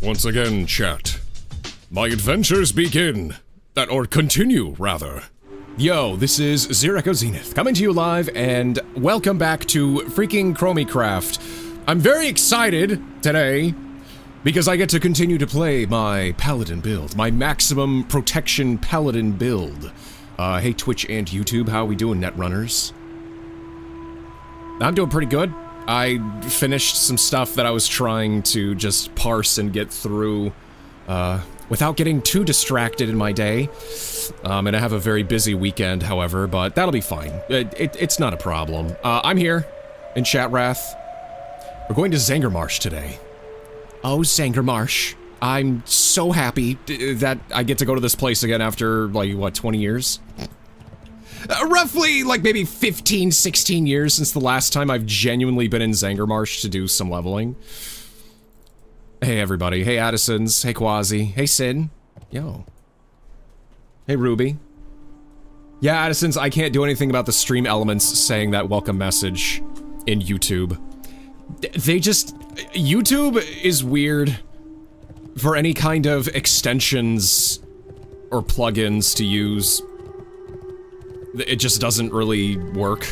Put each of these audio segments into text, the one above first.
Once again, chat. My adventures begin. Or continue, rather. Yo, this is ZeroEchoZenith, coming to you live, and welcome back to freaking ChromieCraft. I'm very excited today, because I get to continue to play my Paladin build, my maximum protection Paladin build. Hey Twitch and YouTube, how we doing, Netrunners? I'm doing pretty good. I finished some stuff that I was trying to just parse and get through, without getting too distracted in my day. And I have a very busy weekend, however, but that'll be fine. It's not a problem. I'm here in Chat Wrath. We're going to Zangarmarsh today. Oh, Zangarmarsh. I'm so happy that I get to go to this place again after, like, what, 20 years? Roughly, like, maybe 15, 16 years since the last time I've genuinely been in Zangarmarsh to do some leveling. Hey, everybody. Hey, Addisons. Hey, Quasi. Hey, Sin. Yo. Hey, Ruby. Yeah, Addisons, I can't do anything about the stream elements saying that welcome message in YouTube. They just... YouTube is weird for any kind of extensions or plugins to use. It just doesn't really work.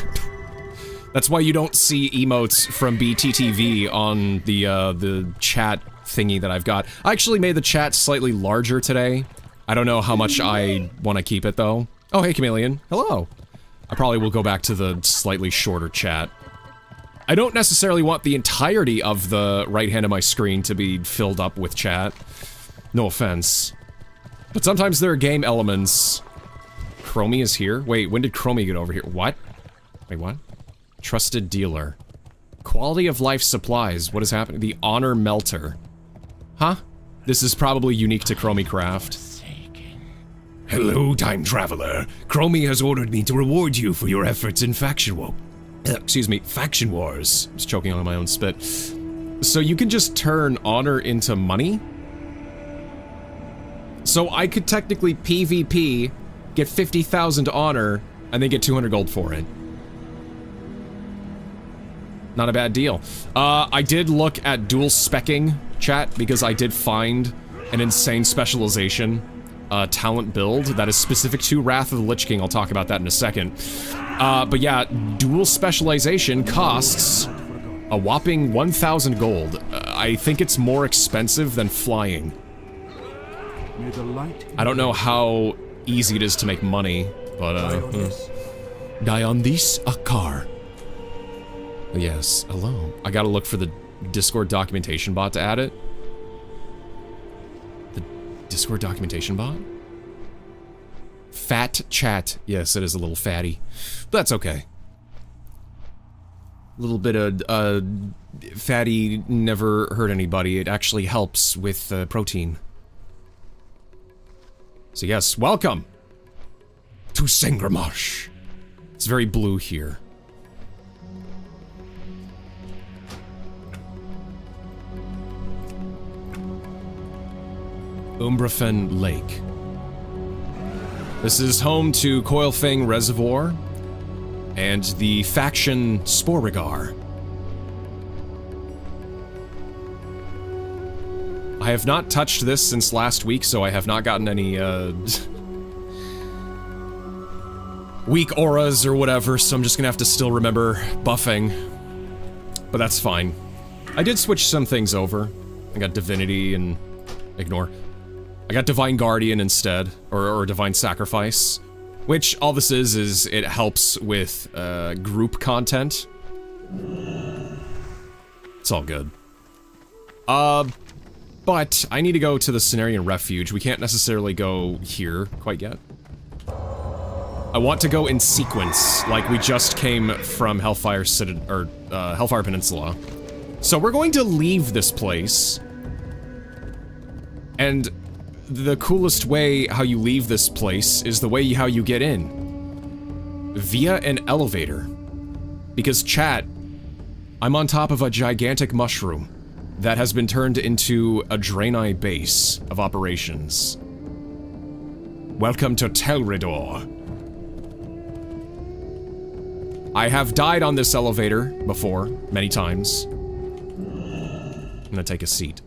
That's why you don't see emotes from BTTV on the chat thingy that I've got. I actually made the chat slightly larger today. I don't know how much I want to keep it, though. Oh, hey, Chameleon. Hello. I probably will go back to the slightly shorter chat. I don't necessarily want the entirety of the right hand of my screen to be filled up with chat. No offense. But sometimes there are game elements. Chromie is here? Wait, when did Chromie get over here? What? Wait, what? Trusted dealer. Quality of life supplies. What is happening? The honor melter. Huh? This is probably unique to ChromieCraft. Hello, time traveler. Chromie has ordered me to reward you for your efforts in faction wars. Excuse me, faction wars. I was choking on my own spit. So you can just turn honor into money? So I could technically PvP, get 50,000 honor, and then get 200 gold for it. Not a bad deal. I did look at dual specking, chat, because I did find an insane specialization talent build that is specific to Wrath of the Lich King. I'll talk about that in a second. But yeah, dual specialization costs a whopping 1,000 gold. I think it's more expensive than flying. I don't know how easy it is to make money, but Die on this, a car. Yes, hello. I gotta look for the Discord documentation bot to add it. The Discord documentation bot? Fat chat. Yes, it is a little fatty. But that's okay. A little bit of, fatty never hurt anybody. It actually helps with, protein. So yes, welcome to Zangarmarsh. It's very blue here. Umbrafen Lake. This is home to Coilfang Reservoir and the faction Sporegar. I have not touched this since last week, so I have not gotten any, weak auras or whatever, so I'm just gonna have to still remember buffing. But that's fine. I did switch some things over. I got Divinity and... ignore. I got Divine Guardian instead, or Divine Sacrifice. Which, all this is it helps with, group content. It's all good. But I need to go to the Cenarian Refuge. We can't necessarily go here quite yet. I want to go in sequence, like we just came from Hellfire Peninsula. So we're going to leave this place. And the coolest way how you leave this place is the way how you get in. Via an elevator. Because chat, I'm on top of a gigantic mushroom that has been turned into a Draenei base of operations. Welcome to Telridor. I have died on this elevator before, many times. I'm gonna take a seat.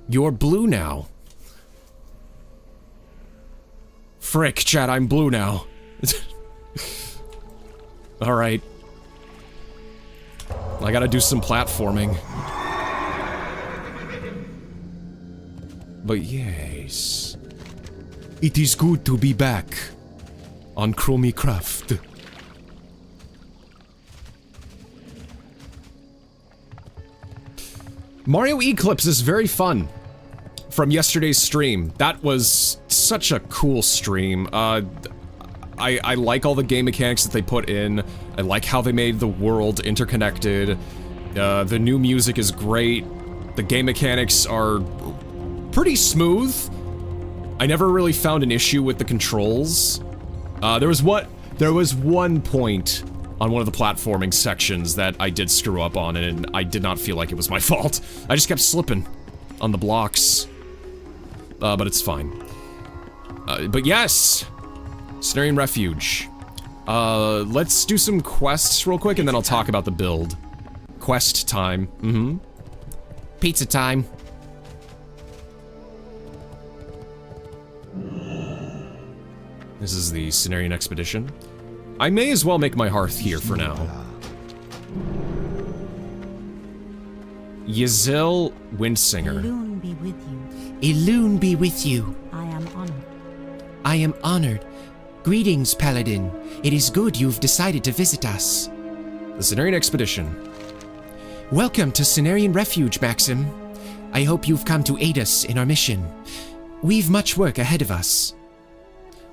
You're blue now. Frick, chat, I'm blue now. Alright. I gotta do some platforming. But yes. It is good to be back on ChromieCraft. Mario Eclipse is very fun. From yesterday's stream. That was such a cool stream. I like all the game mechanics that they put in. I like how they made the world interconnected. The new music is great. The game mechanics are pretty smooth. I never really found an issue with the controls. There was one point on one of the platforming sections that I did screw up on, and I did not feel like it was my fault. I just kept slipping on the blocks. But it's fine. But yes! Cenarian Refuge. Let's do some quests real quick, and then I'll talk about the build. Quest time. Mm-hmm. Pizza time. This is the Cenarian Expedition. I may as well make my hearth here for now. Ysil Windsinger. Loon be with you. A loon be with you. I am honored. I am honored. Greetings, Paladin. It is good you've decided to visit us. The Cenarian Expedition. Welcome to Cenarian Refuge, Maxim. I hope you've come to aid us in our mission. We've much work ahead of us.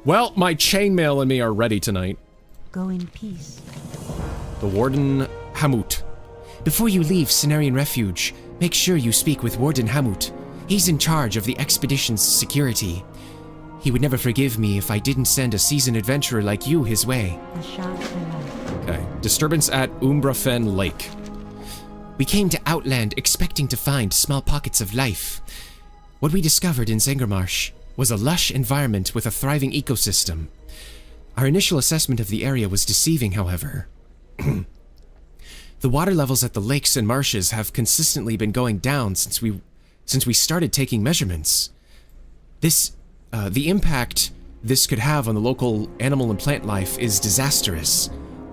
Well, my chainmail and me are ready tonight. Go in peace. The Warden Hamut. Before you leave Cenarian Refuge, make sure you speak with Warden Hamut. He's in charge of the expedition's security. He would never forgive me if I didn't send a seasoned adventurer like you his way. A shout for life. Okay. Disturbance at Umbrafen Lake. We came to Outland expecting to find small pockets of life. What we discovered in Zangarmarsh was a lush environment with a thriving ecosystem. Our initial assessment of the area was deceiving, however. The water levels at the lakes and marshes have consistently been going down since we started taking measurements. The impact this could have on the local animal and plant life is disastrous.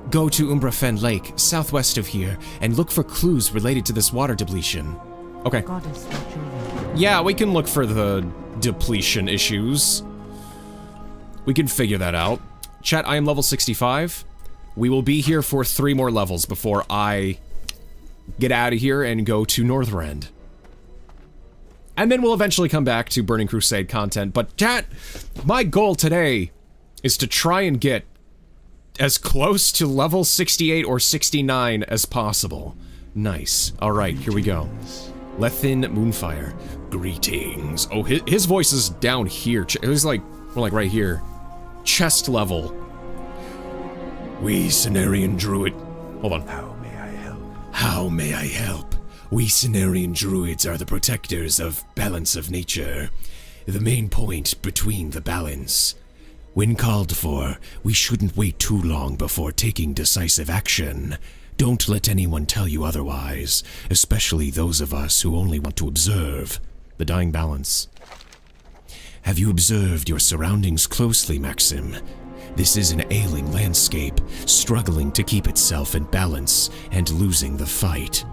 Go to Umbrafen Lake, southwest of here, and look for clues related to this water depletion. Okay. Goddess Julia. Yeah, we can look for the depletion issues. We can figure that out. Chat, I am level 65. We will be here for 3 more levels before I get out of here and go to Northrend. And then we'll eventually come back to Burning Crusade content. But chat, my goal today is to try and get as close to level 68 or 69 as possible. Nice. Alright, here we go. Lethin Moonfire. Greetings. Oh, his voice is down here. It was like, more like right here. Chest level. We Cenarian Druid. Hold on. How may I help? How may I help? We Cenarian Druids are the protectors of balance of nature. The main point between the balance. When called for, we shouldn't wait too long before taking decisive action. Don't let anyone tell you otherwise, especially those of us who only want to observe. The dying balance. Have you observed your surroundings closely, Maxim? This is an ailing landscape, struggling to keep itself in balance and losing the fight.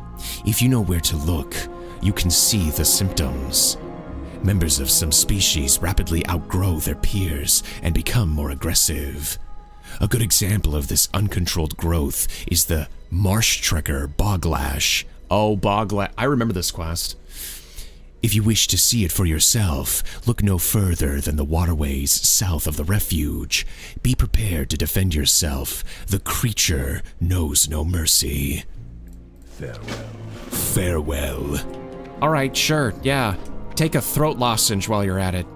If you know where to look, you can see the symptoms. Members of some species rapidly outgrow their peers and become more aggressive. A good example of this uncontrolled growth is the marsh trekker Boglash. Oh, Boglash. I remember this quest. If you wish to see it for yourself, look no further than the waterways south of the refuge. Be prepared to defend yourself. The creature knows no mercy. Farewell. Farewell. Alright, sure, yeah. Take a throat lozenge while you're at it.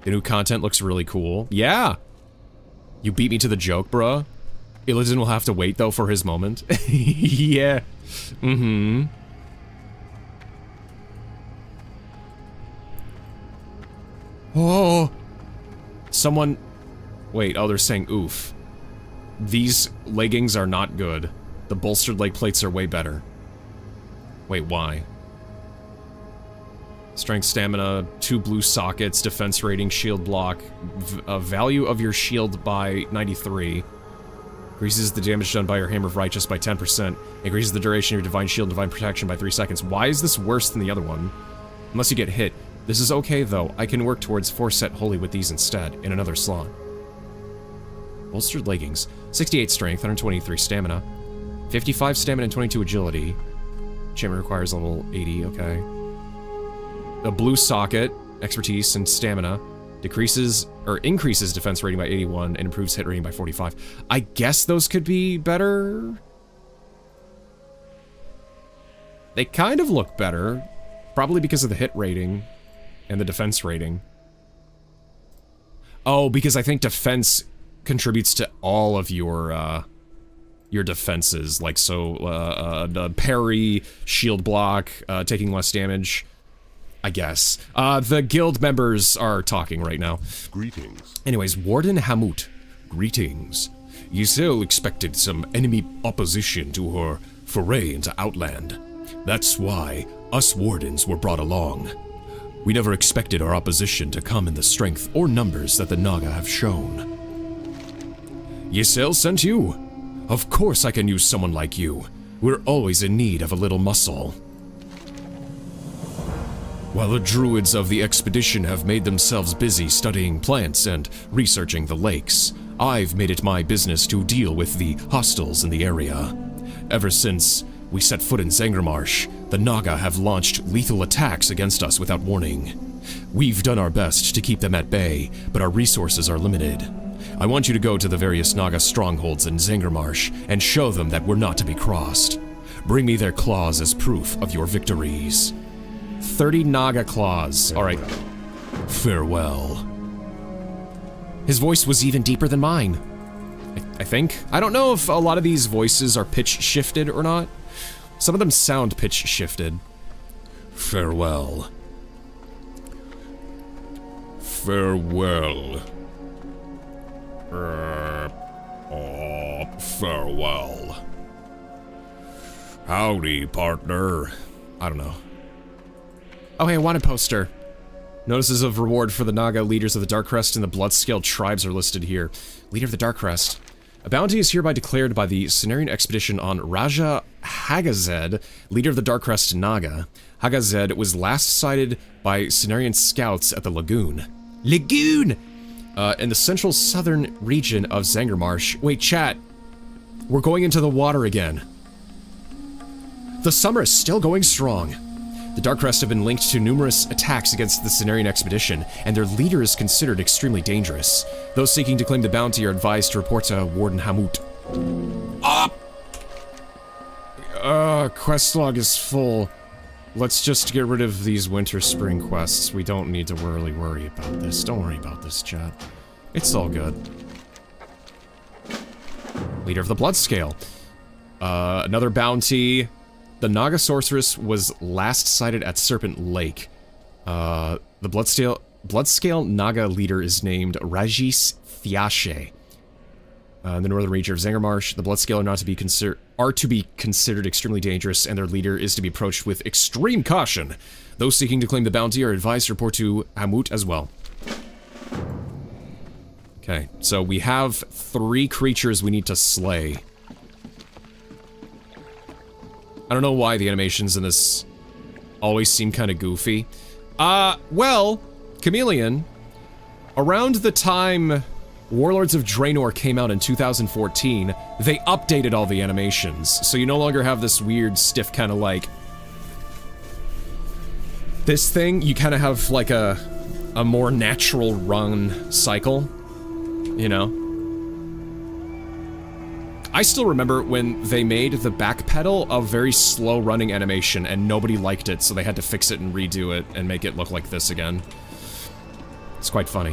The new content looks really cool. Yeah! You beat me to the joke, bruh. Illidan will have to wait, though, for his moment. Yeah. Mm-hmm. Oh! Someone... Wait, oh, they're saying oof. These leggings are not good. The bolstered leg plates are way better. Wait, why? Strength, stamina, 2 blue sockets, defense rating, shield block, value of your shield by 93. Increases the damage done by your Hammer of Righteous by 10%. Increases the duration of your Divine Shield and Divine Protection by 3 seconds. Why is this worse than the other one? Unless you get hit. This is okay, though. I can work towards 4-set Holy with these instead, in another slot. Bolstered leggings. 68 strength, 123 stamina. 55 stamina and 22 agility. Enchantment requires level 80, okay. A blue socket, expertise, and stamina. Decreases, or increases defense rating by 81 and improves hit rating by 45. I guess those could be better? They kind of look better. Probably because of the hit rating and the defense rating. Oh, because I think defense contributes to all of your defenses. Like, so, the parry, shield block, taking less damage. I guess. The guild members are talking right now. Greetings. Anyways, Warden Hamut. Greetings. Ysel expected some enemy opposition to her foray into Outland. That's why us Wardens were brought along. We never expected our opposition to come in the strength or numbers that the Naga have shown. Ysel sent you? Of course I can use someone like you. We're always in need of a little muscle. While the druids of the expedition have made themselves busy studying plants and researching the lakes, I've made it my business to deal with the hostiles in the area. Ever since we set foot in Zangarmarsh, the Naga have launched lethal attacks against us without warning. We've done our best to keep them at bay, but our resources are limited. I want you to go to the various Naga strongholds in Zangarmarsh and show them that we're not to be crossed. Bring me their claws as proof of your victories. 30 Naga claws. Alright. Farewell. His voice was even deeper than mine. I think. I don't know if a lot of these voices are pitch shifted or not. Some of them sound pitch shifted. Farewell. Farewell. Farewell. Howdy, partner. I don't know. Oh, hey, a wanted poster. Notices of reward for the Naga leaders of the Darkrest and the Bloodscale tribes are listed here. Leader of the Darkrest. A bounty is hereby declared by the Cenarian expedition on Raja Hagazed, leader of the Darkrest Naga. Hagazed was last sighted by Cenarian scouts at the lagoon. Lagoon! In the central southern region of Zangarmarsh. Wait, chat. We're going into the water again. The summer is still going strong. The Darkrest have been linked to numerous attacks against the Cenarian expedition, and their leader is considered extremely dangerous. Those seeking to claim the bounty are advised to report to Warden Hamut. Quest log is full. Let's just get rid of these winter spring quests. We don't need to really worry about this. Don't worry about this, chat. It's all good. Leader of the Bloodscale. Another bounty. The Naga sorceress was last sighted at Serpent Lake. The Bloodscale Naga leader is named Rajis Thiashe. In the northern region of Zangarmarsh, the Bloodscale are to be considered extremely dangerous, and their leader is to be approached with extreme caution. Those seeking to claim the bounty are advised to report to Hamut as well. Okay, so we have 3 creatures we need to slay. I don't know why the animations in this always seem kind of goofy. Well, Chameleon, around the time Warlords of Draenor came out in 2014, they updated all the animations, so you no longer have this weird, stiff kind of like... This thing, you kind of have like a more natural run cycle, you know? I still remember when they made the backpedal a very slow running animation and nobody liked it, so they had to fix it and redo it and make it look like this again. It's quite funny.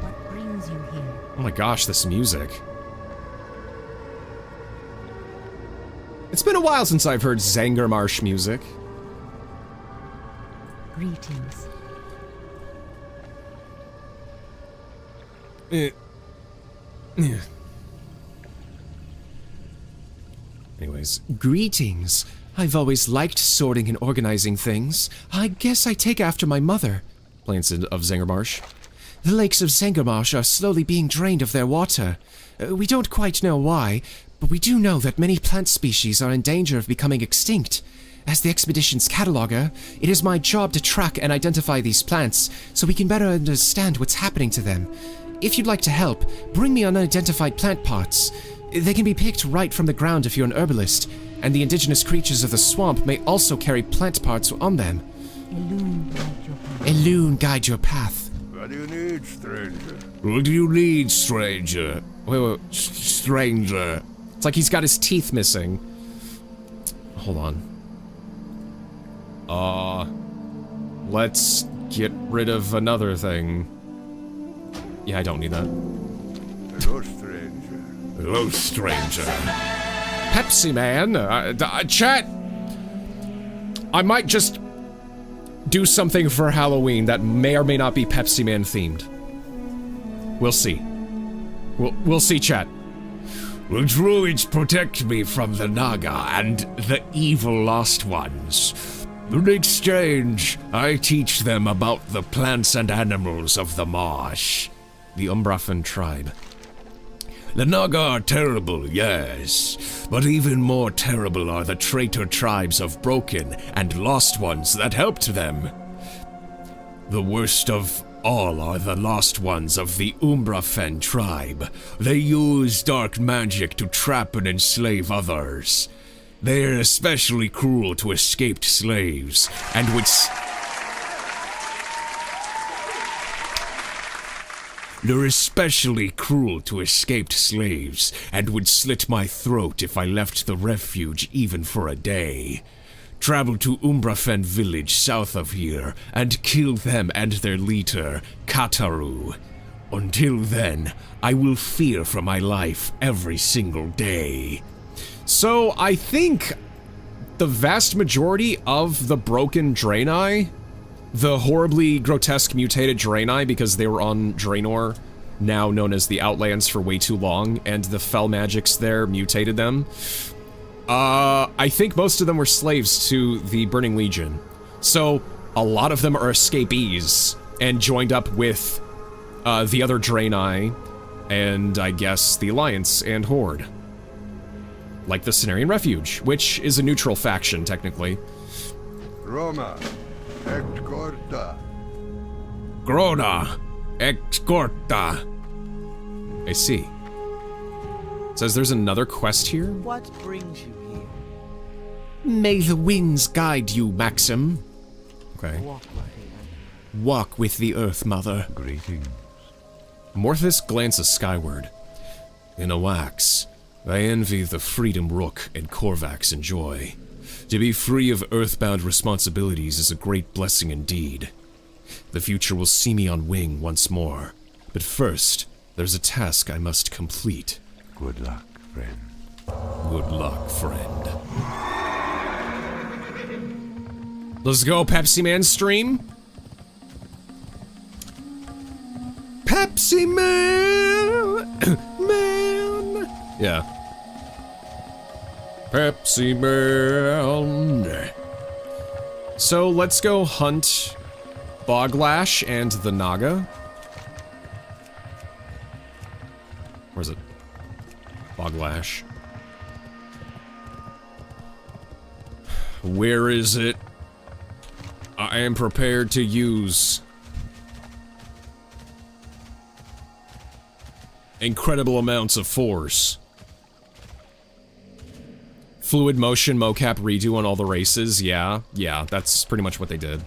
What brings you here? Oh my gosh, this music. It's been a while since I've heard Zangarmarsh music. Greetings. Anyways, greetings. I've always liked sorting and organizing things. I guess I take after my mother, Plants of Zangarmarsh. The lakes of Zangarmarsh are slowly being drained of their water. We don't quite know why, but we do know that many plant species are in danger of becoming extinct. As the expedition's cataloger, it is my job to track and identify these plants so we can better understand what's happening to them. If you'd like to help, bring me unidentified plant parts. They can be picked right from the ground if you're an herbalist, and the indigenous creatures of the swamp may also carry plant parts on them. A loon guide your path. What do you need, stranger? What do you need, stranger? Wait, stranger. It's like he's got his teeth missing. Hold on. Let's get rid of another thing. Yeah, I don't need that. Hello, stranger. Hello, stranger. Pepsi Man, chat. I might just do something for Halloween that may or may not be Pepsi Man themed. We'll see. We'll see, chat. Will druids protect me from the Naga and the evil Lost Ones? In exchange, I teach them about the plants and animals of the marsh. The Umbrafen tribe. The Naga are terrible, yes, but even more terrible are the traitor tribes of Broken and Lost Ones that helped them. The worst of all are the Lost Ones of the Umbrafen tribe. They use dark magic to trap and enslave others. They are especially cruel to escaped slaves, and would They're especially cruel to escaped slaves, and would slit my throat if I left the refuge even for a day. Travel to Umbrafen village south of here, and kill them and their leader, Kataru. Until then, I will fear for my life every single day. So, I think the vast majority of the broken Draenei, the horribly grotesque mutated Draenei because they were on Draenor, now known as the Outlands for way too long, and the fell magics there mutated them. I think most of them were slaves to the Burning Legion. So, a lot of them are escapees, and joined up with the other Draenei, and I guess the Alliance and Horde. Like the Cenarian Refuge, which is a neutral faction, technically. Roma, et corta. Grona, ex corta. I see. It says there's another quest here? What brings you here? May the winds guide you, Maxim. Okay. Walk with the Earth Mother. Greetings. Morthus glances skyward. In a wax, I envy the freedom Rook and Korvax enjoy. To be free of earthbound responsibilities is a great blessing indeed. The future will see me on wing once more, but first, there's a task I must complete. Good luck, friend. Good luck, friend. Let's go, Pepsi Man stream. Pepsi Man! Man! Yeah. Pepsi Man. So let's go hunt Boglash and the Naga. Where's it? Boglash. Where is it? I am prepared to use incredible amounts of force. Fluid motion mocap redo on all the races, yeah, that's pretty much what they did.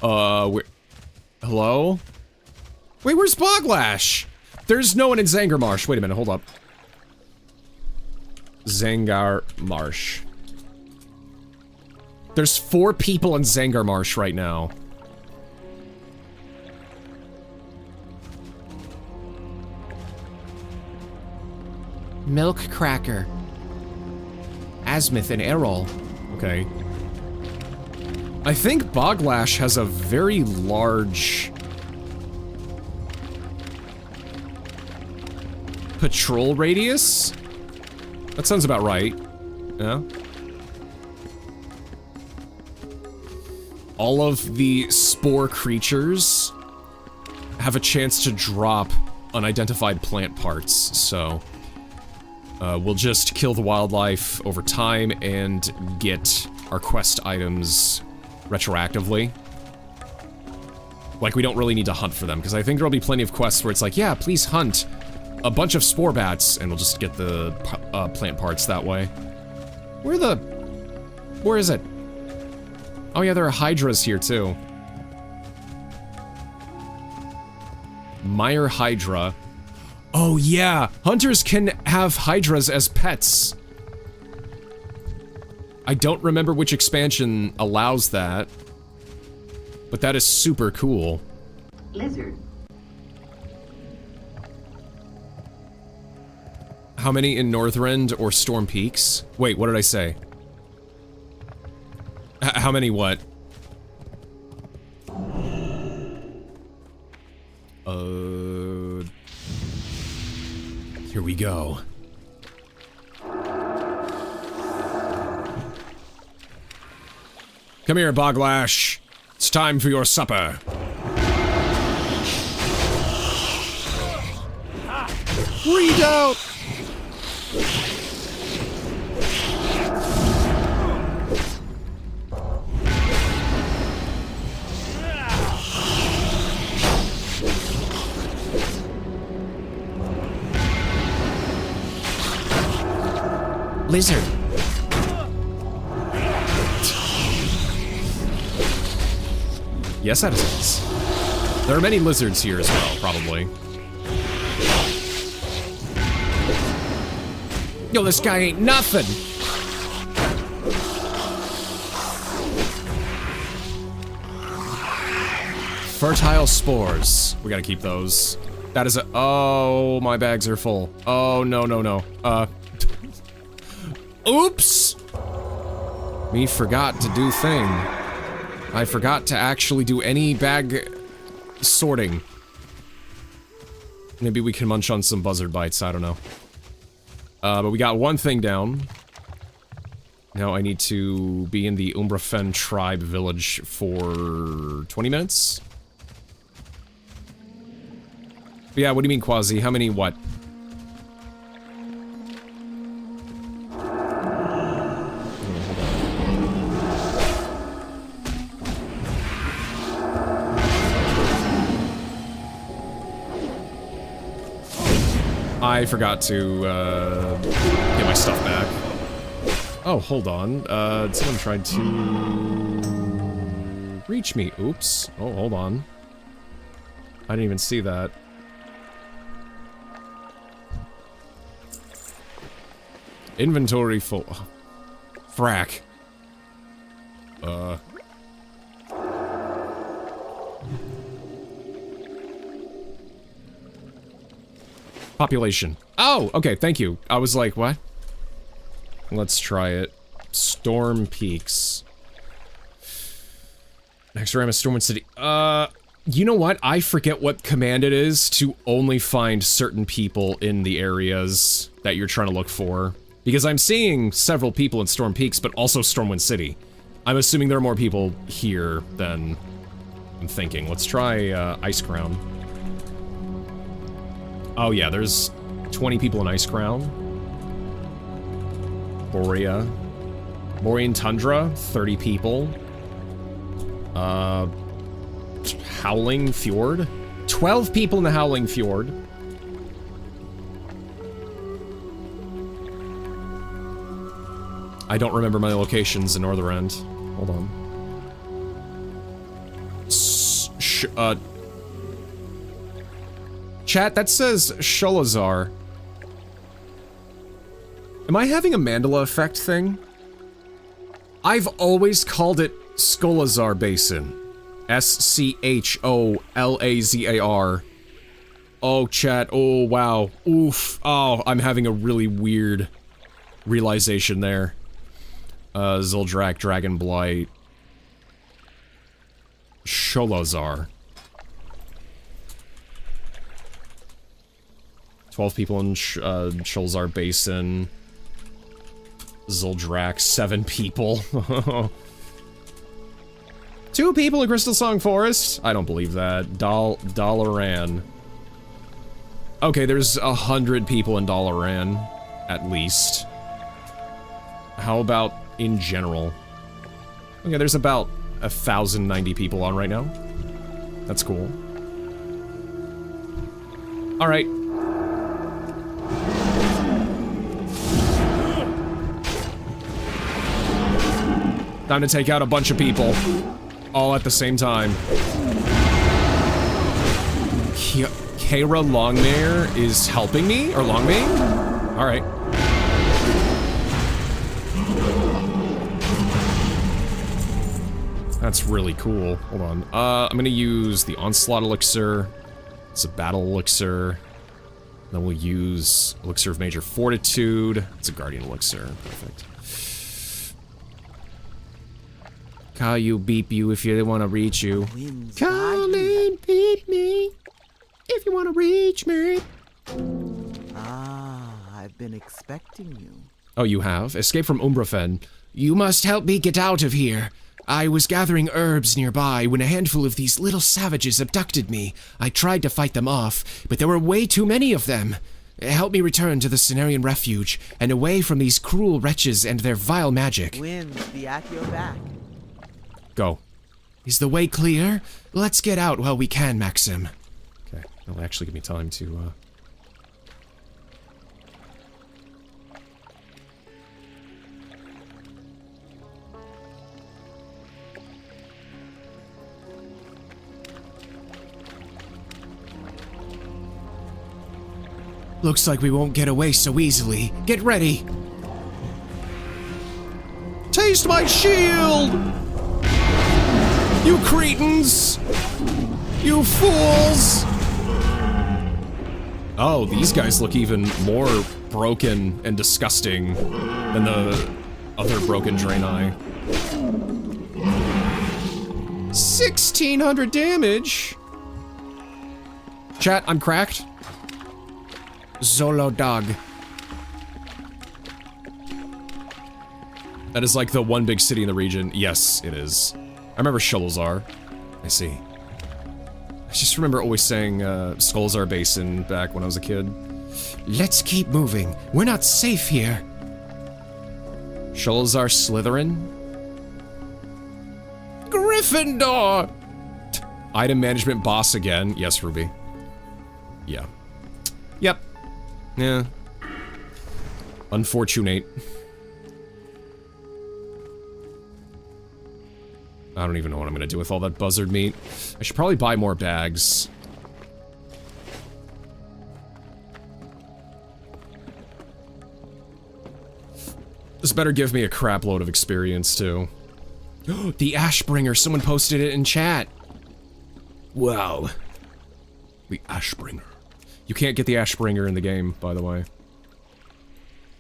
Hello? Wait, where's Boglash? There's no one in Zangarmarsh. Wait a minute, hold up. Zangarmarsh. There's 4 people in Zangarmarsh right now. Milk Cracker. Asmith and Errol. Okay. I think Boglash has a very large... Patrol radius? That sounds about right. Yeah. All of the spore creatures have a chance to drop unidentified plant parts, so we'll just kill the wildlife over time and get our quest items retroactively. Like, we don't really need to hunt for them, because I think there'll be plenty of quests where it's like, yeah, please hunt a bunch of spore bats, and we'll just get the plant parts that way. Where is it? Oh yeah, there are hydras here too. Meyer Hydra. Oh yeah, hunters can have hydras as pets. I don't remember which expansion allows that, but that is super cool. Lizard. How many in Northrend or Storm Peaks? Wait, what did I say? How many what? Here we go. Come here, Boglash. It's time for your supper. Redoubt! Lizard. Yes, that is. There are many lizards here as well, probably. Yo, this guy ain't nothing! Fertile spores. We gotta keep those. That is a- oh, my bags are full. Oh, no, no, no. Oops! Me forgot to do thing. I forgot to actually do any bag sorting. Maybe we can munch on some buzzard bites, I don't know. But we got one thing down. Now I need to be in the Umbrafen tribe village for 20 minutes? But yeah, what do you mean, Quasi? How many what? I forgot to, get my stuff back. Oh, hold on. Someone tried to reach me. Oops. Oh, hold on. I didn't even see that. Inventory full. Oh, frack. Population. Oh, okay, thank you. I was like, what? Let's try it. Storm Peaks. Next round is Stormwind City. You know what? I forget what command it is to only find certain people in the areas that you're trying to look for. Because I'm seeing several people in Storm Peaks, but also Stormwind City. I'm assuming there are more people here than I'm thinking. Let's try, Ice Crown. Oh yeah, there's 20 people in Ice Crown. Borea. Borean Tundra, 30 people. Howling Fjord. 12 people in the Howling Fjord. I don't remember my locations in Northrend. Hold on. Chat, that says Sholazar. Am I having a Mandela effect thing? I've always called it Skolazar Basin. S-C-H-O-L-A-Z-A-R. Oh, chat. Oh, wow. Oof. Oh, I'm having a really weird realization there. Zuldrak, Dragonblight. Sholazar. 12 people in Sholzar Basin. Zuldrak, 7 people. 2 people in Crystal Song Forest? I don't believe that. Dalaran. Okay, there's 100 people in Dalaran, at least. How about in general? Okay, there's about 1,090 people on right now. That's cool. Alright. Time to take out a bunch of people. All at the same time. Kara Longmare is helping me? Or Longmane? Alright. That's really cool. Hold on. I'm gonna use the Onslaught Elixir. It's a Battle Elixir. Then we'll use Elixir of Major Fortitude. It's a Guardian Elixir. Perfect. Call you, beep you if you want to reach you. Call and beep me if you want to reach me. Ah, I've been expecting you. Oh, you have? Escape from Umbrafen. You must help me get out of here. I was gathering herbs nearby when a handful of these little savages abducted me. I tried to fight them off, but there were way too many of them. Help me return to the Cenarian Refuge and away from these cruel wretches and their vile magic. Winds be at your back. Go. Is the way clear? Let's get out while we can, Maxim. Okay, that'll actually give me time to, Looks like we won't get away so easily. Get ready! Taste my shield! You cretins! You fools! Oh, these guys look even more broken and disgusting than the other broken Draenei. 1,600 damage! Chat, I'm cracked. Zolo dog. That is like the one big city in the region. Yes, it is. I remember Sholzar. I see. I just remember always saying Skolzar Basin back when I was a kid. Let's keep moving. We're not safe here. Sholzar Slytherin? Gryffindor! Item management boss again. Yes, Ruby. Yeah. Yep. Yeah. Unfortunate. I don't even know what I'm gonna do with all that buzzard meat. I should probably buy more bags. This better give me a crap load of experience, too. The Ashbringer, someone posted it in chat. Wow. The Ashbringer. You can't get the Ashbringer in the game, by the way.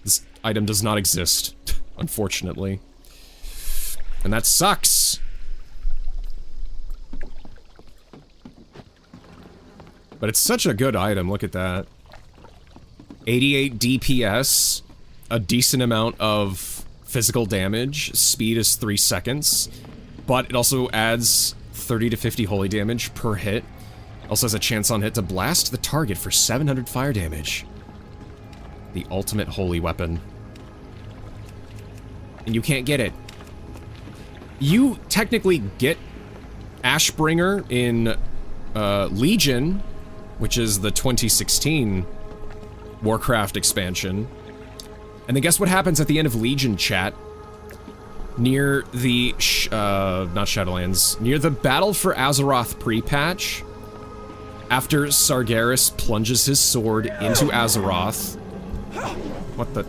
This item does not exist, unfortunately. And that sucks! But it's such a good item, look at that. 88 DPS, a decent amount of physical damage, speed is 3 seconds, but it also adds 30 to 50 holy damage per hit. Also has a chance on hit to blast the target for 700 fire damage. The ultimate holy weapon. And you can't get it. You technically get Ashbringer in Legion, which is the 2016 Warcraft expansion. And then guess what happens at the end of Legion, chat? Near the, not Shadowlands, near the Battle for Azeroth pre-patch, after Sargeras plunges his sword into Azeroth. What the?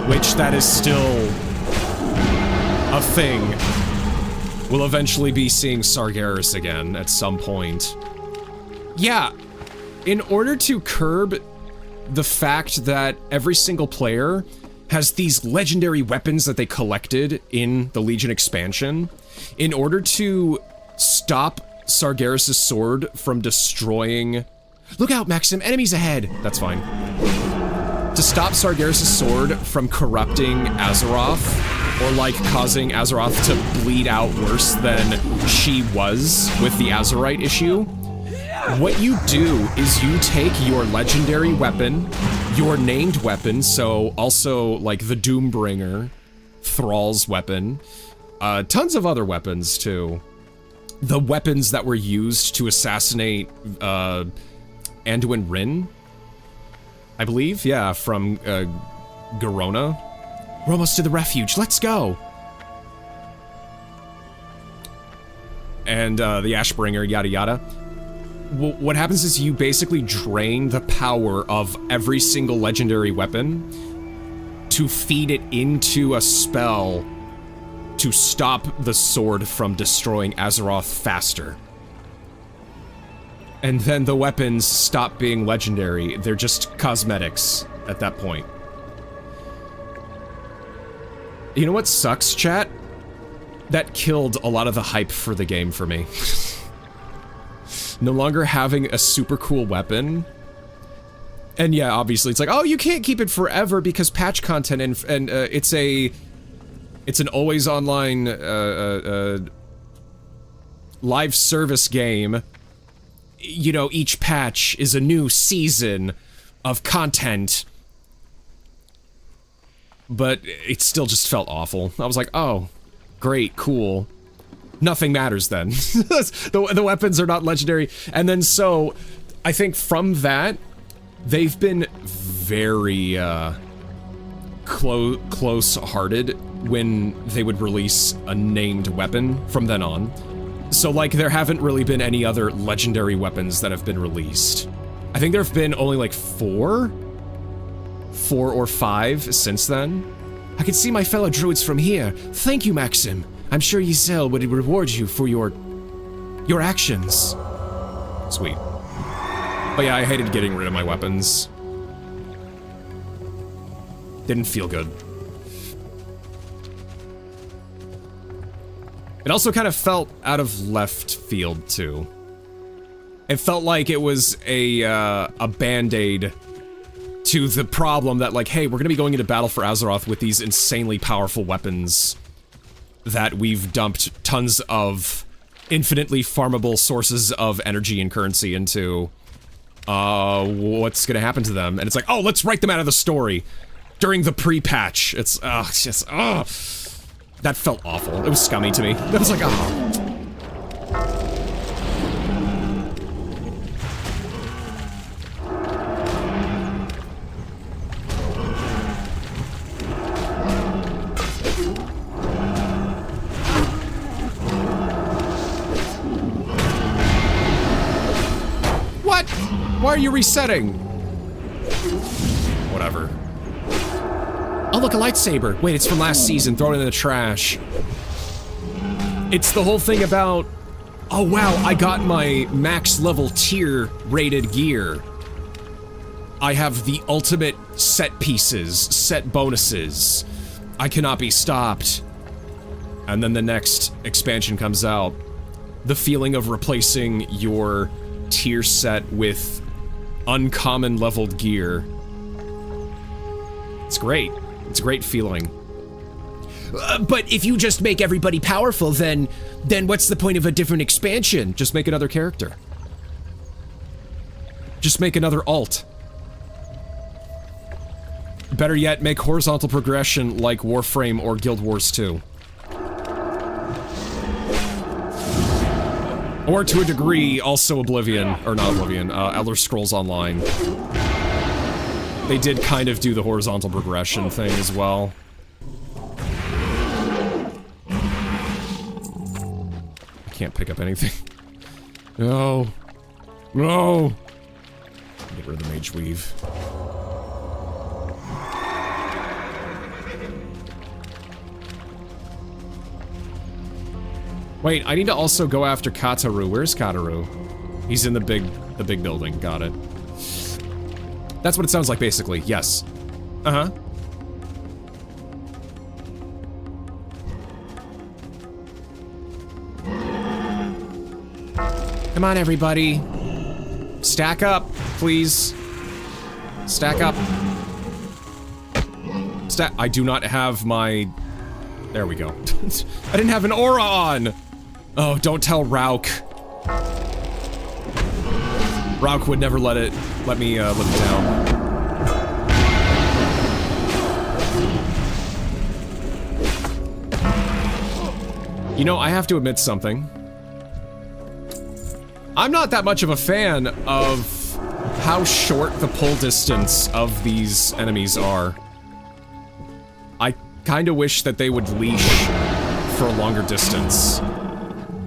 Which that is still a thing. We'll eventually be seeing Sargeras again at some point. Yeah, in order to curb the fact that every single player has these legendary weapons that they collected in the Legion expansion, in order to stop Sargeras' sword from destroying Look out, Maxim, enemies ahead! That's fine. To stop Sargeras' sword from corrupting Azeroth, or like causing Azeroth to bleed out worse than she was with the Azerite issue, what you do is you take your legendary weapon, your named weapon, so also like the Doombringer, Thrall's weapon, tons of other weapons too. The weapons that were used to assassinate Anduin Wrynn, I believe, yeah, from Garona. We're almost to the refuge, let's go! And the Ashbringer, yada yada. What happens is you basically drain the power of every single legendary weapon to feed it into a spell to stop the sword from destroying Azeroth faster. And then the weapons stop being legendary, they're just cosmetics at that point. You know what sucks, chat? That killed a lot of the hype for the game for me. No longer having a super cool weapon. And yeah, obviously it's like, oh, you can't keep it forever because patch content and it's an always online live service game. You know, each patch is a new season of content. But it still just felt awful. I was like, oh, great, cool. Nothing matters then. The weapons are not legendary. And then so, I think from that, they've been very close-hearted when they would release a named weapon from then on. So like, there haven't really been any other legendary weapons that have been released. I think there have been only like 4 or 5 since then. I can see my fellow druids from here. Thank you, Maxim. I'm sure Ysel would reward you for your actions. Sweet. But yeah, I hated getting rid of my weapons. Didn't feel good. It also kind of felt out of left field, too. It felt like it was a band-aid to the problem that, like, hey, we're gonna be going into battle for Azeroth with these insanely powerful weapons that we've dumped tons of infinitely farmable sources of energy and currency into. What's gonna happen to them? And it's like, oh, let's write them out of the story during the pre-patch. It's just, that felt awful. It was scummy to me. That was like, oh. What? Why are you resetting? Whatever. Oh, look, a lightsaber. Wait, it's from last season. Throw it in the trash. It's the whole thing about, oh wow, I got my max level tier rated gear. I have the ultimate set pieces, set bonuses. I cannot be stopped. And then the next expansion comes out. The feeling of replacing your tier set with uncommon leveled gear. It's great. It's a great feeling. But if you just make everybody powerful, then what's the point of a different expansion? Just make another character. Just make another alt. Better yet, make horizontal progression like Warframe or Guild Wars 2. Or to a degree, also Oblivion, or not Oblivion, Elder Scrolls Online. They did kind of do the horizontal progression thing as well. I can't pick up anything. No. No! Get rid of the Mage Weave. Wait, I need to also go after Kataru. Where's Kataru? He's in the big building. Got it. That's what it sounds like, basically. Yes. Uh-huh. Come on, everybody. Stack up, please. Stack up. I do not have my... There we go. I didn't have an aura on! Oh, don't tell Rauk. Rauk would never let me live it down. You know, I have to admit something. I'm not that much of a fan of how short the pull distance of these enemies are. I kinda wish that they would leash for a longer distance.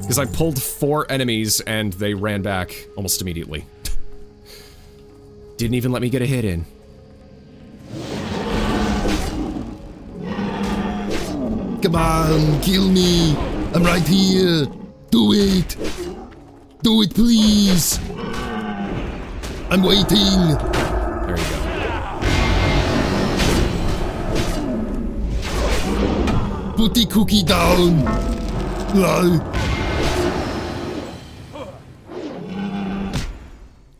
Because I pulled 4 enemies and they ran back almost immediately. Didn't even let me get a hit in. Come on, kill me. I'm right here. Do it. Do it, please. I'm waiting. There you go. Put the cookie down.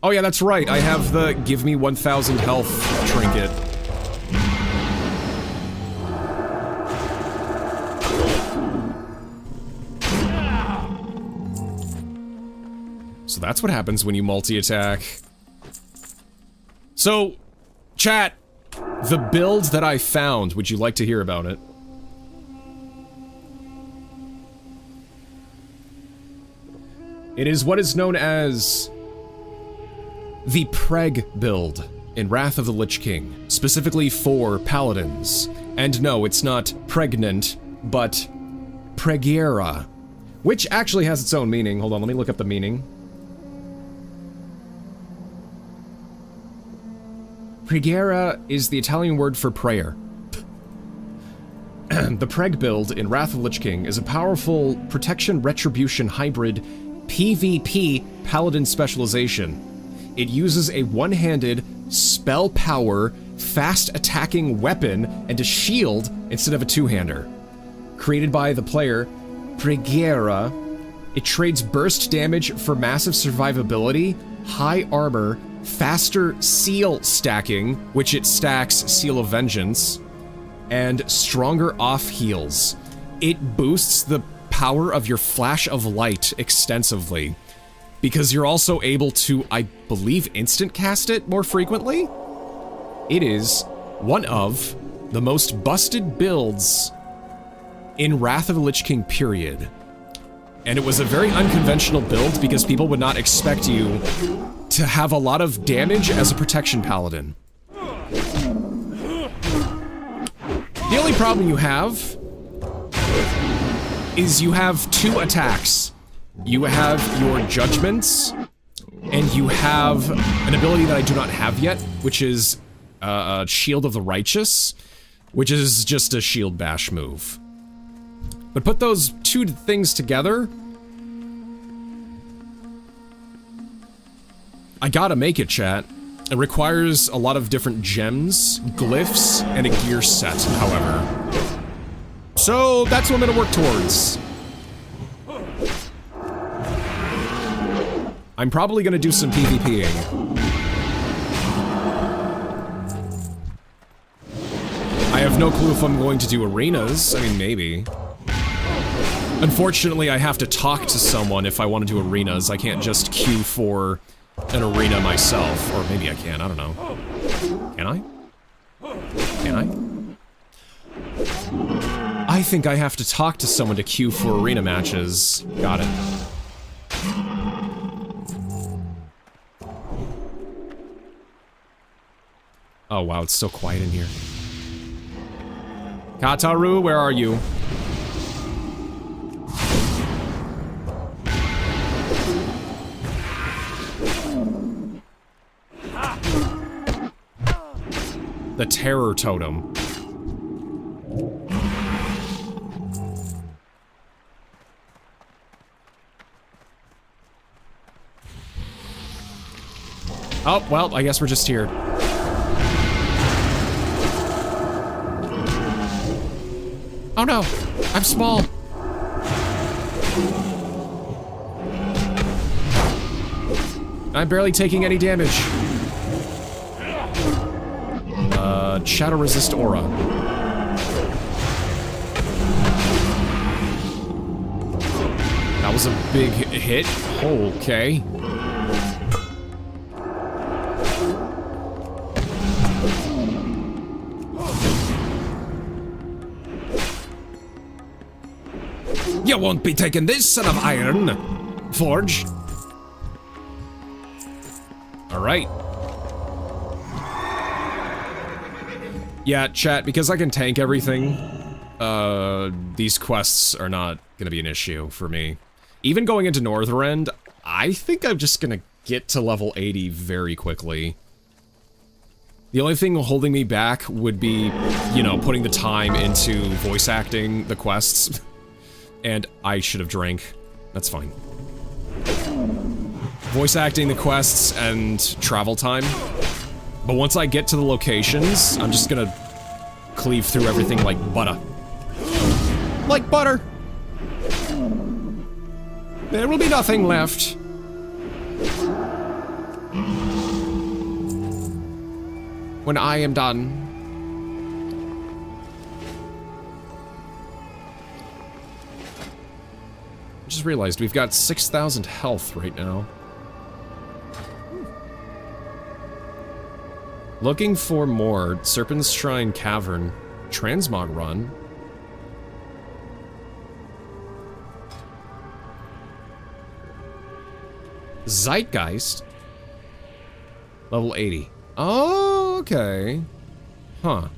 Oh yeah, that's right. I have the give me 1,000 health trinket. So that's what happens when you multi-attack. So, chat, the build that I found, would you like to hear about it? It is what is known as the Preg build in Wrath of the Lich King, specifically for Paladins. And no, it's not pregnant, but Preghiera, which actually has its own meaning. Hold on, let me look up the meaning. Preghiera is the Italian word for prayer. The Preg build in Wrath of the Lich King is a powerful protection retribution hybrid PvP Paladin specialization. It uses a one-handed, spell power, fast-attacking weapon and a shield instead of a two-hander. Created by the player, Preghiera, it trades burst damage for massive survivability, high armor, faster seal stacking, which it stacks Seal of Vengeance, and stronger off heals. It boosts the power of your Flash of Light extensively, because you're also able to, I believe, instant cast it more frequently? It is one of the most busted builds in Wrath of the Lich King, period. And it was a very unconventional build because people would not expect you to have a lot of damage as a protection paladin. The only problem you have is you have 2 attacks. You have your judgments, and you have an ability that I do not have yet, which is Shield of the Righteous, which is just a shield bash move. But put those 2 things together, I gotta make it, chat. It requires a lot of different gems, glyphs, and a gear set, however. So that's what I'm gonna work towards. I'm probably gonna do some PvPing. I have no clue if I'm going to do arenas. I mean, maybe. Unfortunately, I have to talk to someone if I want to do arenas. I can't just queue for an arena myself. Or maybe I can, I don't know. Can I? Can I? I think I have to talk to someone to queue for arena matches. Got it. Oh wow, it's so quiet in here. Kataru, where are you? The Terror Totem. Oh, well, I guess we're just here. Oh no, I'm small. I'm barely taking any damage. Shadow resist aura. That was a big hit. Okay. You won't be taking this, son of iron. Forge. Alright. Yeah, chat, because I can tank everything, these quests are not gonna be an issue for me. Even going into Northrend, I think I'm just gonna get to level 80 very quickly. The only thing holding me back would be, you know, putting the time into voice acting the quests. And I should have drank. That's fine. Voice acting the quests and travel time. But once I get to the locations, I'm just gonna cleave through everything like butter. Like butter! There will be nothing left. When I am done. I just realized we've got 6,000 health right now. Looking for more. Serpent's Shrine Cavern. Transmog Run. Zeitgeist. Level 80. Oh, okay. Huh.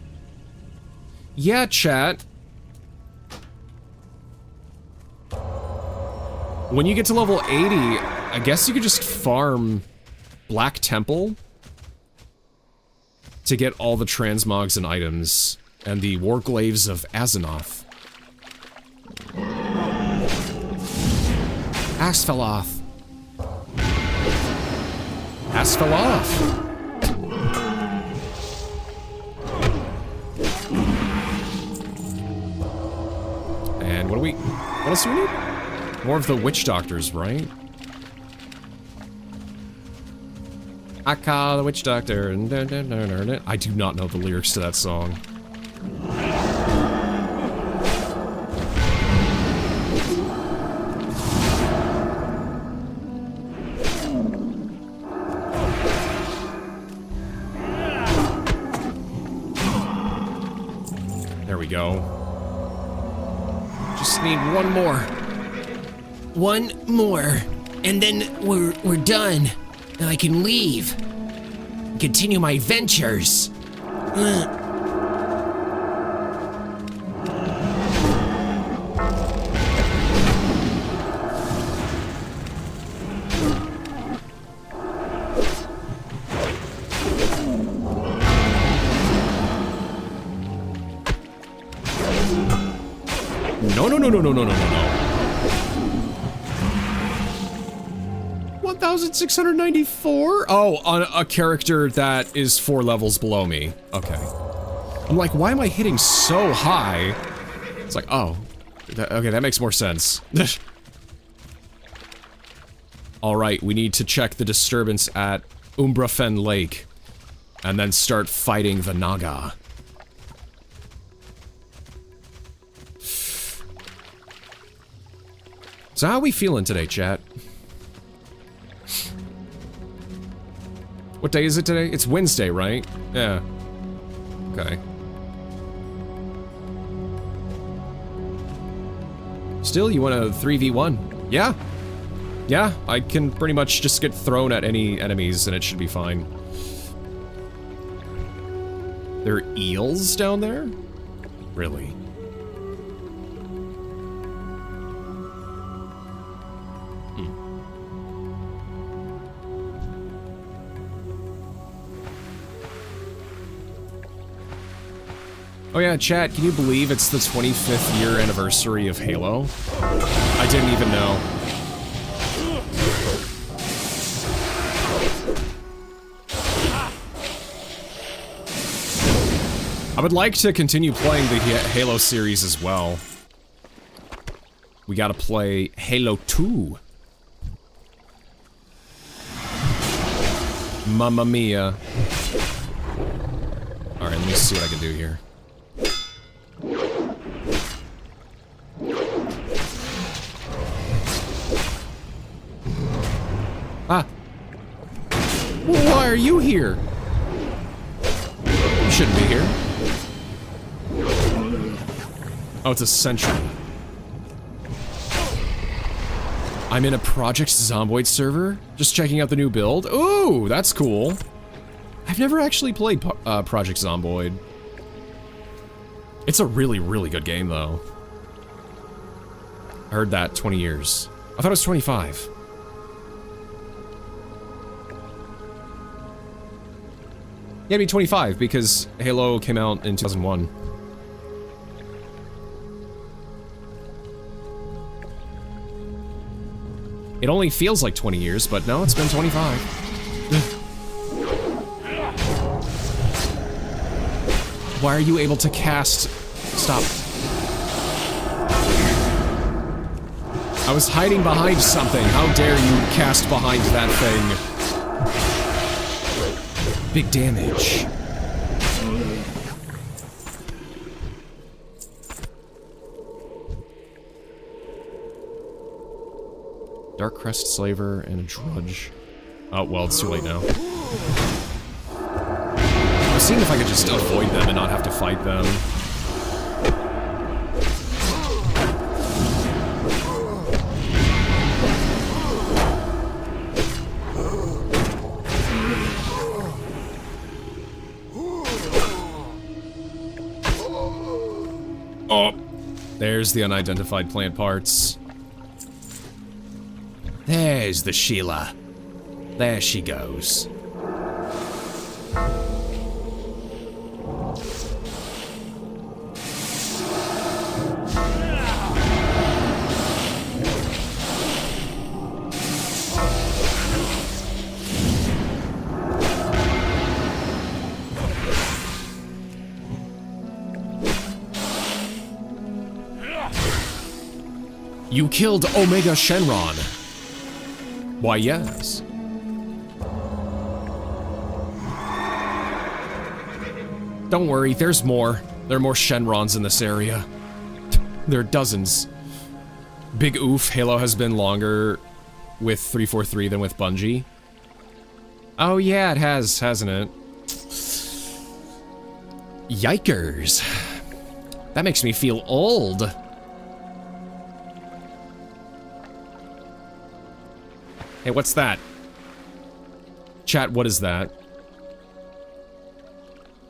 Yeah, chat. When you get to level 80, I guess you could just farm Black Temple to get all the transmogs and items, and the Warglaives of Azeroth. Aspheloth. Aspheloth. And what else do we need? More of the witch doctors, right? I call the witch doctor. I do not know the lyrics to that song. There we go. Just need one more. One more, and then we're done. And I can leave. Continue my adventures. No. 1,694? Oh, on a character that is 4 levels below me. Okay. I'm like, why am I hitting so high? It's like, oh. Okay, that makes more sense. Alright, we need to check the disturbance at Umbrafen Lake. And then start fighting the Naga. So how are we feeling today, chat? What day is it today? It's Wednesday, right? Yeah. Okay. Still, you want a 3v1? Yeah. Yeah, I can pretty much just get thrown at any enemies and it should be fine. There are eels down there? Really? Oh yeah, chat, can you believe it's the 25th year anniversary of Halo? I didn't even know. I would like to continue playing the Halo series as well. We gotta play Halo 2. Mamma mia. Alright, let me see what I can do here. Ah! Why are you here? You shouldn't be here. Oh, it's a sentry. I'm in a Project Zomboid server, just checking out the new build. Ooh, that's cool. I've never actually played Project Zomboid. It's a really, really good game, though. I heard that 20 years. I thought it was 25. Yeah, it'd be 25 because Halo came out in 2001. It only feels like 20 years, but no, it's been 25. Why are you able to cast... Stop. I was hiding behind something. How dare you cast behind that thing? Big damage. Dark Crest Slaver and a Drudge. Oh, well, it's too late now. I was seeing if I could just avoid them and not have to fight them. Oh, there's the unidentified plant parts. There's the Sheila. There she goes. You killed Omega Shenron. Why, yes. Don't worry, there's more. There are more Shenrons in this area. There are dozens. Big oof, Halo has been longer with 343 than with Bungie. Oh yeah, it has, hasn't it? Yikers. That makes me feel old. Hey, what's that? Chat, what is that?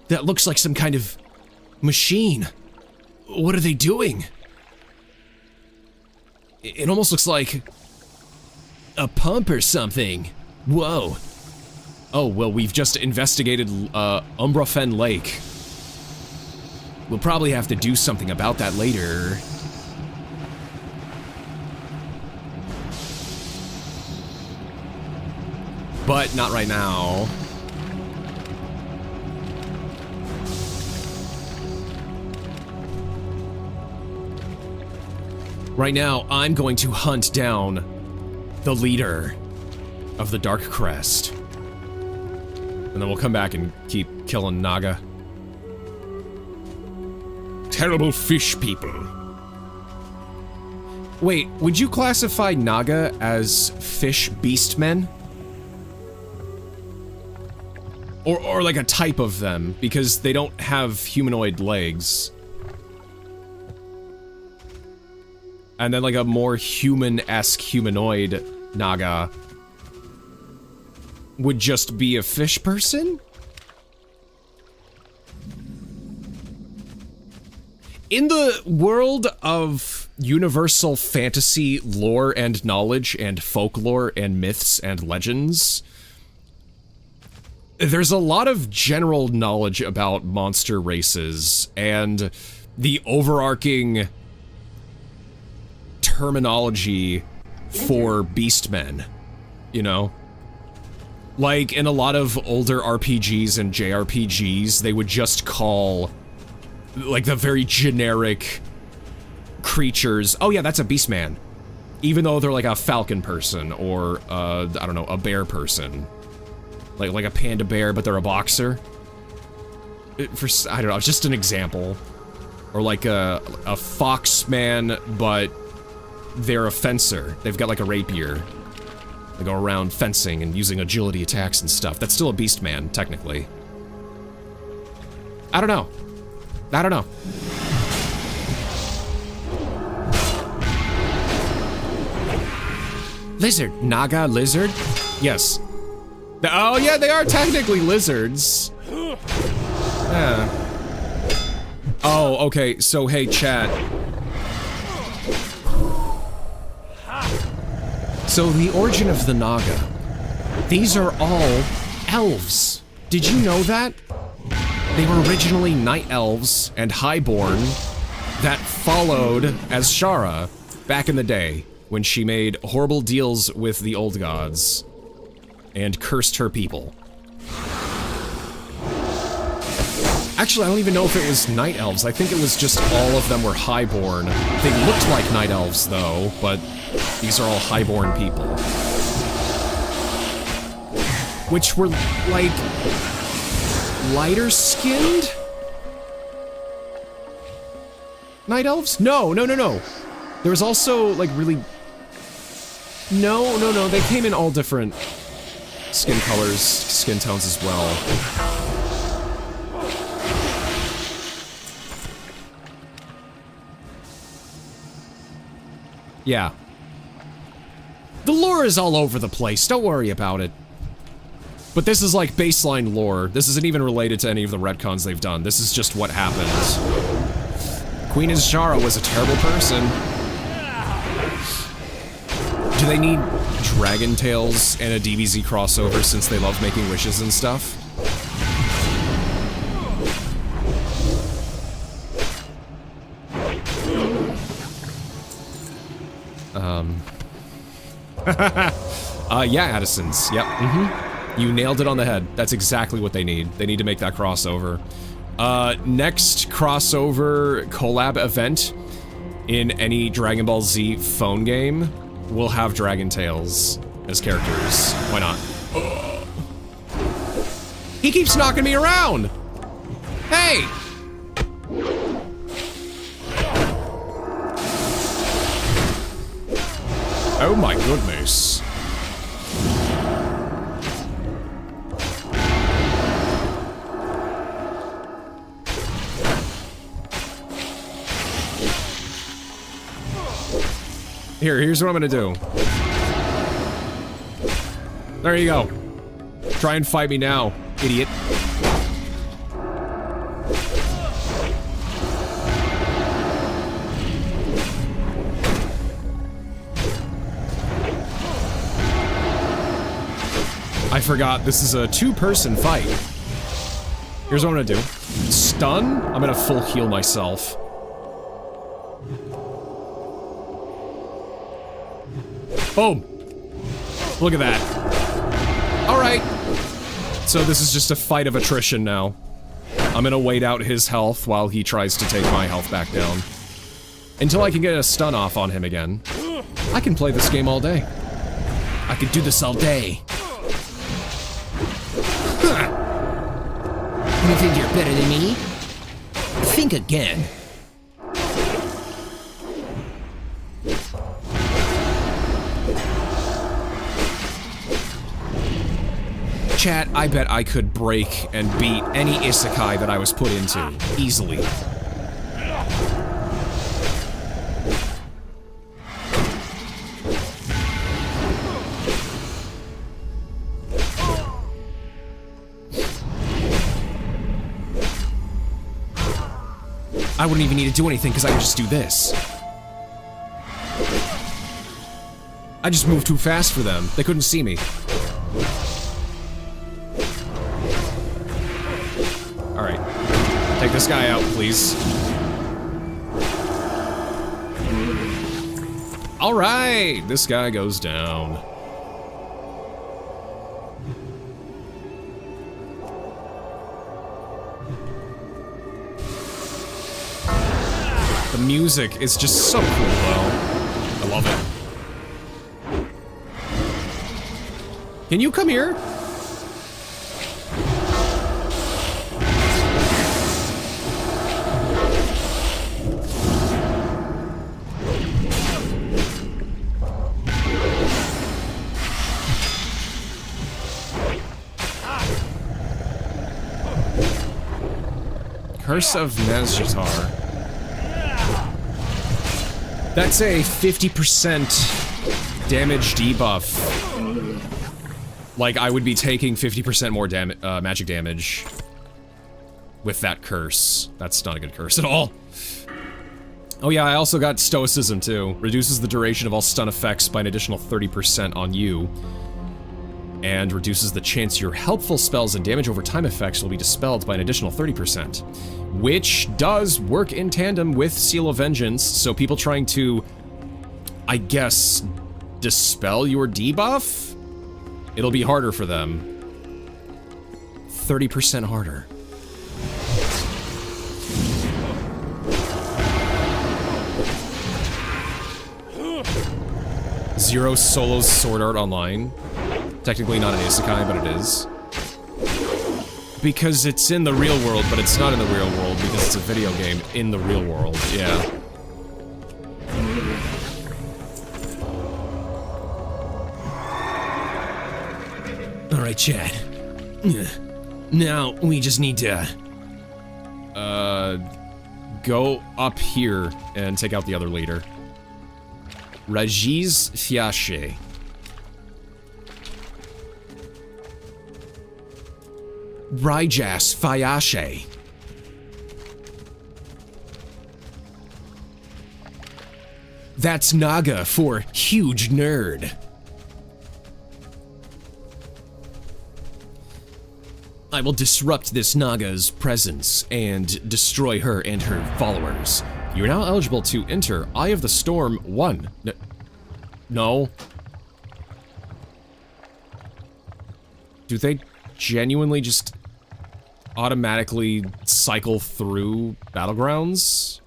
That looks like some kind of machine. What are they doing? It almost looks like a pump or something. Whoa. Oh, well, we've just investigated Umbrafen Lake. We'll probably have to do something about that later. But not right now. Right now, I'm going to hunt down the leader of the Dark Crest. And then we'll come back and keep killing Naga. Terrible fish people. Wait, would you classify Naga as fish beastmen? Or like a type of them, because they don't have humanoid legs. And then like a more human-esque humanoid Naga would just be a fish person? In the world of universal fantasy lore and knowledge and folklore and myths and legends, there's a lot of general knowledge about monster races and the overarching terminology for beastmen, you know? Like, in a lot of older RPGs and JRPGs, they would just call, like, the very generic creatures, oh yeah, that's a beastman. Even though they're like a falcon person or, I don't know, a bear person. Like a panda bear, but they're a boxer. I don't know, it's just an example. Or like a fox man, but they're a fencer. They've got like a rapier. They go around fencing and using agility attacks and stuff. That's still a beast man, technically. I don't know. I don't know. Lizard. Naga lizard? Yes. Oh yeah, they are technically lizards. Yeah. Oh, okay, so hey, chat. So the origin of the Naga. These are all elves. Did you know that? They were originally night elves and highborn that followed Azshara back in the day when she made horrible deals with the old gods and cursed her people. Actually, I don't even know if it was night elves. I think it was just all of them were highborn. They looked like night elves, though, but these are all highborn people. Which were, like, lighter-skinned? Night elves? No. There was also, like, really... No, they came in all different skin colors, skin tones as well. Yeah. The lore is all over the place, don't worry about it. But this is like baseline lore. This isn't even related to any of the retcons they've done. This is just what happened. Queen Azshara was a terrible person. Do they need Dragon Tales and a DBZ crossover since they love making wishes and stuff? Yeah, Addison's. Yep. You nailed it on the head. That's exactly what they need. They need to make that crossover. Next crossover collab event in any Dragon Ball Z phone game will have Dragon Tales as characters. Why not? He keeps knocking me around! Hey! Oh my goodness. Here's what I'm gonna do. There you go. Try and fight me now, idiot. I forgot, this is a two-person fight. Here's what I'm gonna do. Stun, I'm gonna full heal myself. Boom! Look at that. Alright. So this is just a fight of attrition now. I'm gonna wait out his health while he tries to take my health back down. Until I can get a stun off on him again. I can play this game all day. I could do this all day. You think you're better than me? Think again. Chat, I bet I could break and beat any isekai that I was put into, easily. I wouldn't even need to do anything because I could just do this. I just moved too fast for them. They couldn't see me. Alright. Take this guy out, please. Alright! This guy goes down. The music is just so cool, though. I love it. Can you come here? Curse of Nazjatar. That's a 50% damage debuff. Like, I would be taking 50% more magic damage with that curse. That's not a good curse at all. Oh yeah, I also got Stoicism too. Reduces the duration of all stun effects by an additional 30% on you. And reduces the chance your helpful spells and damage over time effects will be dispelled by an additional 30%. Which does work in tandem with Seal of Vengeance, so people trying to, I guess, dispel your debuff? It'll be harder for them. 30% harder. Zero solos Sword Art Online. Technically not an isekai, but it is. Because it's in the real world, but it's not in the real world because it's a video game in the real world, yeah. Alright, Chad. Now, we just need to... Go up here and take out the other leader. Rajiz Fiache. Rajas Fiache. That's Naga for huge nerd. I will disrupt this Naga's presence and destroy her and her followers. You are now eligible to enter Eye of the Storm 1. No. Do they genuinely just automatically cycle through battlegrounds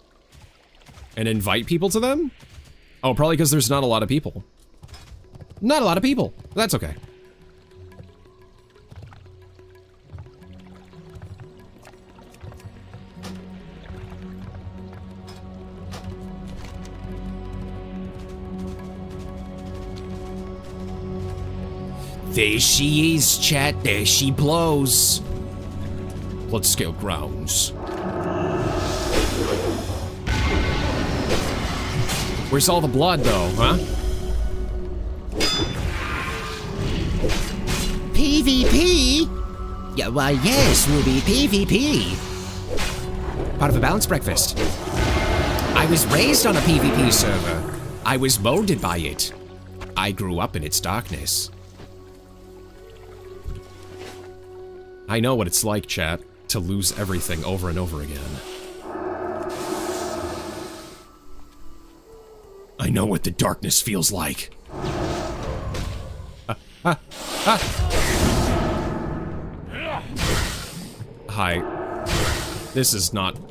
and invite people to them? Oh, probably because there's not a lot of people. Not a lot of people. That's okay. There she is, chat. There she blows. Bloodscale grounds. Where's all the blood, though, huh? PvP? Yeah, why, yes, Ruby, PvP. Part of a balanced breakfast. I was raised on a PvP server. I was molded by it. I grew up in its darkness. I know what it's like, chat, to lose everything over and over again. I know what the darkness feels like. Hi. This is not... I'm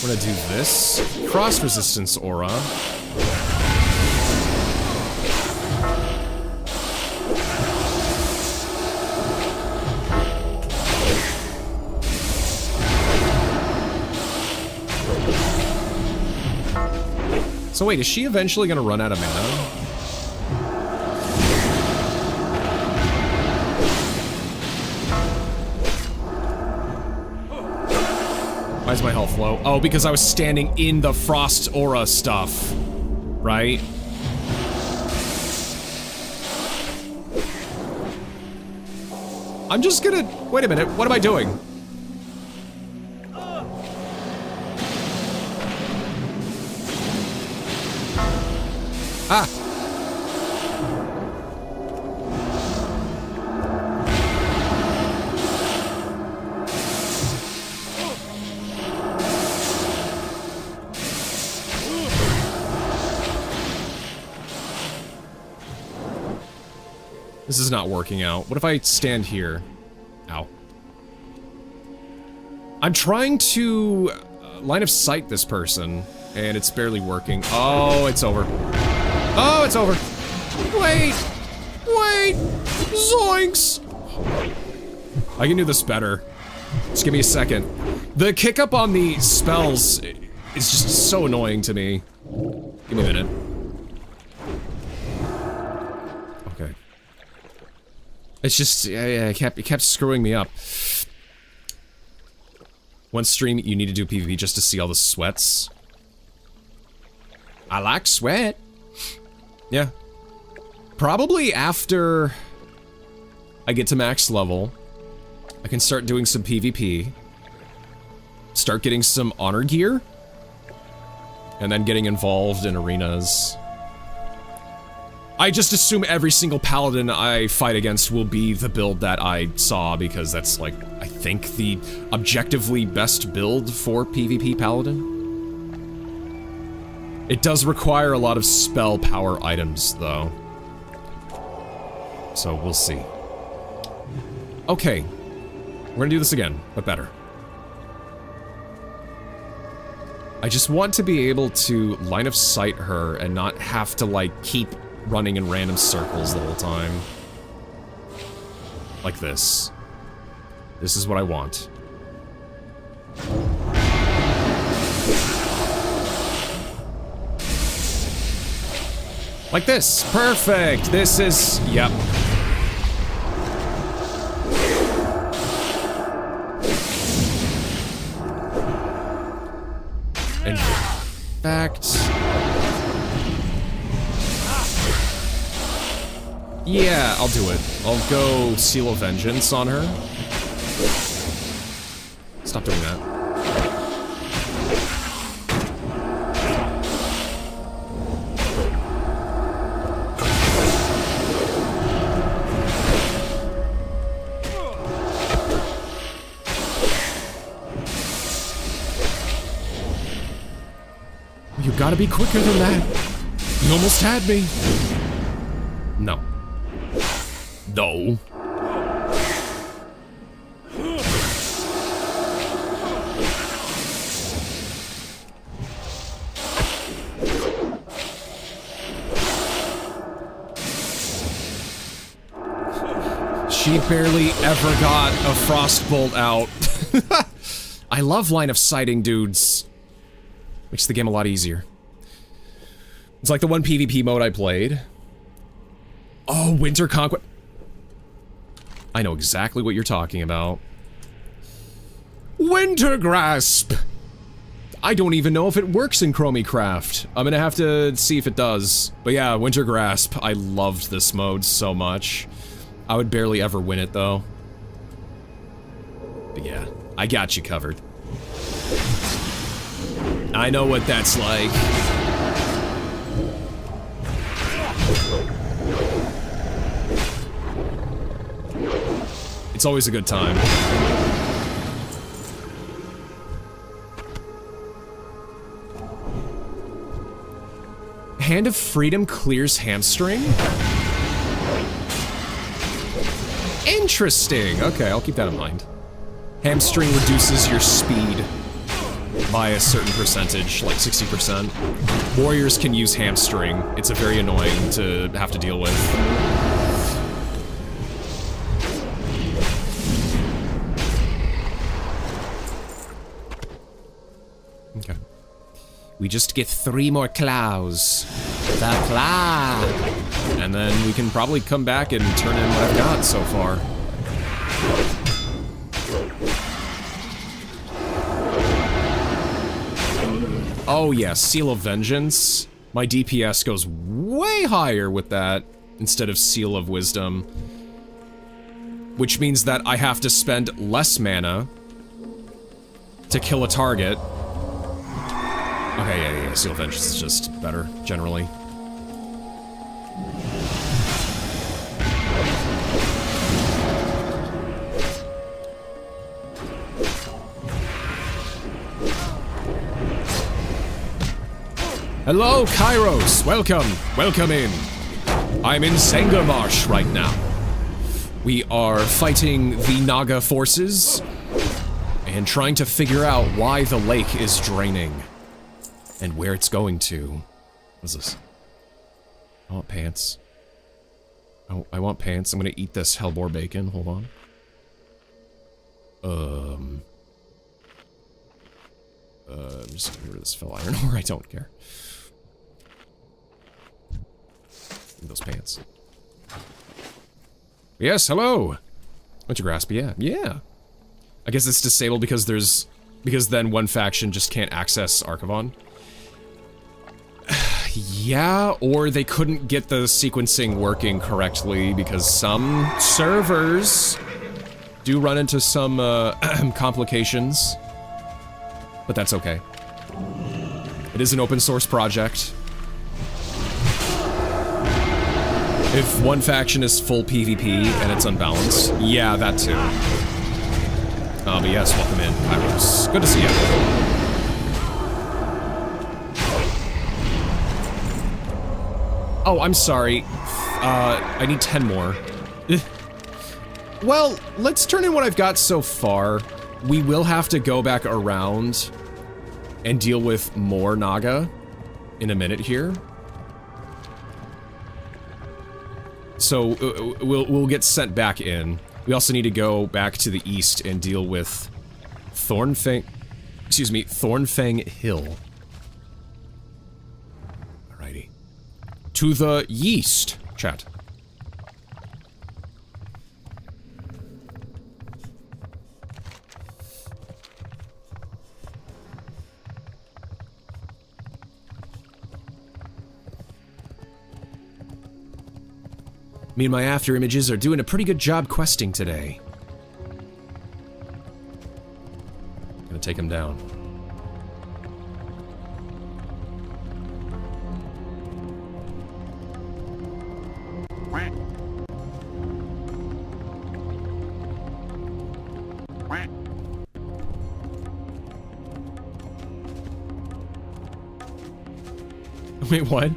gonna do this. Frost resistance aura. So wait, is she eventually gonna run out of mana? Why is my health low? Oh, because I was standing in the frost aura stuff, right? I'm just gonna... Wait a minute, what am I doing? Ah! This is not working out. What if I stand here? Ow. I'm trying to line of sight this person, and it's barely working. Oh, it's over. Oh, it's over. Wait! Wait! Zoinks! I can do this better. Just give me a second. The kick up on the spells is just so annoying to me. Give me a minute. Okay. It's just, yeah, it kept screwing me up. One stream, you need to do PvP just to see all the sweats. I like sweat. Yeah. Probably after I get to max level, I can start doing some PvP. Start getting some honor gear. And then getting involved in arenas. I just assume every single paladin I fight against will be the build that I saw, because that's, like, I think the objectively best build for PvP paladin. It does require a lot of spell power items, though. So, we'll see. Okay. We're gonna do this again, but better. I just want to be able to line of sight her and not have to, like, keep running in random circles the whole time. Like this. This is what I want. Like this. Perfect. This is... Yep. In fact... Yeah, I'll do it. I'll go Seal of Vengeance on her. Stop doing that. You gotta be quicker than that. You almost had me. No. No. She barely ever got a frostbolt out. I love line of sighting dudes. Makes the game a lot easier. It's like the one PvP mode I played. Oh, Winter Conquest. I know exactly what you're talking about. Winter Grasp! I don't even know if it works in ChromieCraft. I'm gonna have to see if it does. But yeah, Winter Grasp. I loved this mode so much. I would barely ever win it, though. But yeah, I got you covered. I know what that's like. It's always a good time. Hand of Freedom clears hamstring? Interesting. Okay, I'll keep that in mind. Hamstring reduces your speed by a certain percentage, like 60%. Warriors can use hamstring. It's a very annoying to have to deal with. Okay. We just get 3 more claws. The claw! And then we can probably come back and turn in what I've got so far. Oh yeah, Seal of Vengeance. My DPS goes way higher with that instead of Seal of Wisdom. Which means that I have to spend less mana to kill a target. Okay, yeah, Seal of Vengeance is just better, generally. Hello, Kairos! Welcome! Welcome in! I'm in Zangarmarsh right now. We are fighting the Naga forces and trying to figure out why the lake is draining and where it's going to. What's this? I want pants. Oh, I want pants. I'm gonna eat this hellboar bacon. Hold on. I'm just gonna get rid of this fell iron ore. I don't care. Those pants. Yes, hello. What's your grasp? Yeah, yeah. I guess it's disabled because then one faction just can't access Archivon. Yeah, or they couldn't get the sequencing working correctly because some servers do run into some complications, but that's okay. It is an open source project. If one faction is full PvP and it's unbalanced, yeah, that too. But yes, welcome in, Kairos. Good to see you. Oh, I'm sorry. I need 10 more. Well, let's turn in what I've got so far. We will have to go back around and deal with more Naga in a minute here. So we'll get sent back in. We also need to go back to the east and deal with Thornfang Hill. Alrighty. To the yeast, chat. Me and my after images are doing a pretty good job questing today. Gonna take him down. Wait, what?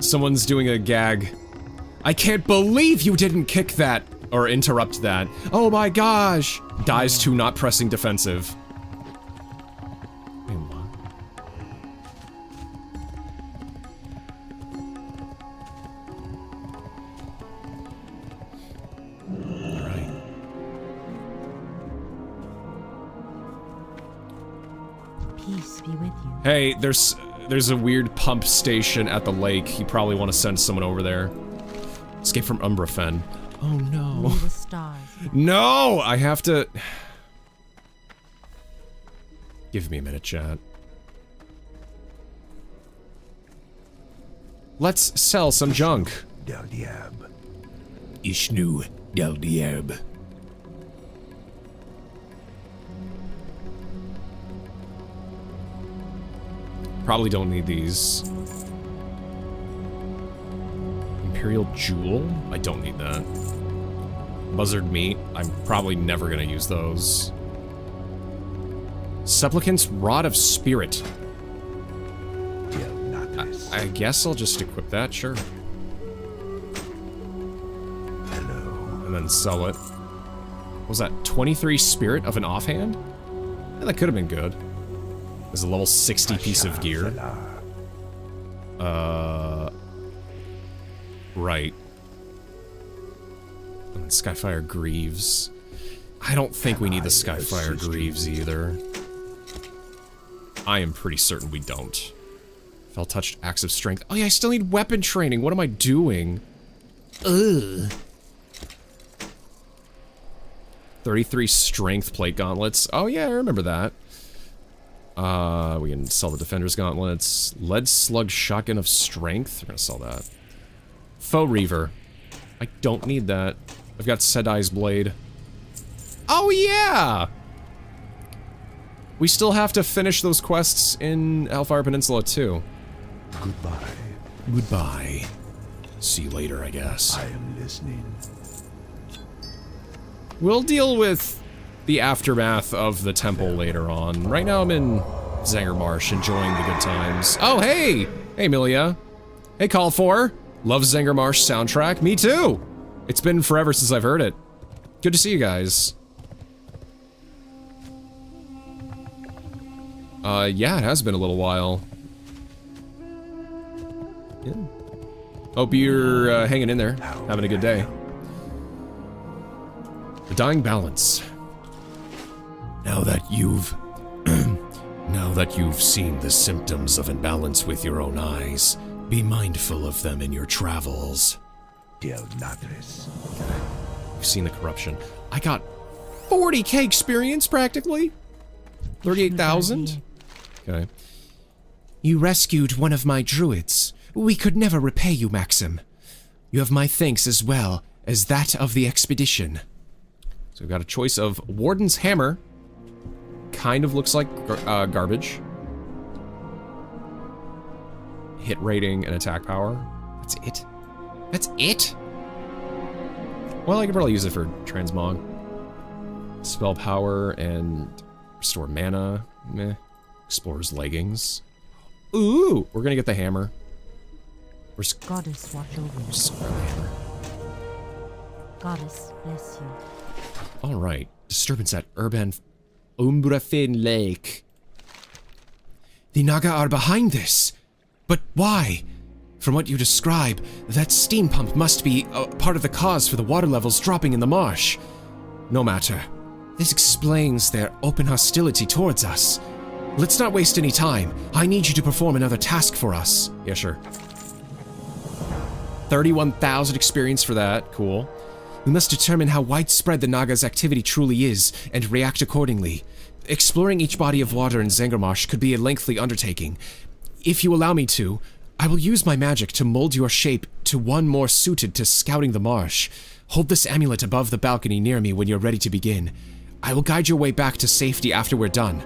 Someone's doing a gag. I can't believe you didn't kick that or interrupt that. Oh my gosh! Dies to not pressing defensive. Wait, what? Alright. Peace be with you. Hey, there's a weird pump station at the lake. You probably want to send someone over there. Escape from Umbrafen. Oh no. May the stars No! I have to... Give me a minute, chat. Let's sell some junk. Del Diab. Ishnu Del Diab. Probably don't need these. Imperial Jewel? I don't need that. Buzzard Meat? I'm probably never gonna use those. Supplicant's Rod of Spirit. I guess I'll just equip that, sure. Hello. And then sell it. What was that, 23 Spirit of an offhand? Yeah, that could have been good. There's a level 60 piece of gear. Right. And then Skyfire Greaves. I don't think we need the Skyfire Greaves either. I am pretty certain we don't. Fell touched Axe of Strength. Oh yeah, I still need weapon training. What am I doing? Ugh. 33 Strength Plate Gauntlets. Oh yeah, I remember that. We can sell the Defender's Gauntlets. Lead Slug Shotgun of Strength. We're gonna sell that. Faux Reaver. I don't need that. I've got Sedai's Blade. Oh yeah! We still have to finish those quests in Hellfire Peninsula too. Goodbye. Goodbye. See you later, I guess. I am listening. We'll deal with the aftermath of the temple later on. Right now I'm in Zangarmarsh, enjoying the good times. Oh, hey! Hey, Milia. Hey, Call 4. Love Zangarmarsh soundtrack. Me too! It's been forever since I've heard it. Good to see you guys. Yeah, it has been a little while. Yeah. Hope you're hanging in there, having a good day. The Dying Balance. Now that you've seen the symptoms of imbalance with your own eyes, be mindful of them in your travels. Del Natris. We've seen the corruption. I got 40k experience practically. 38,000. Okay. You rescued one of my druids. We could never repay you, Maxim. You have my thanks as well as that of the expedition. So we've got a choice of Warden's Hammer. Kind of looks like garbage. Hit rating and attack power. That's it. That's it? Well, I could probably use it for transmog. Spell power and restore mana. Meh. Explorer's leggings. Ooh, we're gonna get the hammer. Goddess, watch over you. Just grab the hammer. Goddess, bless you. All right. Disturbance at Urban Umbrafin Lake. The Naga are behind this. But why? From what you describe, that steam pump must be part of the cause for the water levels dropping in the marsh. No matter. This explains their open hostility towards us. Let's not waste any time. I need you to perform another task for us. Yeah, sure. 31,000 experience for that. Cool. We must determine how widespread the Naga's activity truly is and react accordingly. Exploring each body of water in Zangarmarsh could be a lengthy undertaking. If you allow me to, I will use my magic to mold your shape to one more suited to scouting the marsh. Hold this amulet above the balcony near me when you're ready to begin. I will guide your way back to safety after we're done.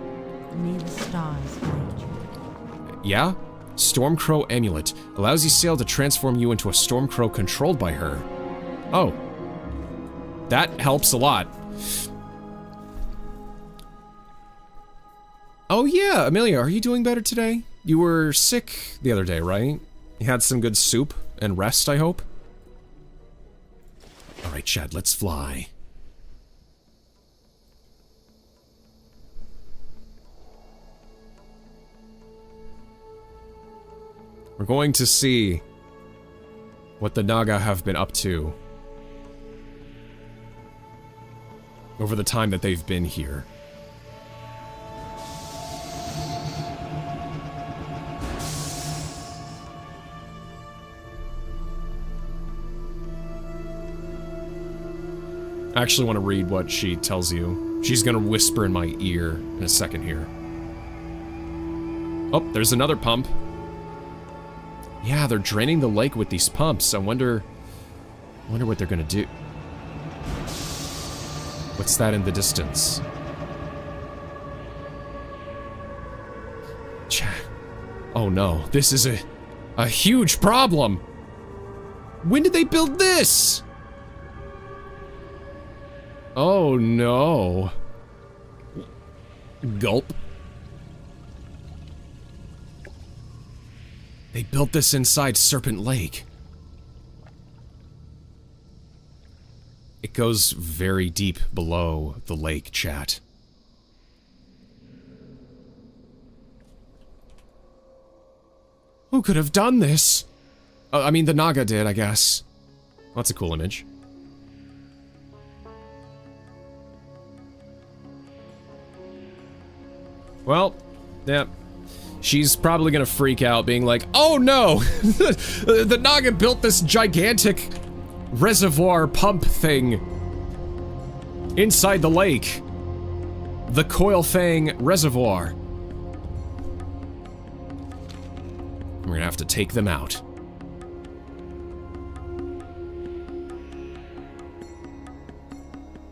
May the stars guide you. Yeah? Stormcrow Amulet. Allows Ysayle to transform you into a Stormcrow controlled by her. Oh. That helps a lot. Oh yeah, Amelia, are you doing better today? You were sick the other day, right? You had some good soup and rest, I hope? Alright, Chad, let's fly. We're going to see what the Naga have been up to over the time that they've been here. I actually want to read what she tells you. She's gonna whisper in my ear in a second here. Oh, there's another pump. Yeah, they're draining the lake with these pumps. I wonder what they're gonna do. What's that in the distance? Oh no, this is a huge problem! When did they build this? Oh no. Gulp. They built this inside Serpent Lake. It goes very deep below the lake, chat. Who could have done this? I mean, the Naga did, I guess. That's a cool image. Well, yeah. She's probably gonna freak out, being like, oh no! The Naga built this gigantic reservoir pump thing inside the lake. The Coil Fang Reservoir. We're gonna have to take them out.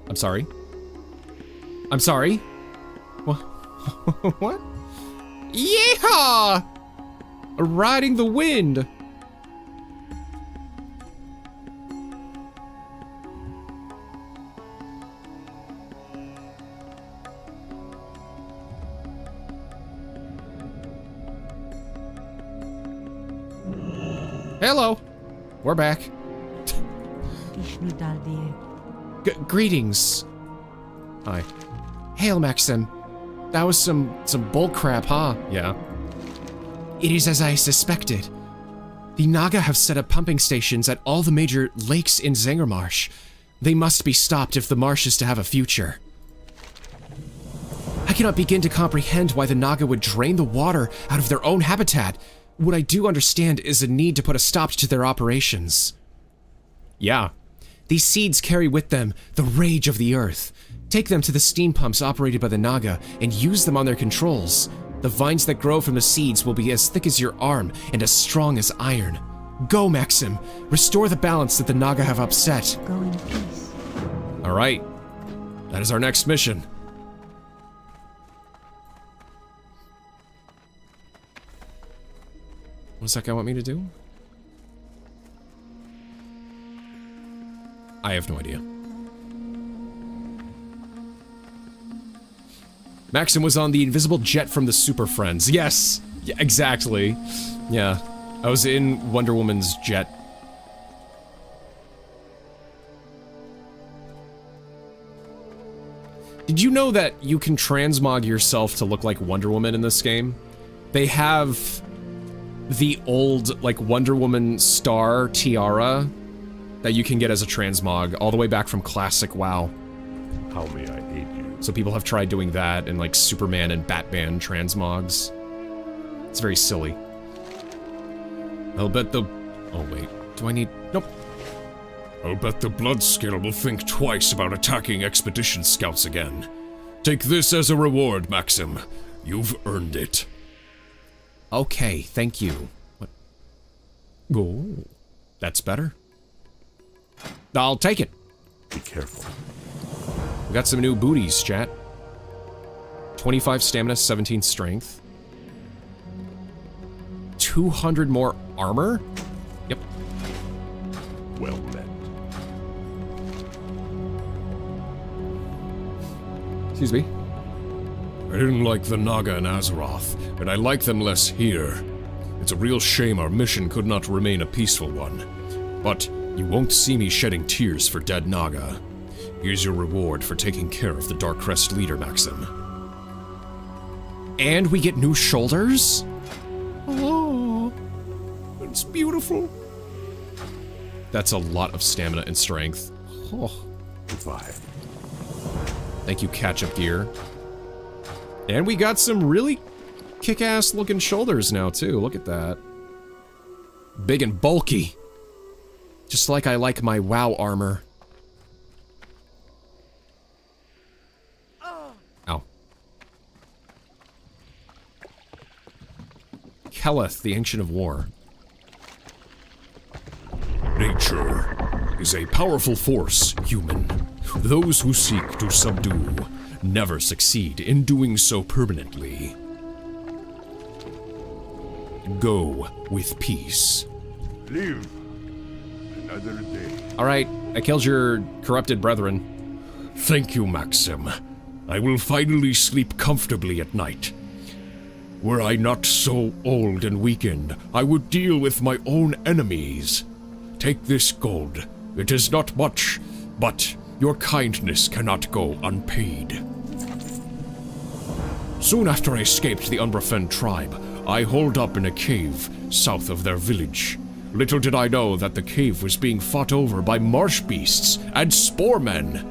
I'm sorry. I'm sorry? What? What? Yeehaw! Riding the wind. Hello. We're back. Greetings. Hi. Hail, Maxim. That was some bull crap, huh? Yeah. It is as I suspected. The Naga have set up pumping stations at all the major lakes in Zangarmarsh. They must be stopped if the marsh is to have a future. I cannot begin to comprehend why the Naga would drain the water out of their own habitat. What I do understand is a need to put a stop to their operations. Yeah. These seeds carry with them the rage of the earth. Take them to the steam pumps operated by the Naga and use them on their controls. The vines that grow from the seeds will be as thick as your arm and as strong as iron. Go, Maxim. Restore the balance that the Naga have upset. Go in peace. Alright. That is our next mission. What does that guy want me to do? I have no idea. Maxim was on the invisible jet from the Super Friends. Yes! Yeah, exactly. Yeah. I was in Wonder Woman's jet. Did you know that you can transmog yourself to look like Wonder Woman in this game? They have the old, like, Wonder Woman star tiara that you can get as a transmog, all the way back from classic WoW. How may I aid you? So people have tried doing that in, like, Superman and Batman transmogs. It's very silly. I'll bet the... Oh, wait. Do I need... Nope. I'll bet the Bloodscale will think twice about attacking expedition scouts again. Take this as a reward, Maxim. You've earned it. Okay, thank you. What? Oh, that's better. I'll take it. Be careful. We got some new booties, chat. 25 stamina, 17 strength. 200 more armor? Yep. Well met. Excuse me. I didn't like the Naga in Azeroth, and I like them less here. It's a real shame our mission could not remain a peaceful one. But you won't see me shedding tears for dead Naga. Here's your reward for taking care of the Dark Crest leader, Maxim. And we get new shoulders? Oh, it's beautiful. That's a lot of stamina and strength. Oh. Goodbye. Thank you, catch-up gear. And we got some really kick-ass looking shoulders now, too. Look at that. Big and bulky. Just like I like my WoW armor. Ow. Keleth, the Ancient of War. Nature is a powerful force, human. Those who seek to subdue never succeed in doing so permanently. Go with peace. Live another day. Alright, I killed your corrupted brethren. Thank you, Maxim. I will finally sleep comfortably at night. Were I not so old and weakened, I would deal with my own enemies. Take this gold. It is not much, but your kindness cannot go unpaid. Soon after I escaped the Umbrafen tribe, I holed up in a cave south of their village. Little did I know that the cave was being fought over by marsh beasts and sporemen.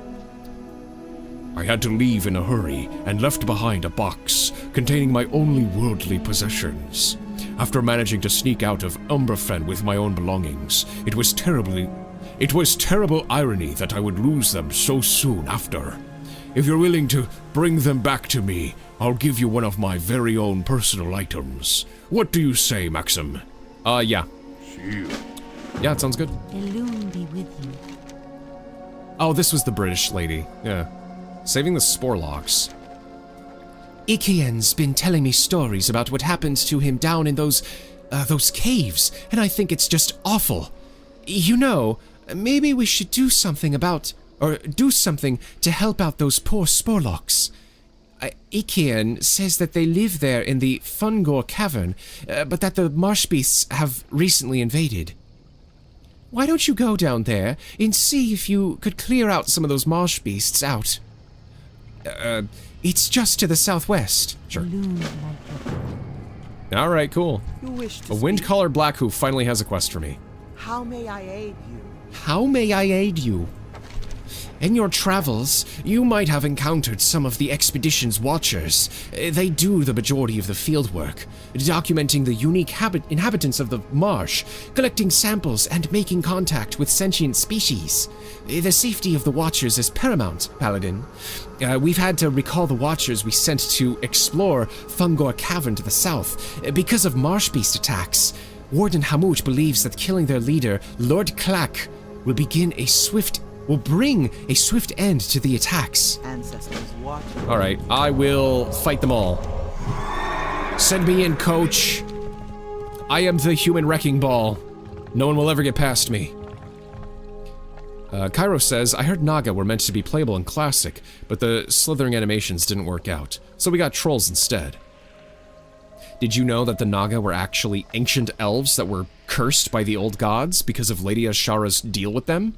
I had to leave in a hurry and left behind a box containing my only worldly possessions. After managing to sneak out of Umbrafen with my own belongings, it was terrible irony that I would lose them so soon after. If you're willing to bring them back to me, I'll give you one of my very own personal items. What do you say, Maxim? Yeah. Shield. Yeah, it sounds good. Illume be with you. Oh, this was the British lady. Yeah. Saving the Sporelocks. Ikien's been telling me stories about what happened to him down in those caves, and I think it's just awful. You know, maybe we should do something to help out those poor Sporelocks. Ikien says that they live there in the Fungor Cavern, but that the marsh beasts have recently invaded. Why don't you go down there and see if you could clear out some of those marsh beasts out? It's just to the southwest. Sure. Illume like your Alright, cool. You wish to A speak. wind-collar Blackhoof finally has a quest for me. How may I aid you? How may I aid you? In your travels, you might have encountered some of the expedition's watchers. They do the majority of the fieldwork, documenting the unique inhabitants of the marsh, collecting samples, and making contact with sentient species. The safety of the watchers is paramount, Paladin. We've had to recall the watchers we sent to explore Fungor Cavern to the south because of marsh beast attacks. Warden Hamut believes that killing their leader, Lord Clack, will bring a swift end to the attacks. Ancestors watching. Alright, I will fight them all. Send me in, coach. I am the human wrecking ball. No one will ever get past me. Cairo says, I heard Naga were meant to be playable in Classic, but the slithering animations didn't work out, so we got trolls instead. Did you know that the Naga were actually ancient elves that were cursed by the old gods because of Lady Ashara's deal with them?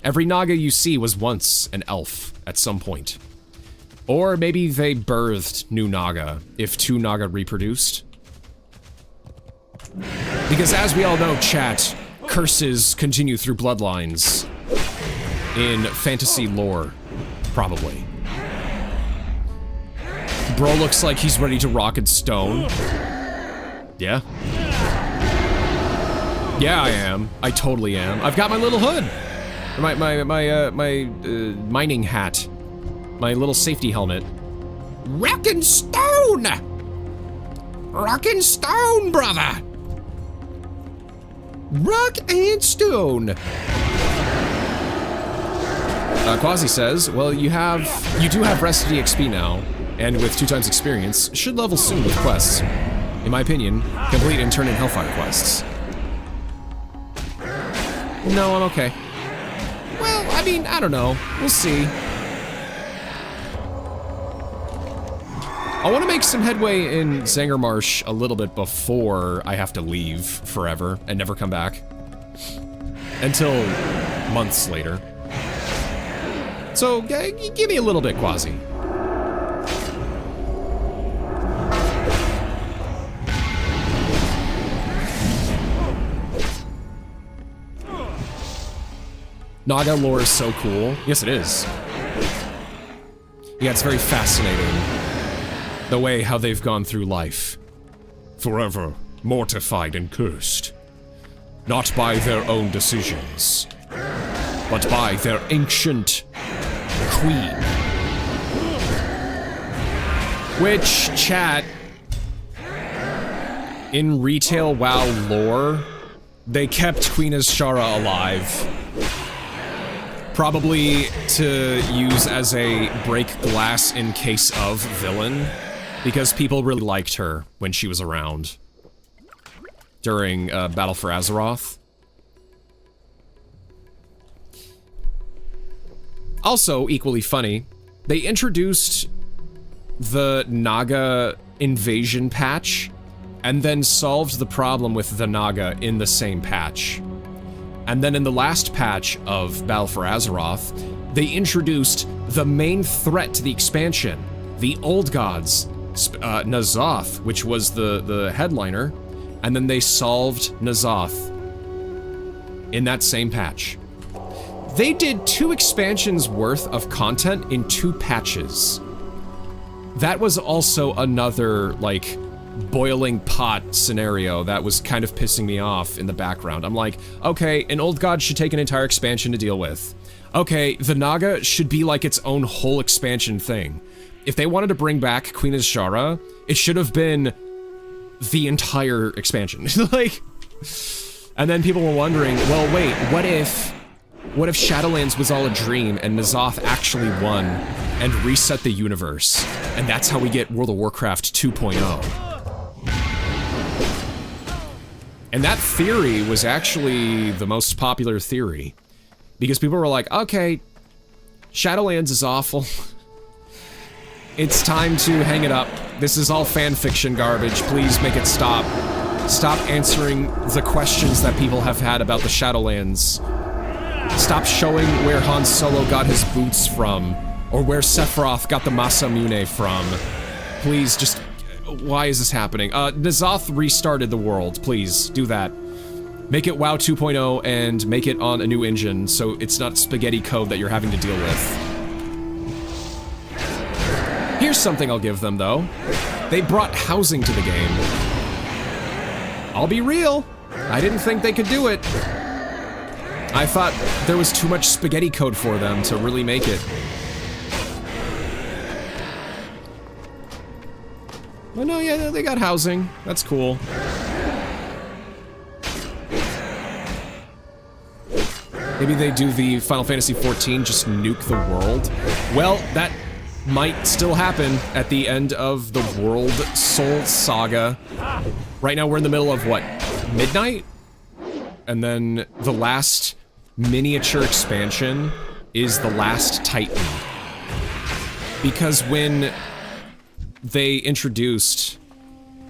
Every Naga you see was once an elf at some point. Or maybe they birthed new Naga, if two Naga reproduced. Because as we all know, chat, curses continue through bloodlines. In fantasy lore, probably. Bro looks like he's ready to rock and stone. Yeah? Yeah, I am. I totally am. I've got my little hood. My mining hat. My little safety helmet. Rockin' stone! Rockin' stone, brother! Rock and stone! Quasi says, well, you do have Rested EXP now, and with 2 times experience, should level soon with quests. In my opinion, complete and turn in Hellfire quests. No, I'm okay. Well, I mean, I don't know. We'll see. I want to make some headway in Zangarmarsh a little bit before I have to leave forever and never come back. Until months later. So, give me a little bit, Quasi. Naga lore is so cool. Yes, it is. Yeah, it's very fascinating. The way how they've gone through life. Forever mortified and cursed. Not by their own decisions, but by their ancient queen. Which, chat, in retail WoW lore, they kept Queen Azshara alive. Probably to use as a break glass in case of villain, because people really liked her when she was around. During Battle for Azeroth. Also, equally funny, they introduced the Naga invasion patch, and then solved the problem with the Naga in the same patch. And then in the last patch of Battle for Azeroth, they introduced the main threat to the expansion, the Old Gods, N'Zoth, which was the headliner, and then they solved N'Zoth in that same patch. They did 2 expansions worth of content in 2 patches. That was also another, like, boiling pot scenario that was kind of pissing me off in the background. I'm like, okay, an Old God should take an entire expansion to deal with. Okay, the Naga should be like its own whole expansion thing. If they wanted to bring back Queen Azshara, it should have been the entire expansion. Like, and then people were wondering, well, wait, what if Shadowlands was all a dream and N'Zoth actually won and reset the universe? And that's how we get World of Warcraft 2.0. And that theory was actually the most popular theory. Because people were like, okay, Shadowlands is awful. It's time to hang it up. This is all fanfiction garbage. Please make it stop. Stop answering the questions that people have had about the Shadowlands. Stop showing where Han Solo got his boots from, or where Sephiroth got the Masamune from. Please, just... Why is this happening? N'Zoth restarted the world. Please, do that. Make it WoW 2.0 and make it on a new engine, so it's not spaghetti code that you're having to deal with. Here's something I'll give them, though. They brought housing to the game. I'll be real. I didn't think they could do it. I thought there was too much spaghetti code for them to really make it. Well, no, yeah, they got housing. That's cool. Maybe they do the Final Fantasy XIV, just nuke the world. Well, that might still happen at the end of the World Soul Saga. Right now we're in the middle of, what, midnight? And then the last miniature expansion is the Last Titan. Because when they introduced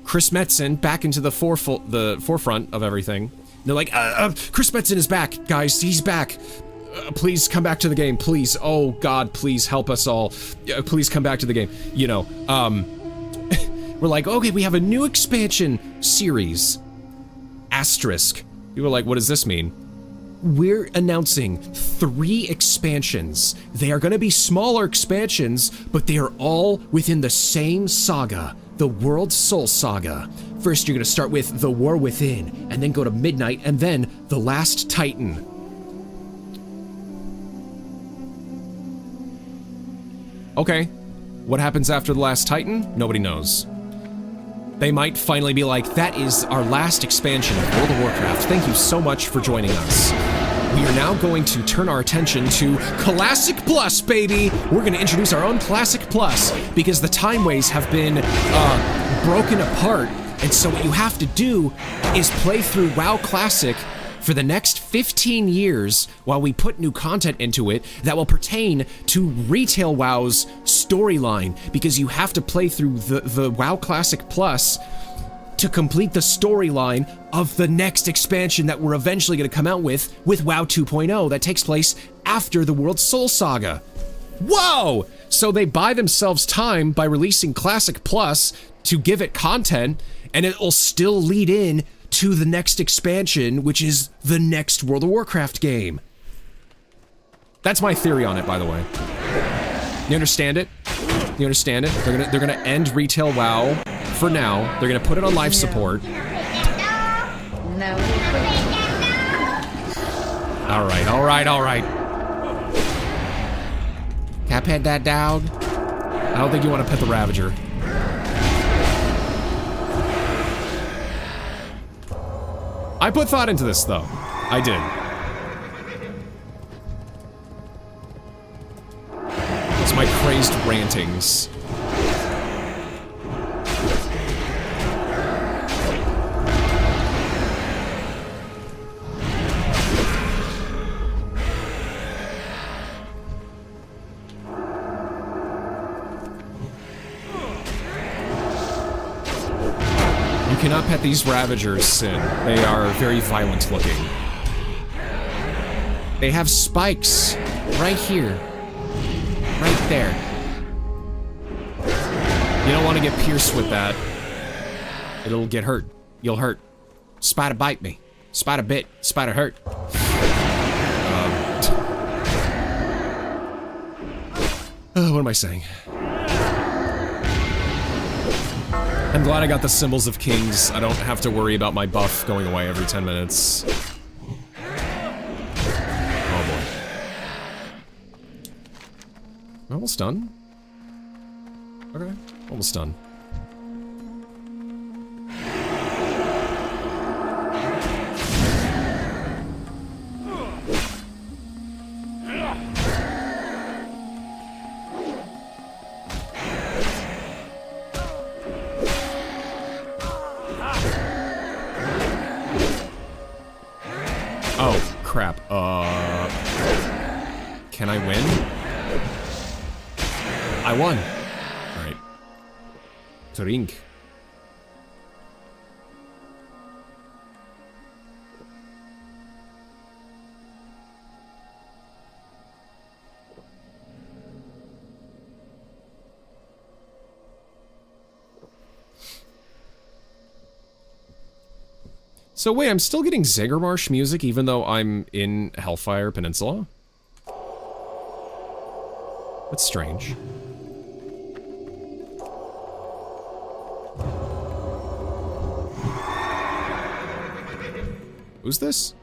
Chris Metzen back into the forefront of everything, they're like, Chris Metzen is back, guys, he's back. Please come back to the game, please. Oh God, please help us all. Please come back to the game. You know, we're like, okay, we have a new expansion series. Asterisk. People are like, what does this mean? We're announcing 3 expansions. They are gonna be smaller expansions, but they are all within the same saga, the World Soul Saga. First, you're gonna start with The War Within, and then go to Midnight, and then The Last Titan. Okay, what happens after The Last Titan? Nobody knows. They might finally be like, that is our last expansion of World of Warcraft. Thank you so much for joining us. We are now going to turn our attention to Classic Plus, baby! We're gonna introduce our own Classic Plus, because the timeways have been, broken apart, and so what you have to do is play through WoW Classic for the next 15 years while we put new content into it that will pertain to Retail WoW's storyline, because you have to play through the WoW Classic Plus to complete the storyline of the next expansion that we're eventually going to come out with WoW 2.0 that takes place after the World Soul Saga. Whoa! So they buy themselves time by releasing Classic Plus to give it content, and it'll still lead in to the next expansion, which is the next World of Warcraft game. That's my theory on it, by the way. You understand it? You understand it? They're gonna end Retail WoW for now. They're gonna put it on life support. No. Alright. Can I pet that dog? I don't think you want to pet the Ravager. I put thought into this, though. I did. It's my crazed rantings. You cannot pet these Ravagers, Sin. They are very violent looking. They have spikes right here. Right there. You don't want to get pierced with that. It'll get hurt. You'll hurt. Spider bite me. Spider bit. Spider hurt. What am I saying? I'm glad I got the Symbols of Kings. I don't have to worry about my buff going away every 10 minutes. Oh boy. Almost done. Okay, almost done. Oh, crap. Can I win? I won. Alright. Drink. So wait, I'm still getting Zangarmarsh music even though I'm in Hellfire Peninsula? That's strange. Who's this?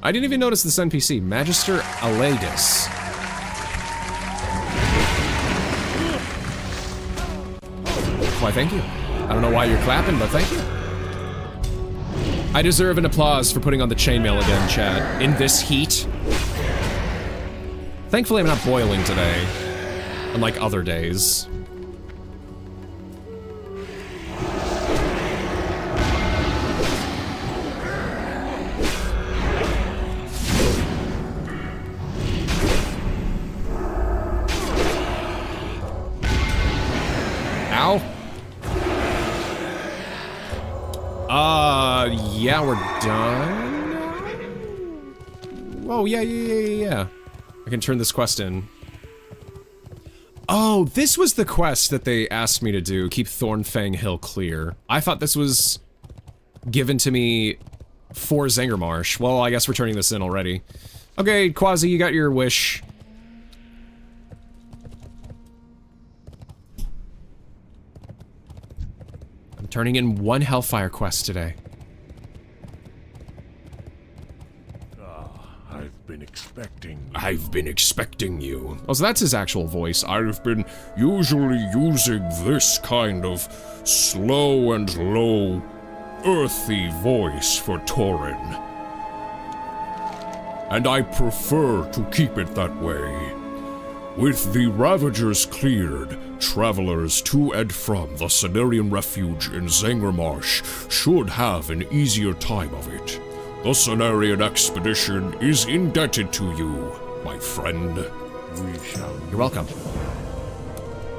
I didn't even notice this NPC, Magister Aledis. Why, thank you. I don't know why you're clapping, but thank you. I deserve an applause for putting on the chainmail again, Chad. In this heat. Thankfully, I'm not boiling today, unlike other days. Ow. Yeah, we're done. Oh, yeah. I can turn this quest in. Oh, this was the quest that they asked me to do, keep Thornfang Hill clear. I thought this was given to me for Zangarmarsh. Well, I guess we're turning this in already. Okay, Quasi, you got your wish. I'm turning in one Hellfire quest today. I've been expecting you. Oh, so that's his actual voice. I've been usually using this kind of slow and low, earthy voice for Torin. And I prefer to keep it that way. With the Ravagers cleared, travelers to and from the Cenarian Refuge in Zangarmarsh should have an easier time of it. The Cenarian expedition is indebted to you, my friend. We shall. You're welcome.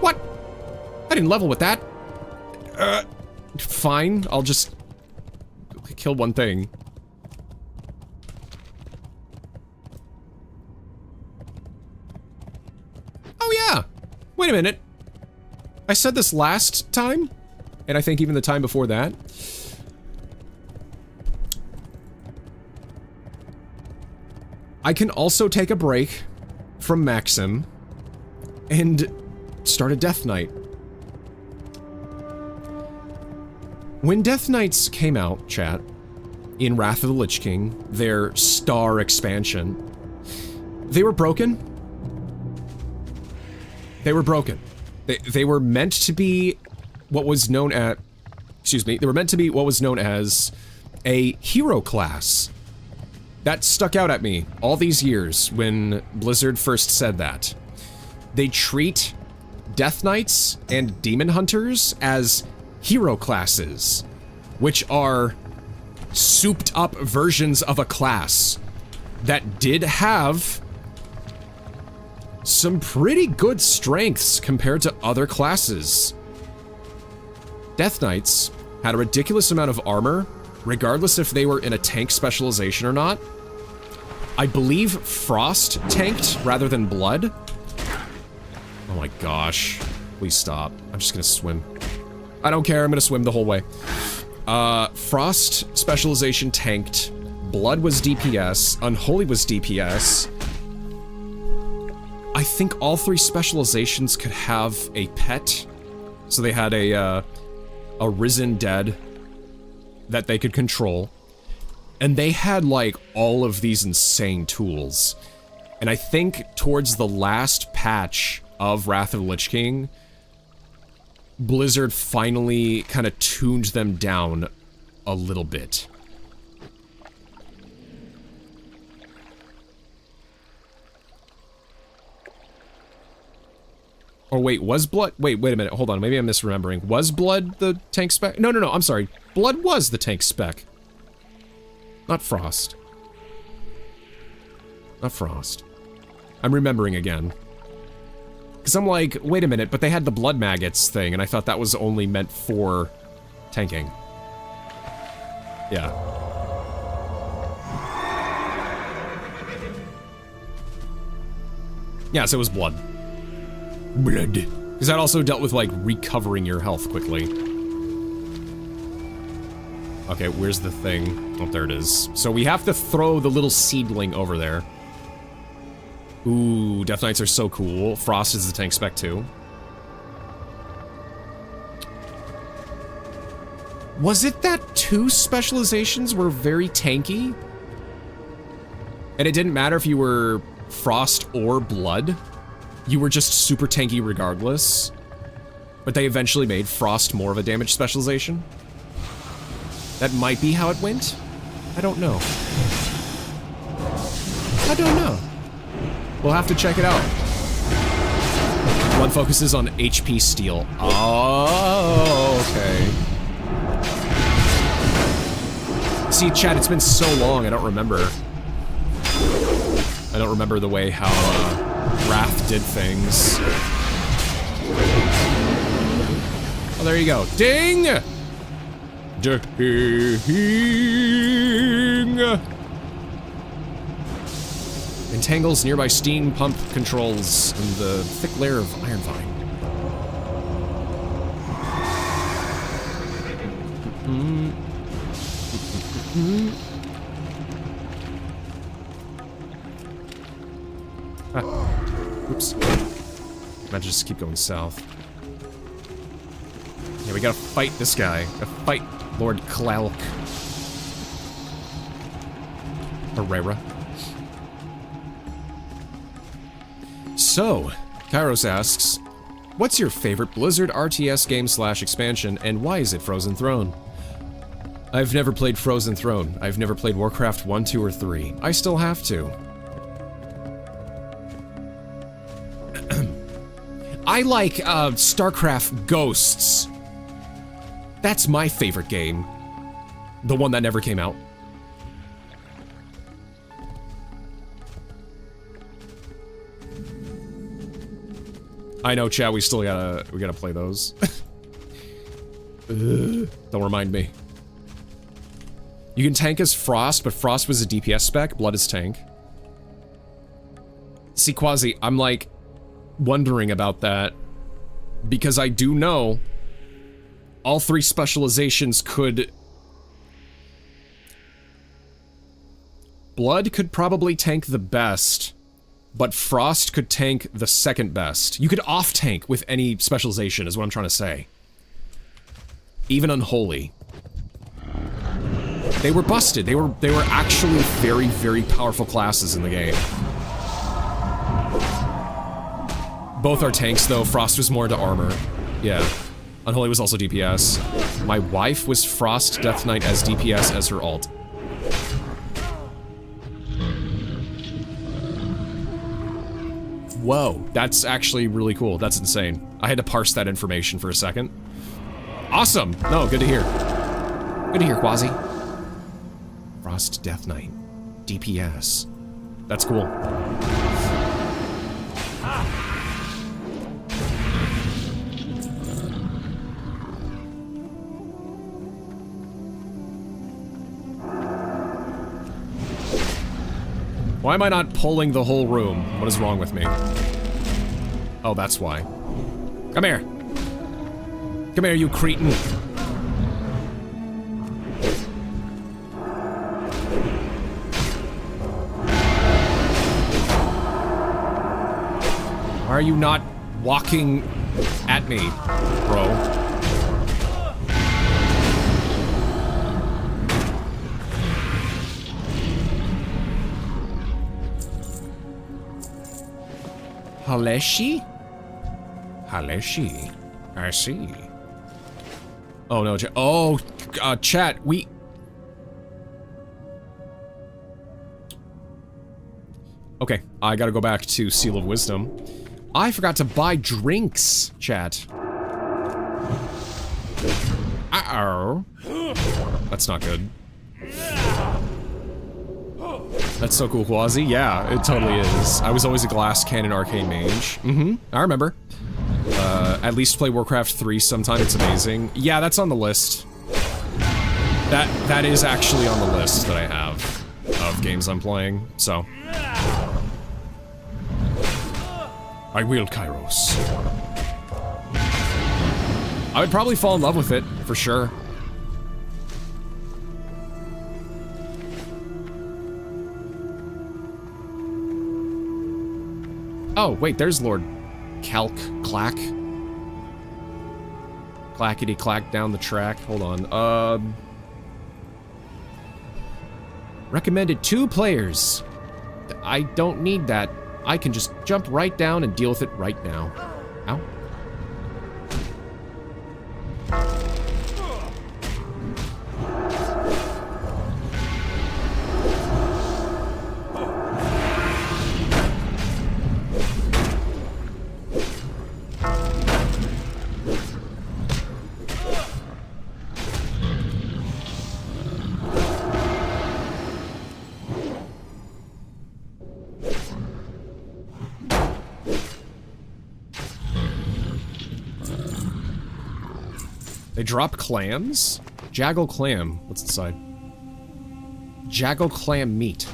What? I didn't level with that. Fine, I'll just kill one thing. Oh yeah! Wait a minute. I said this last time, and I think even the time before that. I can also take a break from Maxim and start a Death Knight. When Death Knights came out, chat, in Wrath of the Lich King, their star expansion, they were broken. They were broken. They were meant to be what was known at, excuse me, they were meant to be what was known as a hero class. That stuck out at me all these years when Blizzard first said that. They treat Death Knights and Demon Hunters as hero classes, which are souped up versions of a class that did have some pretty good strengths compared to other classes. Death Knights had a ridiculous amount of armor, regardless if they were in a tank specialization or not. I believe Frost tanked rather than Blood. Oh my gosh. Please stop. I'm just gonna swim. I don't care, I'm gonna swim the whole way. Frost specialization tanked. Blood was DPS. Unholy was DPS. I think all three specializations could have a pet. So they had a Risen Dead that they could control. And they had, like, all of these insane tools. And I think towards the last patch of Wrath of the Lich King, Blizzard finally kind of tuned them down a little bit. Or wait, was Blood... Wait a minute, hold on, maybe I'm misremembering. Was Blood the tank spec? No, I'm sorry. Blood was the tank spec. Not Frost. Not Frost. I'm remembering again. Because I'm like, wait a minute, but they had the blood maggots thing, and I thought that was only meant for tanking. Yeah. Yeah, so it was blood. Blood. Because that also dealt with, like, recovering your health quickly. Okay, where's the thing? Oh, there it is. So we have to throw the little seedling over there. Ooh, Death Knights are so cool. Frost is the tank spec too. Was it that 2 specializations were very tanky? And it didn't matter if you were Frost or Blood? You were just super tanky regardless? But they eventually made Frost more of a damage specialization? That might be how it went? I don't know. I don't know. We'll have to check it out. One focuses on HP steal. Oh, okay. See, chat, it's been so long, I don't remember. I don't remember the way how Wrath did things. Oh, there you go. Ding! Ding! Entangles nearby steam pump controls in the thick layer of iron vine. Oops. Might just keep going south. Yeah, we gotta fight this guy. Gotta fight Lord Klalk. Herrera. So, Kairos asks, what's your favorite Blizzard RTS game / expansion, and why is it Frozen Throne? I've never played Frozen Throne. I've never played Warcraft 1, 2, or 3. I still have to. I like, StarCraft Ghosts. That's my favorite game. The one that never came out. I know, chat, we gotta play those. Don't remind me. You can tank as Frost, but Frost was a DPS spec, Blood is tank. See, Quasi, I'm like wondering about that because I do know all 3 specializations could... Blood could probably tank the best, but Frost could tank the second best. You could off-tank with any specialization, is what I'm trying to say. Even Unholy. They were busted. They were actually very, very powerful classes in the game. Both are tanks, though. Frost was more into armor. Yeah. Unholy was also DPS. My wife was Frost Death Knight as DPS as her alt. Whoa, that's actually really cool. That's insane. I had to parse that information for a second. Awesome! No, good to hear. Good to hear, Quasi. Frost Death Knight. DPS. That's cool. Why am I not pulling the whole room? What is wrong with me? Oh, that's why. Come here. Come here, you cretin. Why are you not walking at me, bro? Haleshi? Haleshi. I see. Oh no, chat, we... Okay, I gotta go back to Seal of Wisdom. I forgot to buy drinks, chat. Uh-oh. That's not good. That's so cool, Quasi. Yeah, it totally is. I was always a glass cannon arcane mage. I remember. At least play Warcraft 3 sometime, it's amazing. Yeah, that's on the list. That is actually on the list that I have of games I'm playing, so. I will, Kairos. I would probably fall in love with it, for sure. Oh, wait, there's Lord Calc Clack. Clackety clack down the track. Hold on. Recommended 2 players. I don't need that. I can just jump right down and deal with it right now. Ow. They drop clams? Jaggle clam. What's inside? Jaggle clam meat.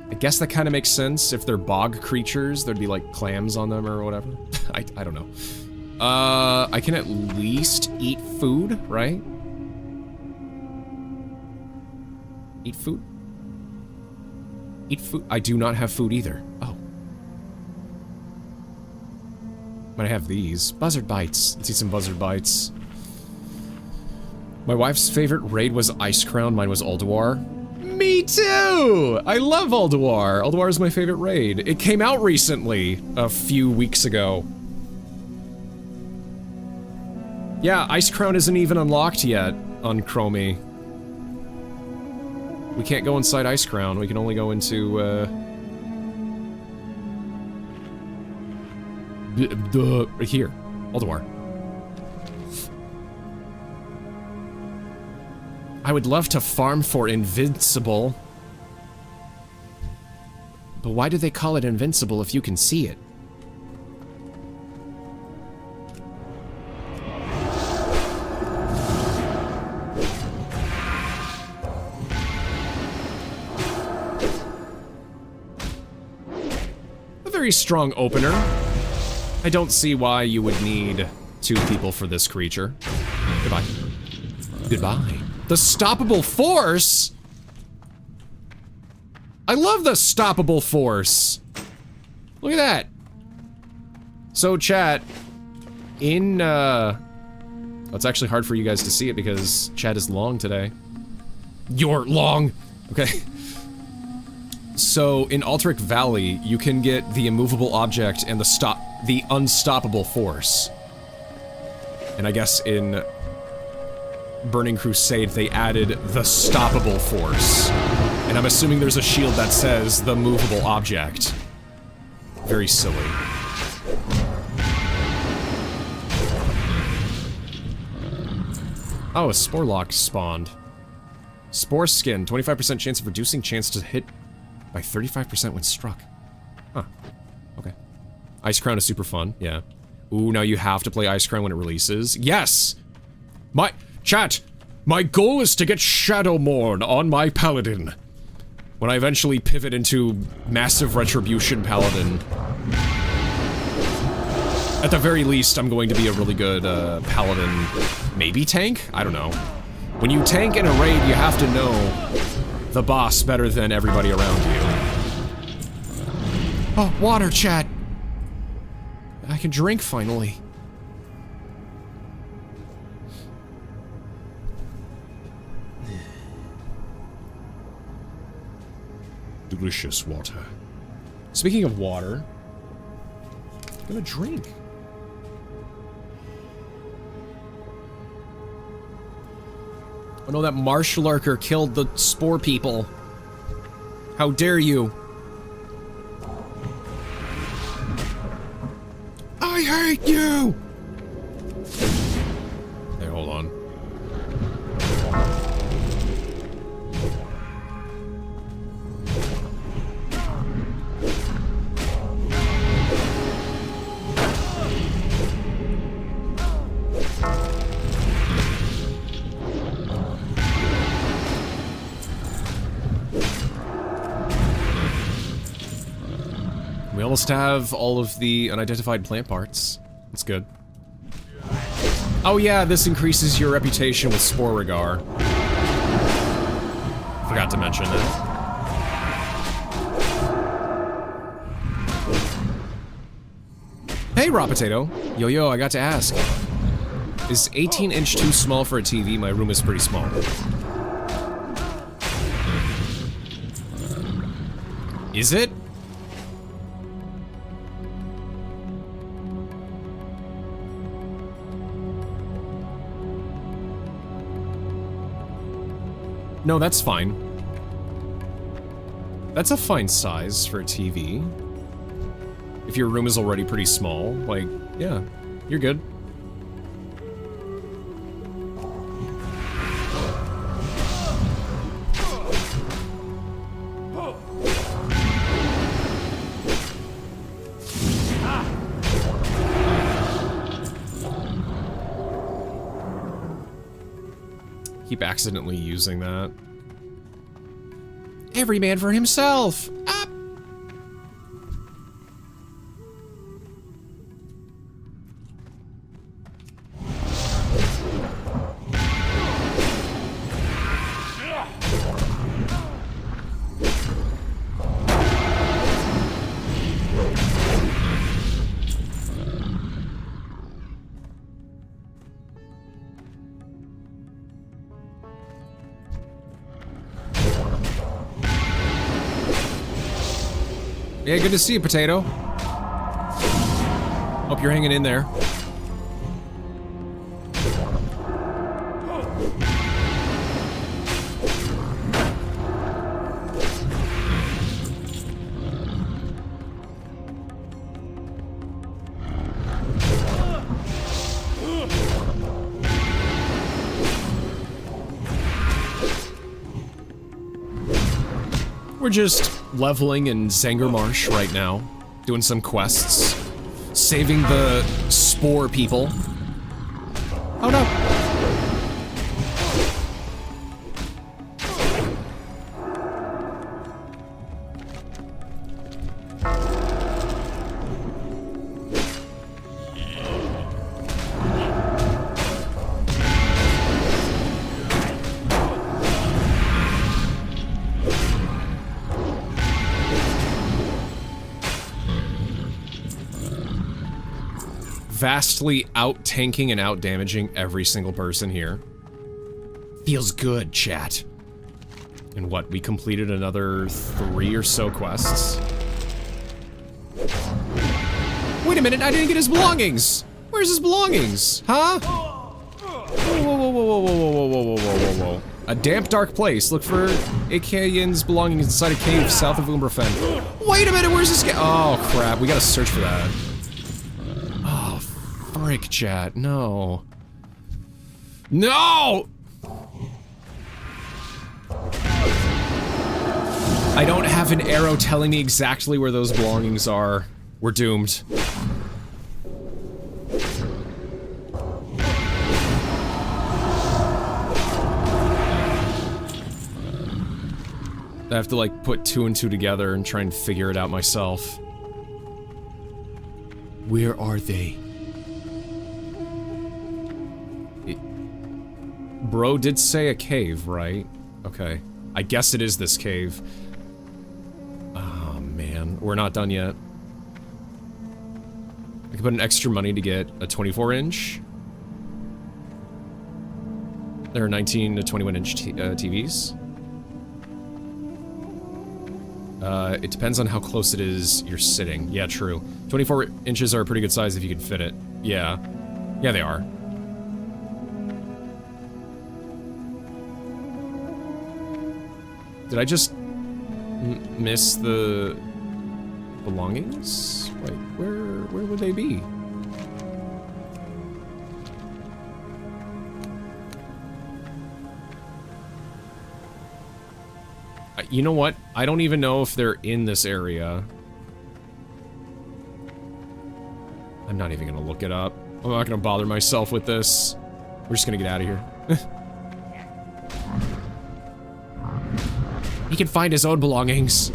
I guess that kind of makes sense. If they're bog creatures, there'd be like clams on them or whatever. I don't know. I can at least eat food, right? Eat food? Eat food? I do not have food either. Oh. Might have these. Buzzard bites. Let's eat some buzzard bites. My wife's favorite raid was Ice Crown. Mine was Ulduar. Me too! I love Ulduar. Ulduar is my favorite raid. It came out recently, a few weeks ago. Yeah, Ice Crown isn't even unlocked yet on Chromie. We can't go inside Ice Crown. We can only go into, here, Ulduar. I would love to farm for Invincible. But why do they call it Invincible if you can see it? A very strong opener. I don't see why you would need 2 people for this creature. Goodbye. Goodbye. The stoppable force? I love the stoppable force. Look at that. So chat, in, it's actually hard for you guys to see it because chat is long today. You're long. Okay. So in Alteric Valley, you can get the immovable object and the unstoppable force. And I guess in Burning Crusade, they added the stoppable force. And I'm assuming there's a shield that says the movable object. Very silly. Oh, a Spore Lock spawned. Spore Skin, 25% chance of reducing chance to hit by 35% when struck. Huh. Okay. Ice Crown is super fun, yeah. Ooh, now you have to play Ice Crown when it releases. Yes! Chat! My goal is to get Shadowmourne on my Paladin. When I eventually pivot into Massive Retribution Paladin. At the very least, I'm going to be a really good, Paladin... maybe tank? I don't know. When you tank in a raid, you have to know the boss better than everybody around you. Oh, water, chat! I can drink, finally. Delicious water. Speaking of water, I'm gonna drink. Oh no, that marsh lurker killed the spore people. How dare you? I hate you! Hey, hold on. We almost have all of the unidentified plant parts. That's good. Oh yeah, this increases your reputation with Sporegar. Forgot to mention that. Hey, Raw Potato. Yo, I got to ask. Is 18-inch too small for a TV? My room is pretty small. Is it? No, that's fine. That's a fine size for a TV. If your room is already pretty small, like, yeah, you're good. Keep accidentally using that. Every man for himself! Ah. Yeah, good to see you, Potato. Hope you're hanging in there. We're just leveling in Zangarmarsh right now, doing some quests, saving the spore people. Oh no! Vastly out-tanking and out-damaging every single person here. Feels good, chat. And what, we completed another 3 or so quests? Wait a minute, I didn't get his belongings! Where's his belongings? Huh? Whoa. A damp, dark place. Look for Ikayan's belongings inside a cave south of Umbrafen. Wait a minute, where's this guy? Oh, crap, we gotta search for that. Frick, chat, no. No! I don't have an arrow telling me exactly where those belongings are. We're doomed. I have to, like, put 2 and 2 together and try and figure it out myself. Where are they? Bro did say a cave, right? Okay. I guess it is this cave. Oh, man. We're not done yet. I could put in extra money to get a 24-inch. There are 19 to 21-inch TVs. It depends on how close it is you're sitting. Yeah, true. 24 inches are a pretty good size if you can fit it. Yeah. Yeah, they are. Did I just miss the belongings? Wait, where would they be? You know what? I don't even know if they're in this area. I'm not even gonna look it up. I'm not gonna bother myself with this. We're just gonna get out of here. He can find his own belongings.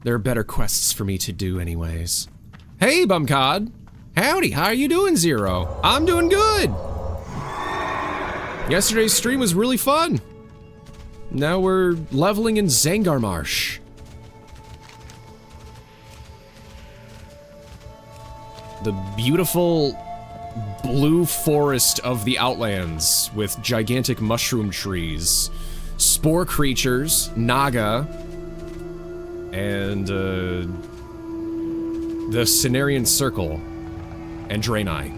There are better quests for me to do anyways. Hey, Bumcod! Howdy, how are you doing, Zero? I'm doing good! Yesterday's stream was really fun. Now we're leveling in Zangarmarsh. The beautiful blue forest of the Outlands with gigantic mushroom trees, spore creatures, Naga, and the Cenarian Circle, and Draenei.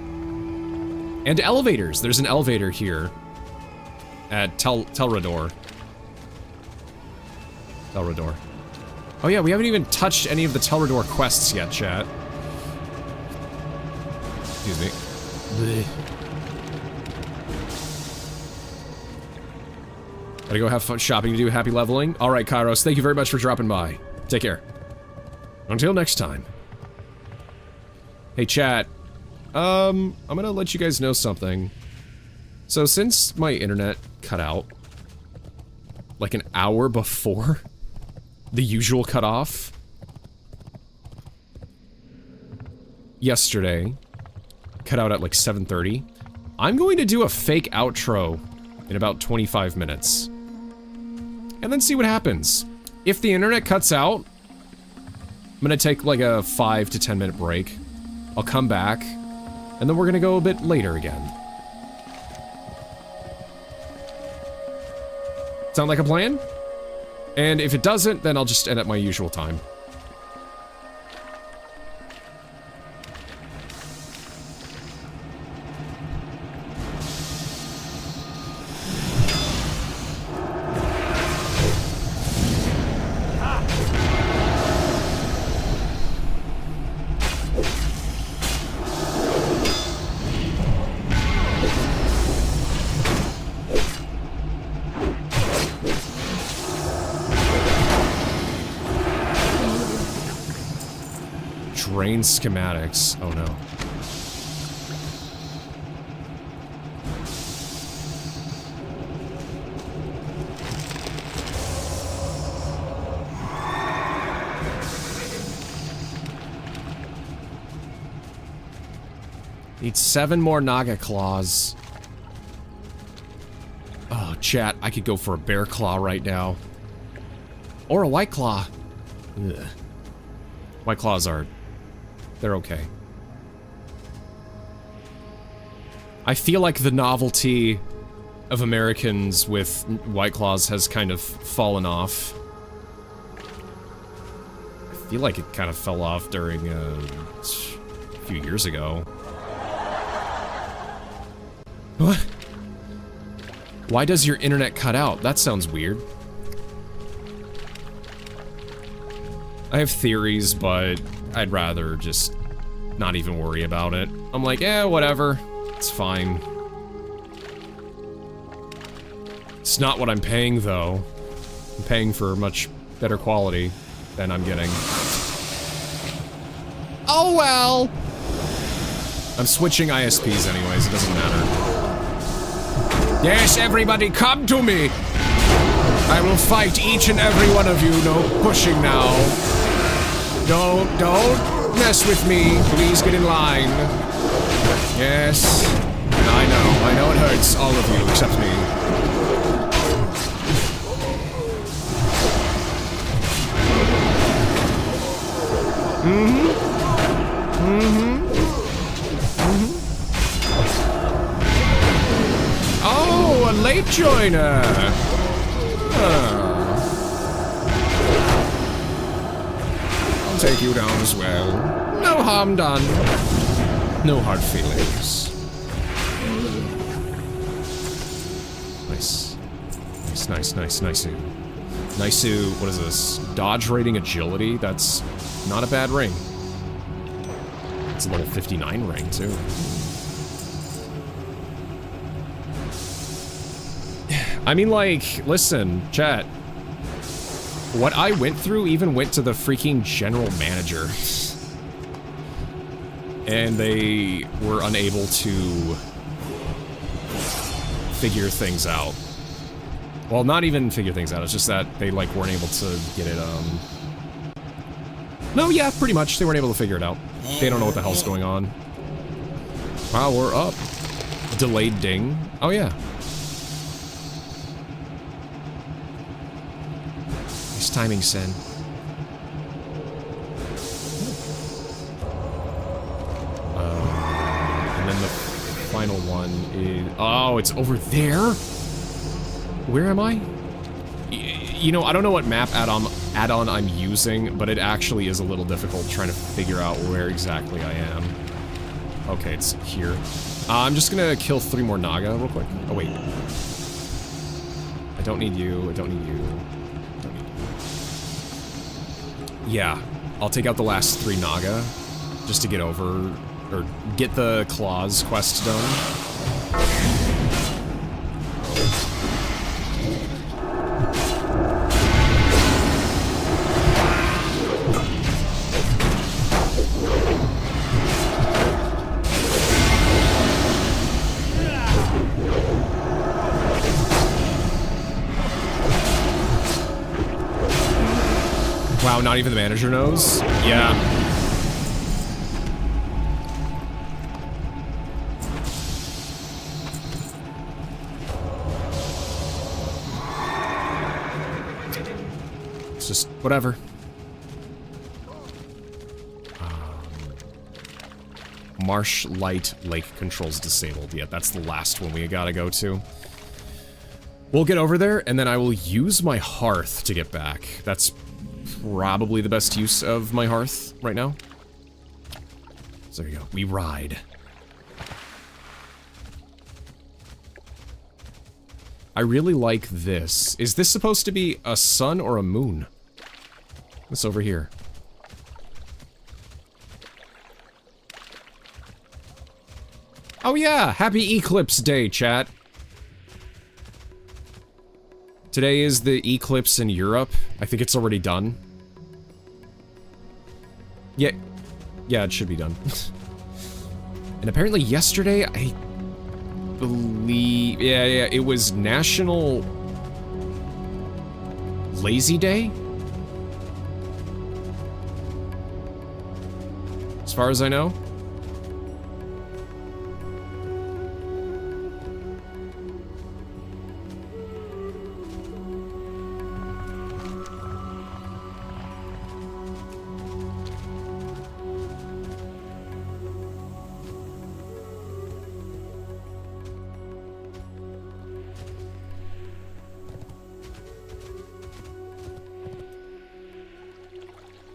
And elevators. There's an elevator here at Telrador. Telrador. Oh yeah, we haven't even touched any of the Telrador quests yet, chat. Excuse me. Blech. Gotta go have fun shopping to do. Happy leveling. Alright, Kairos, thank you very much for dropping by. Take care. Until next time. Hey, chat. I'm gonna let you guys know something. So, since my internet cut out, like an hour before the usual cutoff, yesterday, cut out at like 7:30, I'm going to do a fake outro in about 25 minutes. And then see what happens. If the internet cuts out, I'm gonna take like a 5 to 10 minute break. I'll come back, and then we're gonna go a bit later again. Sound like a plan? And if it doesn't, then I'll just end at my usual time. Drain schematics. Oh no. Need 7 more Naga claws. Oh, chat, I could go for a bear claw right now. Or a white claw. Ugh. White claws are... they're okay. I feel like the novelty of Americans with White Claws has kind of fallen off. I feel like it kind of fell off during a few years ago. What? Why does your internet cut out? That sounds weird. I have theories, but I'd rather just not even worry about it. I'm like, eh, whatever. It's fine. It's not what I'm paying, though. I'm paying for much better quality than I'm getting. Oh well! I'm switching ISPs anyways, it doesn't matter. Yes, everybody, come to me! I will fight each and every one of you. No pushing now. Don't mess with me. Please get in line. Yes. I know it hurts, all of you, except me. Oh, a late joiner. I'll take you down as well. No harm done. No hard feelings. Nice. Nice. Nice, what is this? Dodge rating agility? That's not a bad ring. It's a level 59 ring, too. I mean, like, listen, chat. What I went through even went to the freaking general manager. And they were unable to figure things out. Well, not even figure things out, it's just that they, like, weren't able to get it, No, yeah, pretty much. They weren't able to figure it out. They don't know what the hell's going on. Power up. Delayed ding. Oh, yeah. Nice timing, Sen. And then the final one is... Oh, it's over there? Where am I? You know, I don't know what map add-on I'm using, but it actually is a little difficult trying to figure out where exactly I am. Okay, it's here. I'm just gonna kill 3 more Naga real quick. Oh, wait. I don't need you. I don't need you. I don't need you. Yeah, I'll take out the last 3 Naga just to get over, or get the Claws quest done. Wow, not even the manager knows? Yeah. It's just whatever. Marsh Light Lake controls disabled. Yeah, that's the last one we gotta go to. We'll get over there, and then I will use my hearth to get back. That's probably the best use of my hearth right now. So there you go. We ride. I really like this. Is this supposed to be a sun or a moon? What's over here? Oh yeah! Happy Eclipse Day, chat! Today is the eclipse in Europe. I think it's already done. Yeah, it should be done. And apparently yesterday, I believe... Yeah, it was National Lazy Day? As far as I know.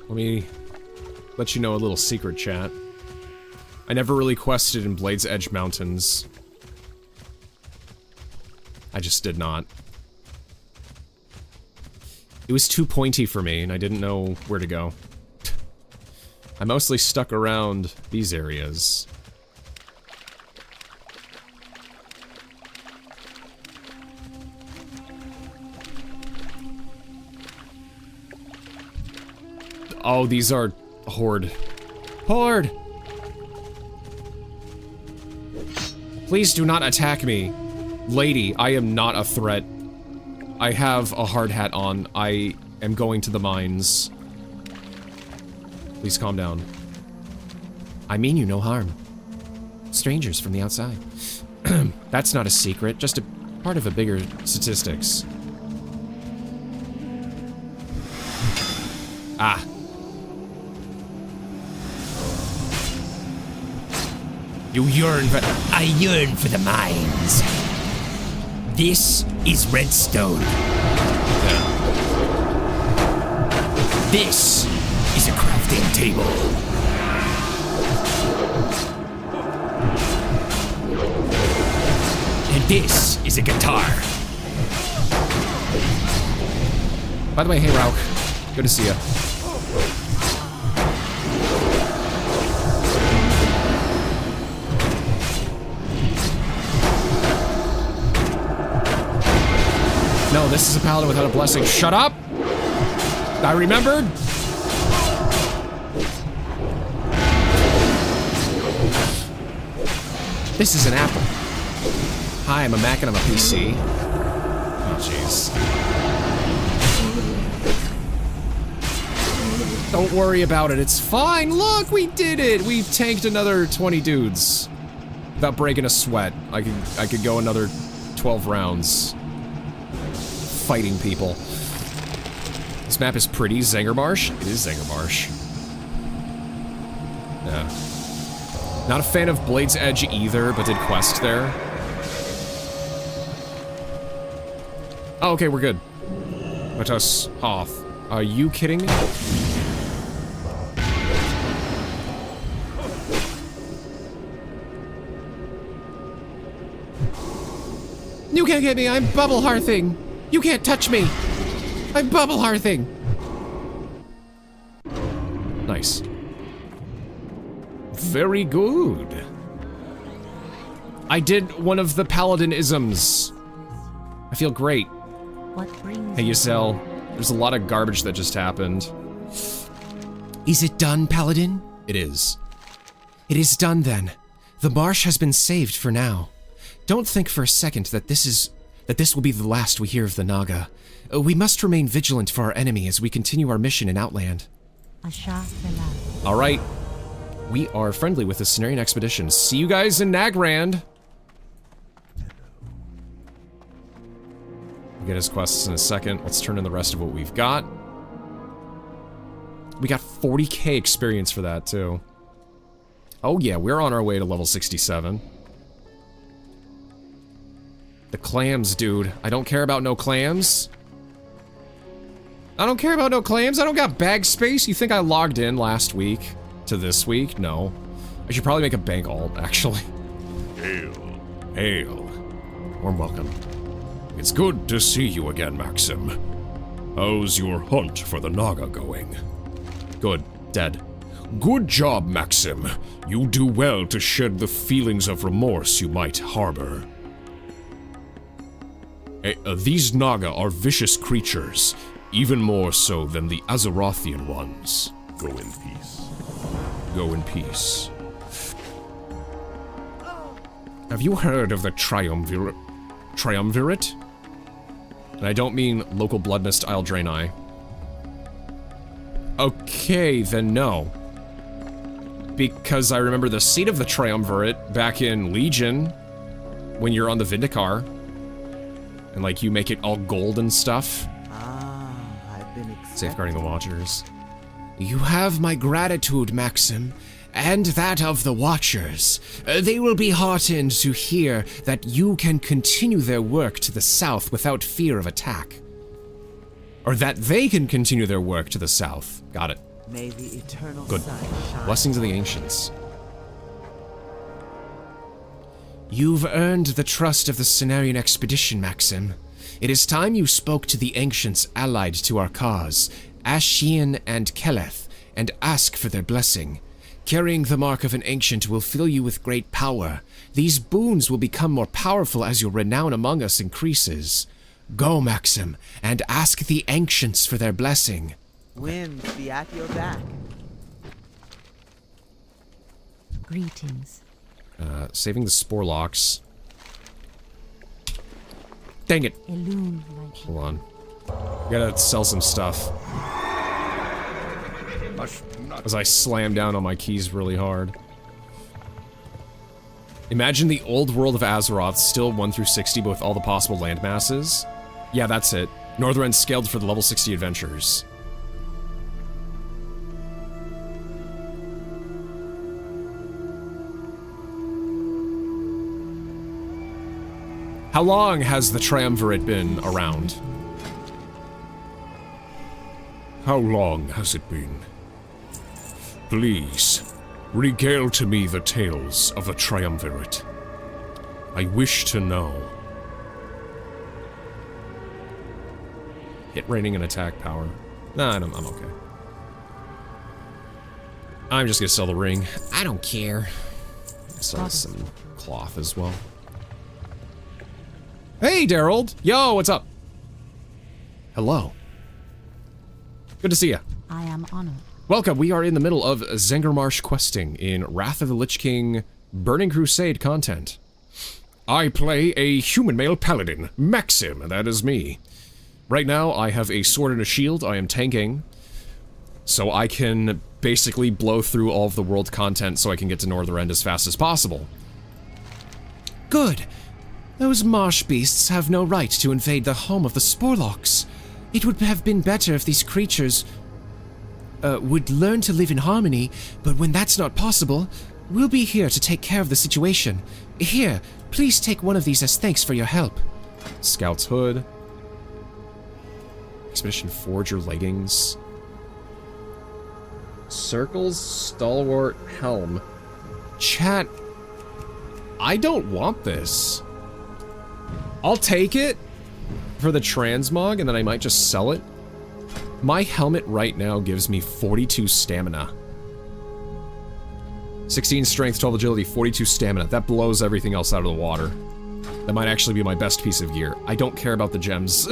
Let me let you know a little secret, chat. I never really quested in Blade's Edge Mountains. I just did not. It was too pointy for me, and I didn't know where to go. I mostly stuck around these areas. Oh, these are Horde. Horde! Please do not attack me. Lady, I am not a threat. I have a hard hat on. I am going to the mines. Please calm down. I mean you no harm. Strangers from the outside. That's not a secret, just a part of a bigger statistics. Ah. You yearn for... I yearn for the mines. This is redstone. This is a crafting table. And this is a guitar. By the way, hey Rauk. Good to see ya. No, this is a paladin without a blessing. Shut up! I remembered! This is an apple. Hi, I'm a Mac and I'm a PC. Oh, jeez. Don't worry about it, it's fine. Look, we did it! We tanked another 20 dudes. Without breaking a sweat. I could go another 12 rounds. Fighting people. This map is pretty. Zangarmarsh? It is Zangarmarsh. Yeah. Not a fan of Blade's Edge either, but did quest there. Oh, okay, we're good. Let us Hoth. Are you kidding me? You can't get me, I'm bubble hearthing! You can't touch me! I'm bubble hearthing! Nice. Very good. I did one of the Paladin isms. I feel great. What brings Hey, Ysel. There's a lot of garbage that just happened. Is it done, Paladin? It is. It is done then. The marsh has been saved for now. Don't think for a second that this will be the last we hear of the Naga. We must remain vigilant for our enemy as we continue our mission in Outland. Alright. We are friendly with the Cenarian Expedition. See you guys in Nagrand. We'll get his quests in a second. Let's turn in the rest of what we've got. We got 40k experience for that, too. Oh yeah, we're on our way to level 67. The clams, dude. I don't care about no clams. I don't care about no clams. I don't got bag space. You think I logged in last week to this week? No. I should probably make a bank alt, actually. Hail. Hail. Warm welcome. It's good to see you again, Maxim. How's your hunt for the Naga going? Good. Dead. Good job, Maxim. You do well to shed the feelings of remorse you might harbor. These Naga are vicious creatures, even more so than the Azerothian ones. Go in peace. Go in peace. Have you heard of the Triumvirate? Triumvirate? And I don't mean local blood mist Isle Draenei. Okay, then no. Because I remember the seat of the Triumvirate back in Legion, when you're on the Vindicar. And like, you make it all gold and stuff. I've been Safeguarding the Watchers. You have my gratitude, Maxim, and that of the Watchers. They will be heartened to hear that you can continue their work to the south without fear of attack. Or that they can continue their work to the south. Got it. May the eternal Good. sun shine. Blessings of the Ancients. You've earned the trust of the Cenarian Expedition, Maxim. It is time you spoke to the Ancients allied to our cause, Ashian and Keleth, and ask for their blessing. Carrying the mark of an Ancient will fill you with great power. These boons will become more powerful as your renown among us increases. Go, Maxim, and ask the Ancients for their blessing. Winds be at your back. Greetings. Saving the Spore Locks. Dang it. Illume light. Hold on. Gotta sell some stuff. As I slam down on my keys really hard. Imagine the old world of Azeroth, still 1 through 60, but with all the possible land masses. Yeah, that's it. Northrend scaled for the level 60 adventures. How long has the Triumvirate been around? How long has it been? Please, regale to me the tales of the Triumvirate. I wish to know. Hit rating and attack power. Nah, I'm okay. I'm just gonna sell the ring. I don't care. Sell some cloth as well. Hey, Daryl! Yo, what's up? Hello. Good to see you. I am honored. Welcome, we are in the middle of Zangarmarsh questing in Wrath of the Lich King Burning Crusade content. I play a human male paladin, Maxim, that is me. Right now, I have a sword and a shield. I am tanking. so I can basically blow through all of the world content so I can get to Northern End as fast as possible. Good. Those marsh beasts have no right to invade the home of the Sporlocks. It would have been better if these creatures would learn to live in harmony, but when that's not possible, we'll be here to take care of the situation. Here, please take one of these as thanks for your help. Scout's hood. Expedition Forger leggings. Circles stalwart helm. Chat, I don't want this. I'll take it for the transmog, and then I might just sell it. My helmet right now gives me 42 stamina. 16 strength, 12 agility, 42 stamina. That blows everything else out of the water. That might actually be my best piece of gear. I don't care about the gems.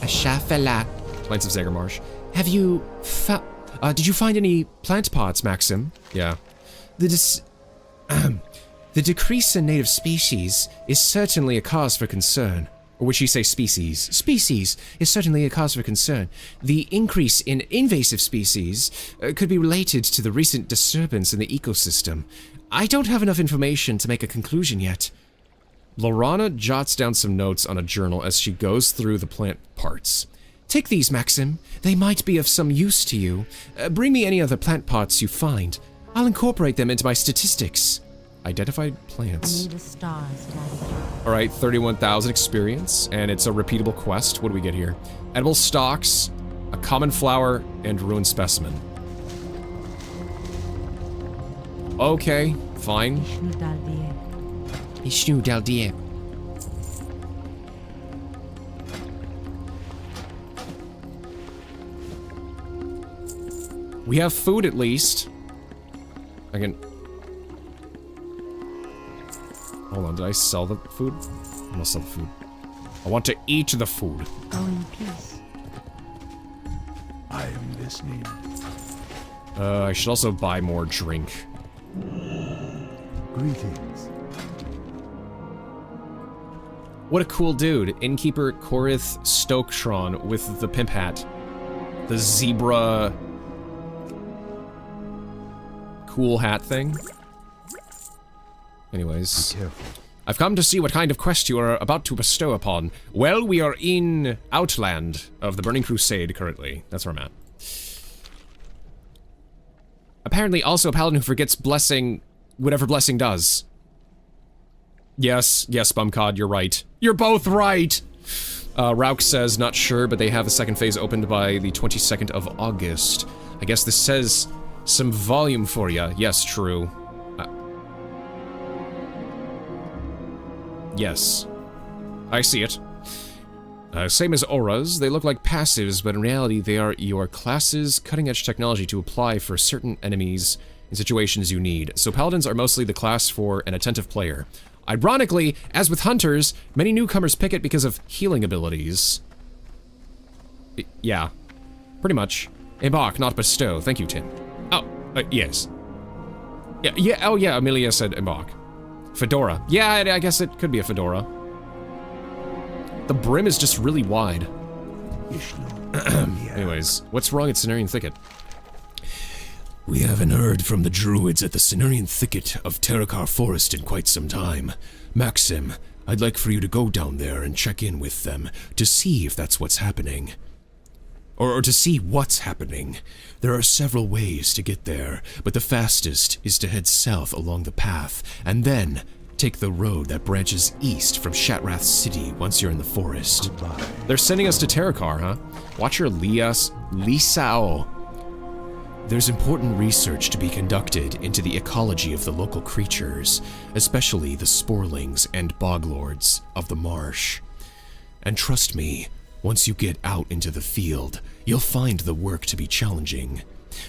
Ashafelat. Plants of Zangarmarsh. Have you did you find any plant pots, Maxim? Yeah. The decrease in native species is certainly a cause for concern. Or would she say species? Species is certainly a cause for concern. The increase in invasive species could be related to the recent disturbance in the ecosystem. I don't have enough information to make a conclusion yet. Lorana jots down some notes on a journal as she goes through the plant parts. Take these, Maxim. They might be of some use to you. Bring me any other plant pots you find. I'll incorporate them into my statistics. Identified plants. May the stars guide you. Alright, 31,000 experience, and it's a repeatable quest. What do we get here? Edible stalks, a common flower, and ruined specimen. Okay, fine. Ishnu Daldier. We have food at least. I can... Hold on, did I sell the food? I'm gonna sell the food. I want to eat the food. Go in peace. I am listening. I should also buy more drink. Greetings. What a cool dude. Innkeeper Korith Stoketron with the pimp hat. The zebra... cool hat thing. Anyways, I've come to see what kind of quest you are about to bestow upon. Well, we are in Outland of the Burning Crusade currently. That's where I'm at. Apparently also a paladin who forgets blessing, whatever blessing does. Yes, Bumcod, you're right. You're both right! Rauk says, not sure, but they have the second phase opened by the 22nd of August. I guess this says some volume for ya. Yes, true. Yes. I see it. Same as auras, they look like passives, but in reality they are your class's cutting-edge technology to apply for certain enemies in situations you need. So paladins are mostly the class for an attentive player. Ironically, as with hunters, many newcomers pick it because of healing abilities. Yeah. Pretty much. Embark, not bestow. Thank you, Tim. Oh, yes. Oh yeah, Amelia said embark. Fedora. Yeah, I guess it could be a fedora. The brim is just really wide. Anyways, what's wrong at Cenarian Thicket? We haven't heard from the druids at the Cenarian Thicket of Terakar Forest in quite some time. Maxim, I'd like for you to go down there and check in with them to see if that's what's happening. Or to see what's happening. There are several ways to get there, but the fastest is to head south along the path, and then take the road that branches east from Shatrath City once you're in the forest. Goodbye. They're sending us to Terakar, huh? Watch your Lisao. There's important research to be conducted into the ecology of the local creatures, especially the sporlings and boglords of the marsh. And trust me, once you get out into the field, you'll find the work to be challenging.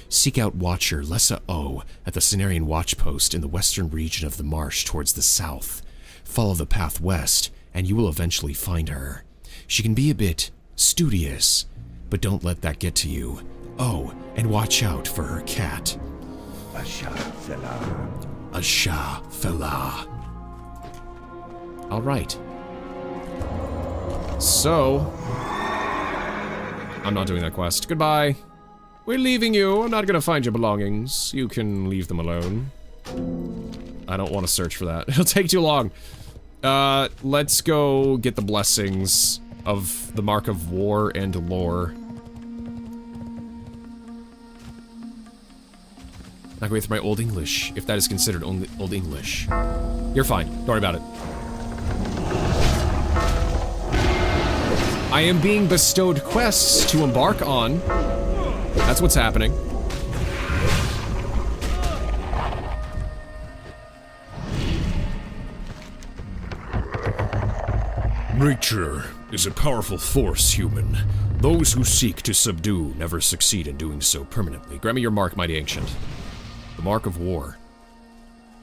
Seek out Watcher Lessa O at the Cenarian Watchpost in the western region of the marsh towards the south. Follow the path west, and you will eventually find her. She can be a bit studious, but don't let that get to you. Oh, and watch out for her cat. Asha Fela. Asha Fela. Alright. So... I'm not doing that quest. Goodbye. We're leaving you. I'm not gonna find your belongings. You can leave them alone. I don't want to search for that. It'll take too long. Let's go get the blessings of the Mark of War and Lore. Not going through my Old English, if that is considered Old English. You're fine. Don't worry about it. I am being bestowed quests to embark on. That's what's happening. Nature is a powerful force, human. Those who seek to subdue never succeed in doing so permanently. Grant me your mark, mighty ancient. The Mark of War.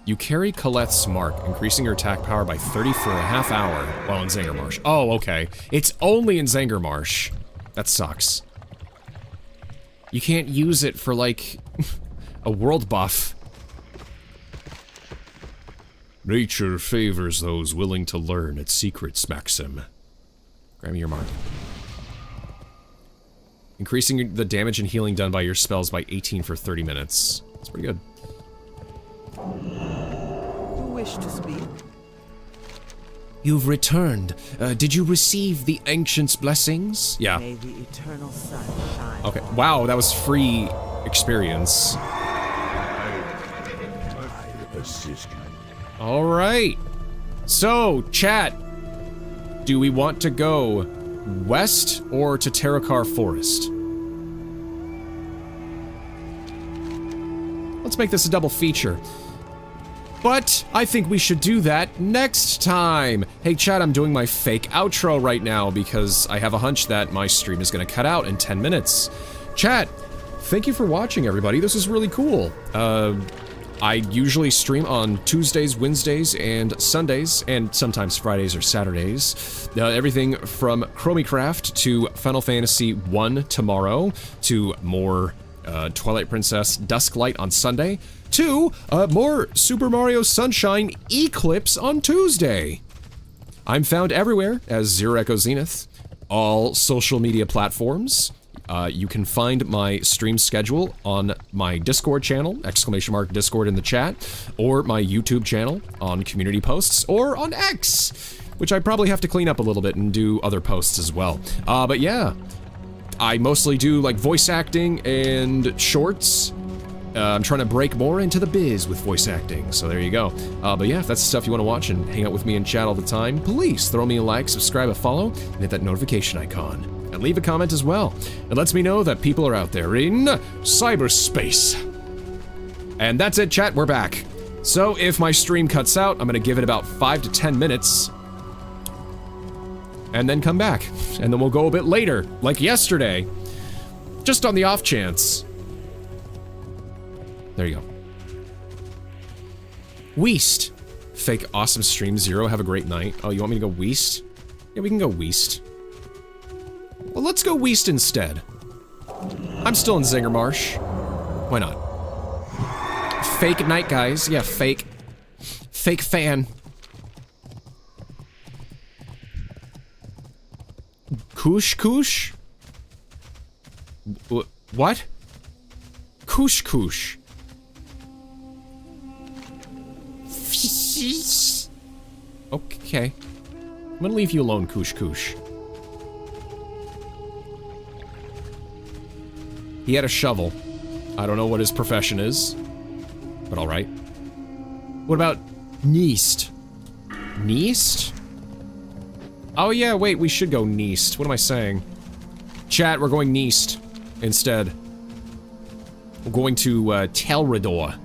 You carry Colette's mark, increasing your attack power by 30 for a half hour while in Zangarmarsh. Oh, okay. It's only in Zangarmarsh. That sucks. You can't use it for, like, a world buff. Nature favors those willing to learn its secrets, Maxim. Grant me your mark. Increasing the damage and healing done by your spells by 18 for 30 minutes. That's pretty good. You wish to speak? You've returned. Did you receive the Ancient's blessings? Yeah. May the eternal sun shine. Okay. Wow, that was free experience. Assist you. Alright. So, chat. Do we want to go west or to Terakar Forest? Let's make this a double feature. But I think we should do that next time. Hey chat, I'm doing my fake outro right now because I have a hunch that my stream is gonna cut out in 10 minutes. Chat, thank you for watching, everybody. This is really cool. I usually stream on Tuesdays, Wednesdays, and Sundays, and sometimes Fridays or Saturdays. Everything from ChromieCraft to Final Fantasy 1 tomorrow, to more Twilight Princess Dusklight on Sunday, to more Super Mario Sunshine Eclipse on Tuesday. I'm found everywhere as ZeroEchoZenith, all social media platforms. You can find my stream schedule on my Discord channel, !Discord in the chat, or my YouTube channel on community posts, or on X, which I probably have to clean up a little bit and do other posts as well. But yeah, I mostly do like voice acting and shorts. I'm trying to break more into the biz with voice acting, so there you go. But yeah, if that's the stuff you want to watch and hang out with me in chat all the time, please throw me a like, subscribe, a follow, and hit that notification icon. And leave a comment as well. It lets me know that people are out there in cyberspace. And that's it, chat, we're back. So if my stream cuts out, I'm gonna give it about 5 to 10 minutes. And then come back. And then we'll go a bit later, like yesterday. Just on the off chance. There you go. Weast. Fake awesome stream, Zero, have a great night. Oh, you want me to go Weast? Yeah, we can go Weast. Well, let's go Weast instead. I'm still in Zangarmarsh. Why not? Fake night, guys. Yeah, fake. Fake fan. Kush Kush? What? Kush Kush. Okay. I'm gonna leave you alone, Kush Kush. He had a shovel. I don't know what his profession is, but alright. What about Neast? Neast? Oh yeah, wait, we should go Neast. What am I saying? Chat, we're going Neast instead. We're going to Telrador.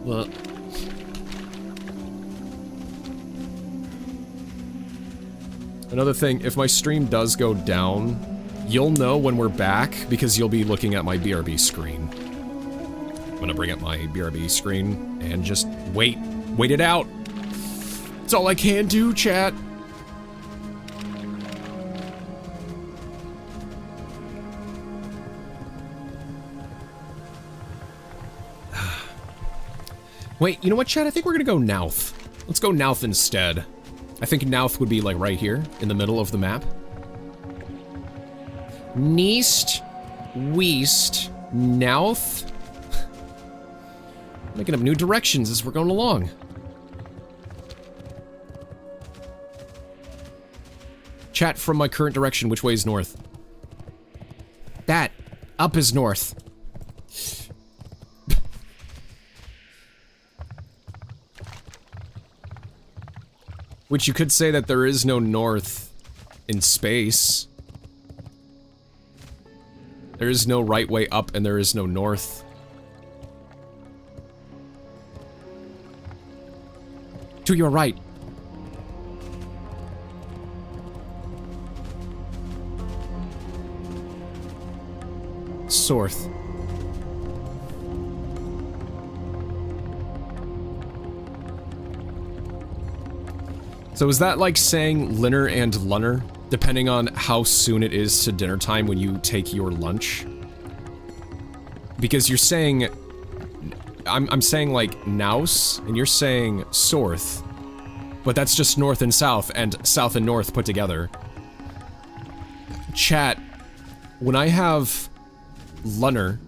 Well, another thing, if my stream does go down, you'll know when we're back because you'll be looking at my BRB screen. I'm gonna bring up my BRB screen and just wait it out. That's all I can do, chat. Wait, you know what, chat? I think we're gonna go Nouth. Let's go Nouth instead. I think Nouth would be like right here in the middle of the map. Neast, West, Nouth. Making up new directions as we're going along. Chat from my current direction, which way is north? That. Up is north. Which you could say that there is no north in space. There is no right way up and there is no north. To your right. Sorth. So is that like saying Linner and Lunner, depending on how soon it is to dinner time when you take your lunch? Because you're saying... I'm saying like Naus, and you're saying Sorth. But that's just north and south north put together. Chat, when I have Lunner,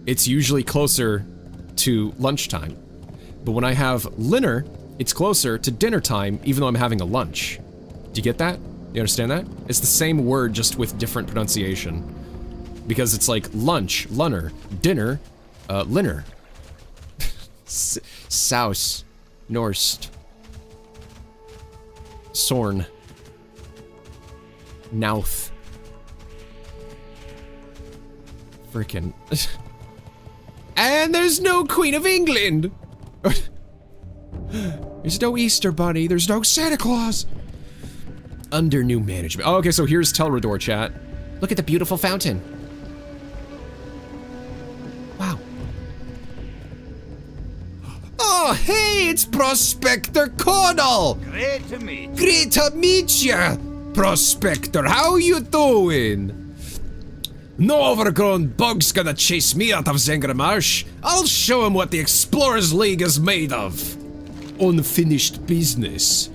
it's usually closer to lunchtime. But when I have Linner, it's closer to dinner time, even though I'm having a lunch. Do you get that? You understand that? It's the same word, just with different pronunciation. Because it's like lunch, Lunner, dinner, Linner. Souse, Norst, Sorn, Nouth. Frickin'. And there's no Queen of England! There's no Easter Bunny, there's no Santa Claus! Under new management. Oh, okay, so here's Telrador, chat. Look at the beautiful fountain. Wow. Oh, hey, it's Prospector Caudal! Great to meet you. Great to meet ya, Prospector. How you doing? No overgrown bug's gonna chase me out of Zangarmarsh. I'll show him what the Explorers League is made of. Unfinished business.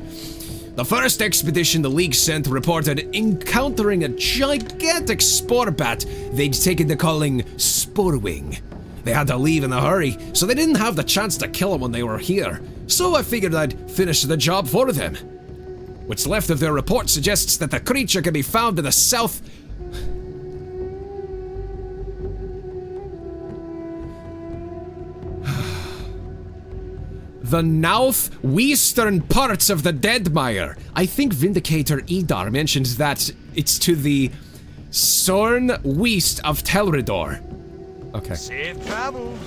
The first expedition the League sent reported encountering a gigantic spore bat they'd taken to calling Sporewing. They had to leave in a hurry, so they didn't have the chance to kill him when they were here. So I figured I'd finish the job for them. What's left of their report suggests that the creature can be found in the south... the northwestern parts of the Deadmire. I think Vindicator Idar mentioned that it's to the Sorn west of Telrador. Okay. Safe travels.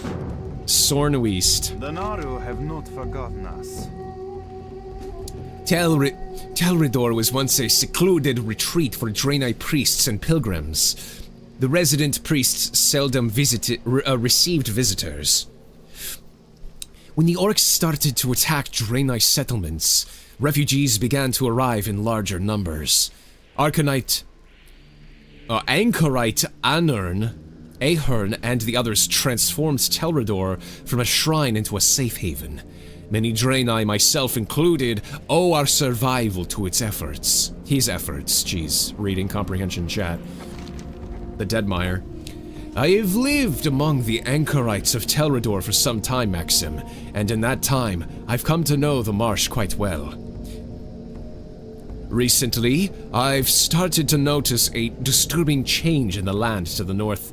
Sorn west. The Naru have not forgotten us. Telrador was once a secluded retreat for Draenei priests and pilgrims. The resident priests seldom received visitors. When the orcs started to attack Draenei settlements, refugees began to arrive in larger numbers. Anchorite Ahern, and the others transformed Telrador from a shrine into a safe haven. Many Draenei, myself included, owe our survival to its efforts. His efforts, geez, reading comprehension chat. The Deadmire. I have lived among the anchorites of Telrador for some time, Maxim, and in that time, I've come to know the marsh quite well. Recently, I've started to notice a disturbing change in the land to the north...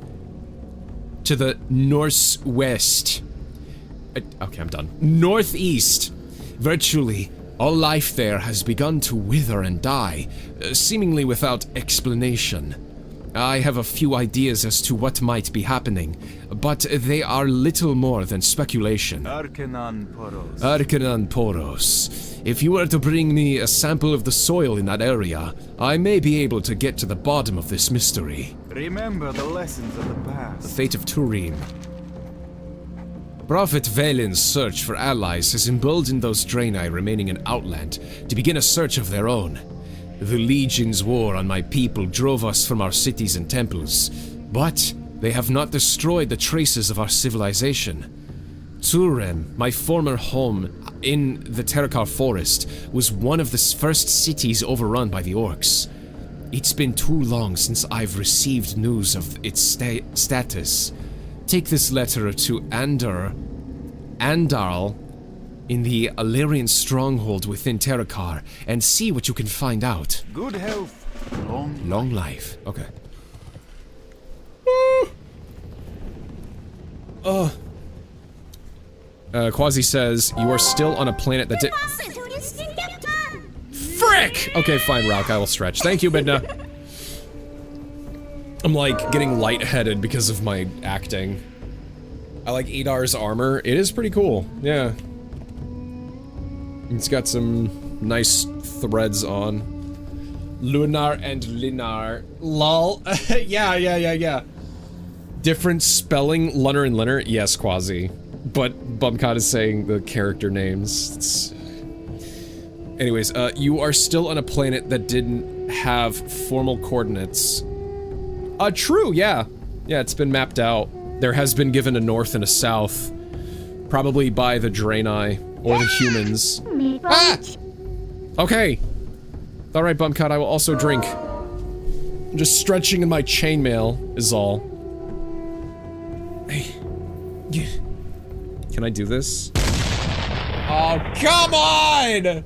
to the northwest. Okay, I'm done. Northeast. Virtually, all life there has begun to wither and die, seemingly without explanation. I have a few ideas as to what might be happening, but they are little more than speculation. Arcanan Poros. Arcanan Poros. If you were to bring me a sample of the soil in that area, I may be able to get to the bottom of this mystery. Remember the lessons of the The past. fate of Turim. Prophet Valen's search for allies has emboldened those Draenei remaining in Outland to begin a search of their own. The Legion's war on my people drove us from our cities and temples, but they have not destroyed the traces of our civilization. Turem, my former home, in the Terakar forest was one of the first cities overrun by the orcs. It's been too long since I've received news of its status. Take this letter to Andarl in the Illyrian stronghold within Terakar and see what you can find out. Good health, Long life. Okay. Quasi says, you are still on a planet that did- Frick! Okay, fine, Rauk, I will stretch. Thank you, Midna. I'm like getting lightheaded because of my acting. I like Adar's armor. It is pretty cool. Yeah. It's got some nice threads on. Lunar and Linar. Lol. Yeah. Different spelling, Lunner and Linner? Yes, Quasi. But Bumcod is saying the character names. Anyways, you are still on a planet that didn't have formal coordinates. True, yeah. Yeah, it's been mapped out. There has been given a north and a south. Probably by the Draenei, or the humans. Ah! Okay. Alright, Bumcod, I will also drink. I'm just stretching in my chainmail, is all. Hey. Can I do this? Oh, come on!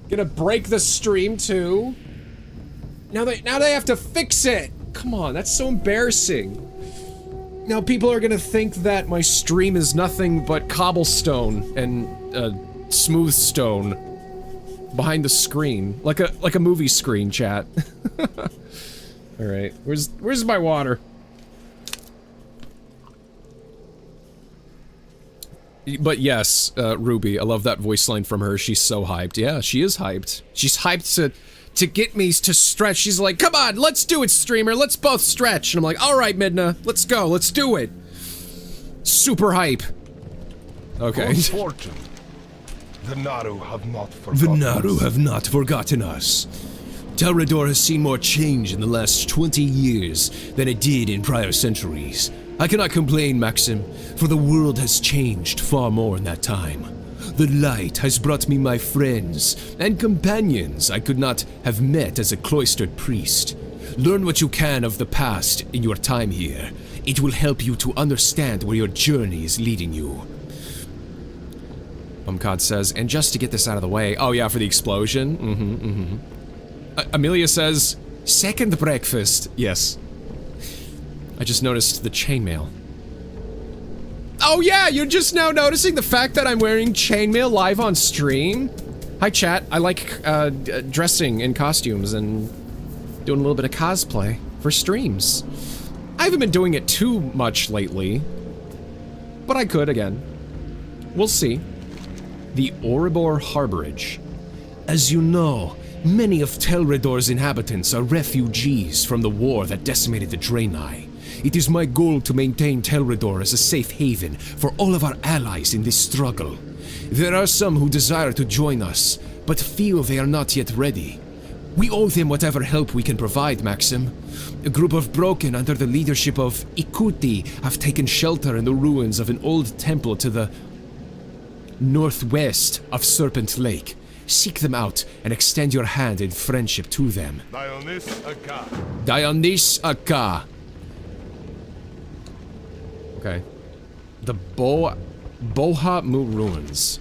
Gonna break the stream, too? Now they have to fix it! Come on, that's so embarrassing. Now people are gonna think that my stream is nothing but cobblestone and, smooth stone behind the screen. Like a movie screen, chat. Alright, where's my water? But yes, Ruby, I love that voice line from her. She's so hyped. Yeah, she is hyped. She's hyped to get me to stretch. She's like, come on, let's do it, streamer. Let's both stretch. And I'm like, all right, Midna, let's go. Let's do it. Super hype. Okay. Good fortune. The Naru have not forgotten The Naru us. have not forgotten us. Telrador has seen more change in the last 20 years than it did in prior centuries. I cannot complain, Maxim, for the world has changed far more in that time. The light has brought me my friends and companions I could not have met as a cloistered priest. Learn what you can of the past in your time here. It will help you to understand where your journey is leading you. Bumcod says, and just to get this out of the way, oh yeah, for the explosion, Amelia says, second breakfast, yes. I just noticed the chainmail. Oh yeah, you're just now noticing the fact that I'm wearing chainmail live on stream? Hi chat, I like dressing in costumes and doing a little bit of cosplay for streams. I haven't been doing it too much lately, but I could again. We'll see. The Oribor Harborage. As you know, many of Telrador's inhabitants are refugees from the war that decimated the Draenei. It is my goal to maintain Telrador as a safe haven for all of our allies in this struggle. There are some who desire to join us, but feel they are not yet ready. We owe them whatever help we can provide, Maxim. A group of broken under the leadership of Ikuti have taken shelter in the ruins of an old temple to the northwest of Serpent Lake. Seek them out and extend your hand in friendship to them. Dionys Aka. Dionys Aka. Okay. The Boha Mu ruins.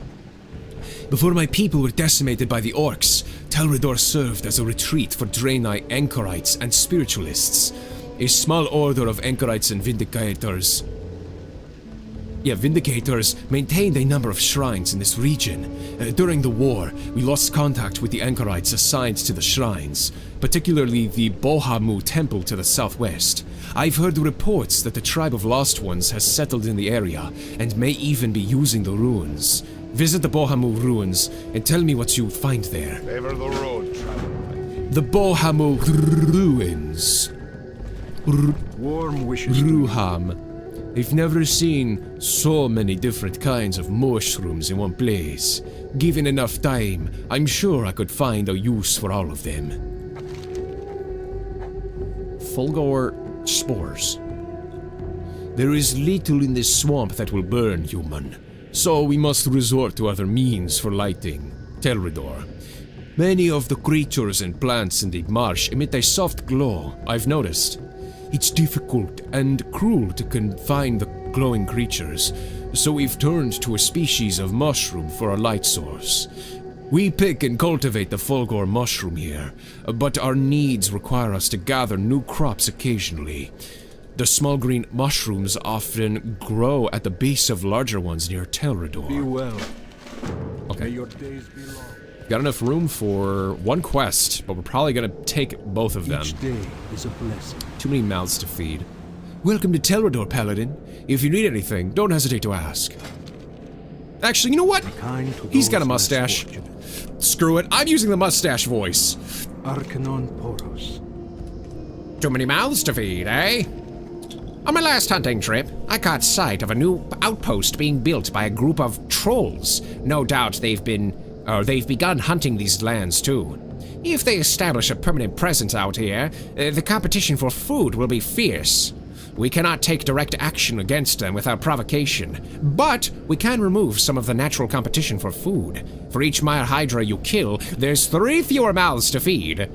Before my people were decimated by the orcs, Telrador served as a retreat for Draenei anchorites and spiritualists. A small order of anchorites and vindicators. Vindicators maintained a number of shrines in this region. During the war, we lost contact with the anchorites assigned to the shrines, particularly the Bohamu temple to the southwest. I've heard reports that the tribe of Lost Ones has settled in the area and may even be using the ruins. Visit the Bohamu ruins and tell me what you find there. Favor the road, traveler. The Bohamu ruins. Warm wishes. Ruham. I've never seen so many different kinds of mushrooms in one place. Given enough time, I'm sure I could find a use for all of them. Fulgor spores. There is little in this swamp that will burn, human. so we must resort to other means for lighting. Telridor. Many of the creatures and plants in the marsh emit a soft glow, I've noticed. It's difficult and cruel to confine the glowing creatures, so we've turned to a species of mushroom for a light source. We pick and cultivate the fulgor mushroom here, but our needs require us to gather new crops occasionally. The small green mushrooms often grow at the base of larger ones near Telridor. Be well. Okay. May your days be long. Got enough room for one quest, but we're probably gonna take both of them. Each day is a blessing. Too many mouths to feed. Welcome to Telridor, Paladin. If you need anything, don't hesitate to ask. Actually, you know what? Kind to He's got a those less mustache. fortunate. Screw it, I'm using the mustache voice. Arcanon Poros. Too many mouths to feed, eh? On my last hunting trip, I caught sight of a new outpost being built by a group of trolls. No doubt they've begun hunting these lands too. If they establish a permanent presence out here, the competition for food will be fierce. We cannot take direct action against them without provocation, but we can remove some of the natural competition for food. For each Mire Hydra you kill, there's 3 fewer mouths to feed.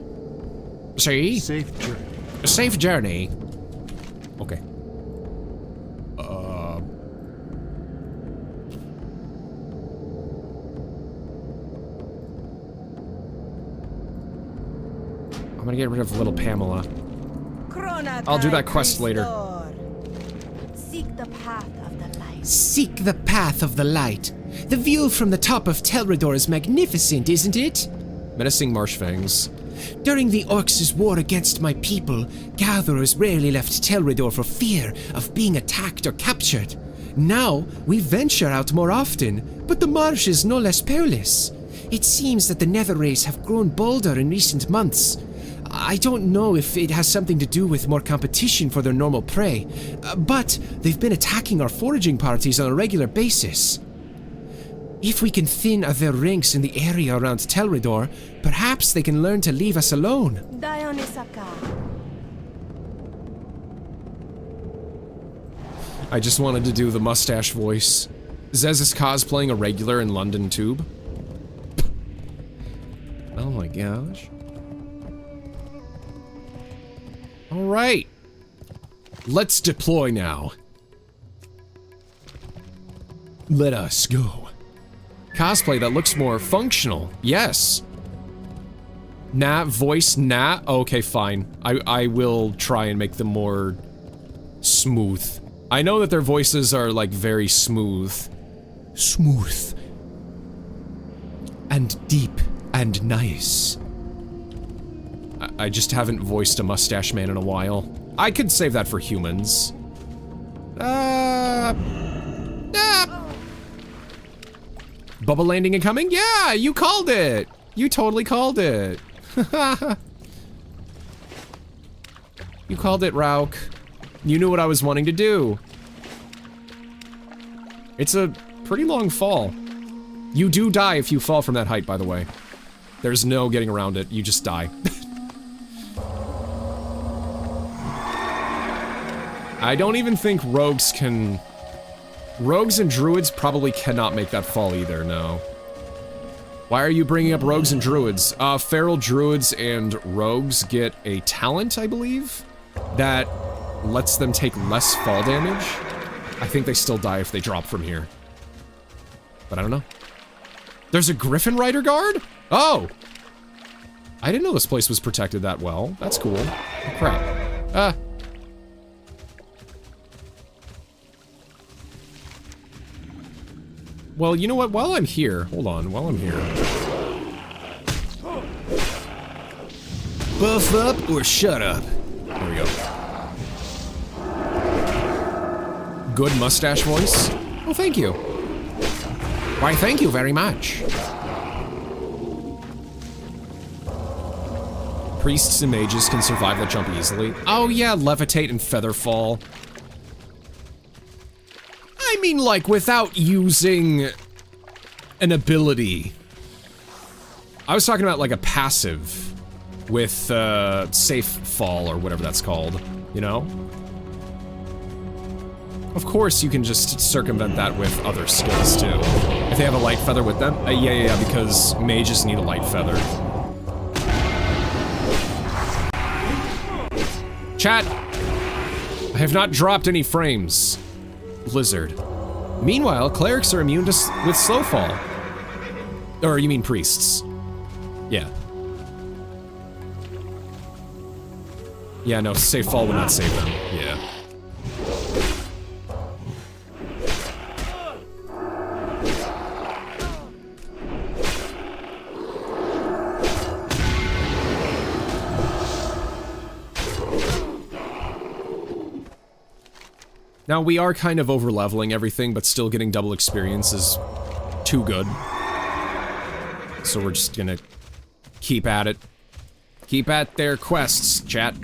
See? Safe journey. A safe journey. Okay. I'm gonna get rid of little Pamela. I'll do that quest later. Seek the path of the light. Seek the path of the light. The view from the top of Telridor is magnificent, isn't it? Menacing marsh fangs. During the Orcs' war against my people, gatherers rarely left Telridor for fear of being attacked or captured. Now, we venture out more often, but the marsh is no less perilous. It seems that the Nether race have grown bolder in recent months. I don't know if it has something to do with more competition for their normal prey, but they've been attacking our foraging parties on a regular basis. If we can thin their ranks in the area around Telridor, perhaps they can learn to leave us alone. Dionysaka. I just wanted to do the mustache voice. Zez is cosplaying a regular in London Tube. Oh my gosh. Alright. Let's deploy now. Let us go. Cosplay that looks more functional. Yes. Nah, voice, nah. Okay, fine. I will try and make them more smooth. I know that their voices are like very smooth. Smooth. And deep and nice. I just haven't voiced a mustache man in a while. I could save that for humans. Bubble landing incoming? Yeah, you called it! You totally called it. You called it, Rauk. You knew what I was wanting to do. It's a pretty long fall. You do die if you fall from that height, by the way. There's no getting around it, you just die. I don't even think rogues can... Rogues and druids probably cannot make that fall either, no. Why are you bringing up rogues and druids? Feral druids and rogues get a talent, I believe, that lets them take less fall damage. I think they still die if they drop from here. But I don't know. There's a Griffin Rider guard? Oh! I didn't know this place was protected that well. That's cool. Oh, crap. Well, you know what? While I'm here, hold on, while I'm here. Buff up or shut up. There we go. Good mustache voice. Oh, thank you. Why, thank you very much. Priests and mages can survive that jump easily. Oh yeah, levitate and feather fall. I mean, like, without using an ability. I was talking about, like, a passive with, safe fall or whatever that's called, you know? Of course you can just circumvent that with other skills too. If they have a light feather with them, yeah, because mages need a light feather. Chat, I have not dropped any frames. Blizzard. Meanwhile, clerics are immune to with slowfall. Or you mean priests? Yeah. Yeah, no, safe fall would not save them. Yeah. Now, we are kind of over-leveling everything, but still getting double experience is too good. So we're just gonna keep at it. Keep at their quests, chat.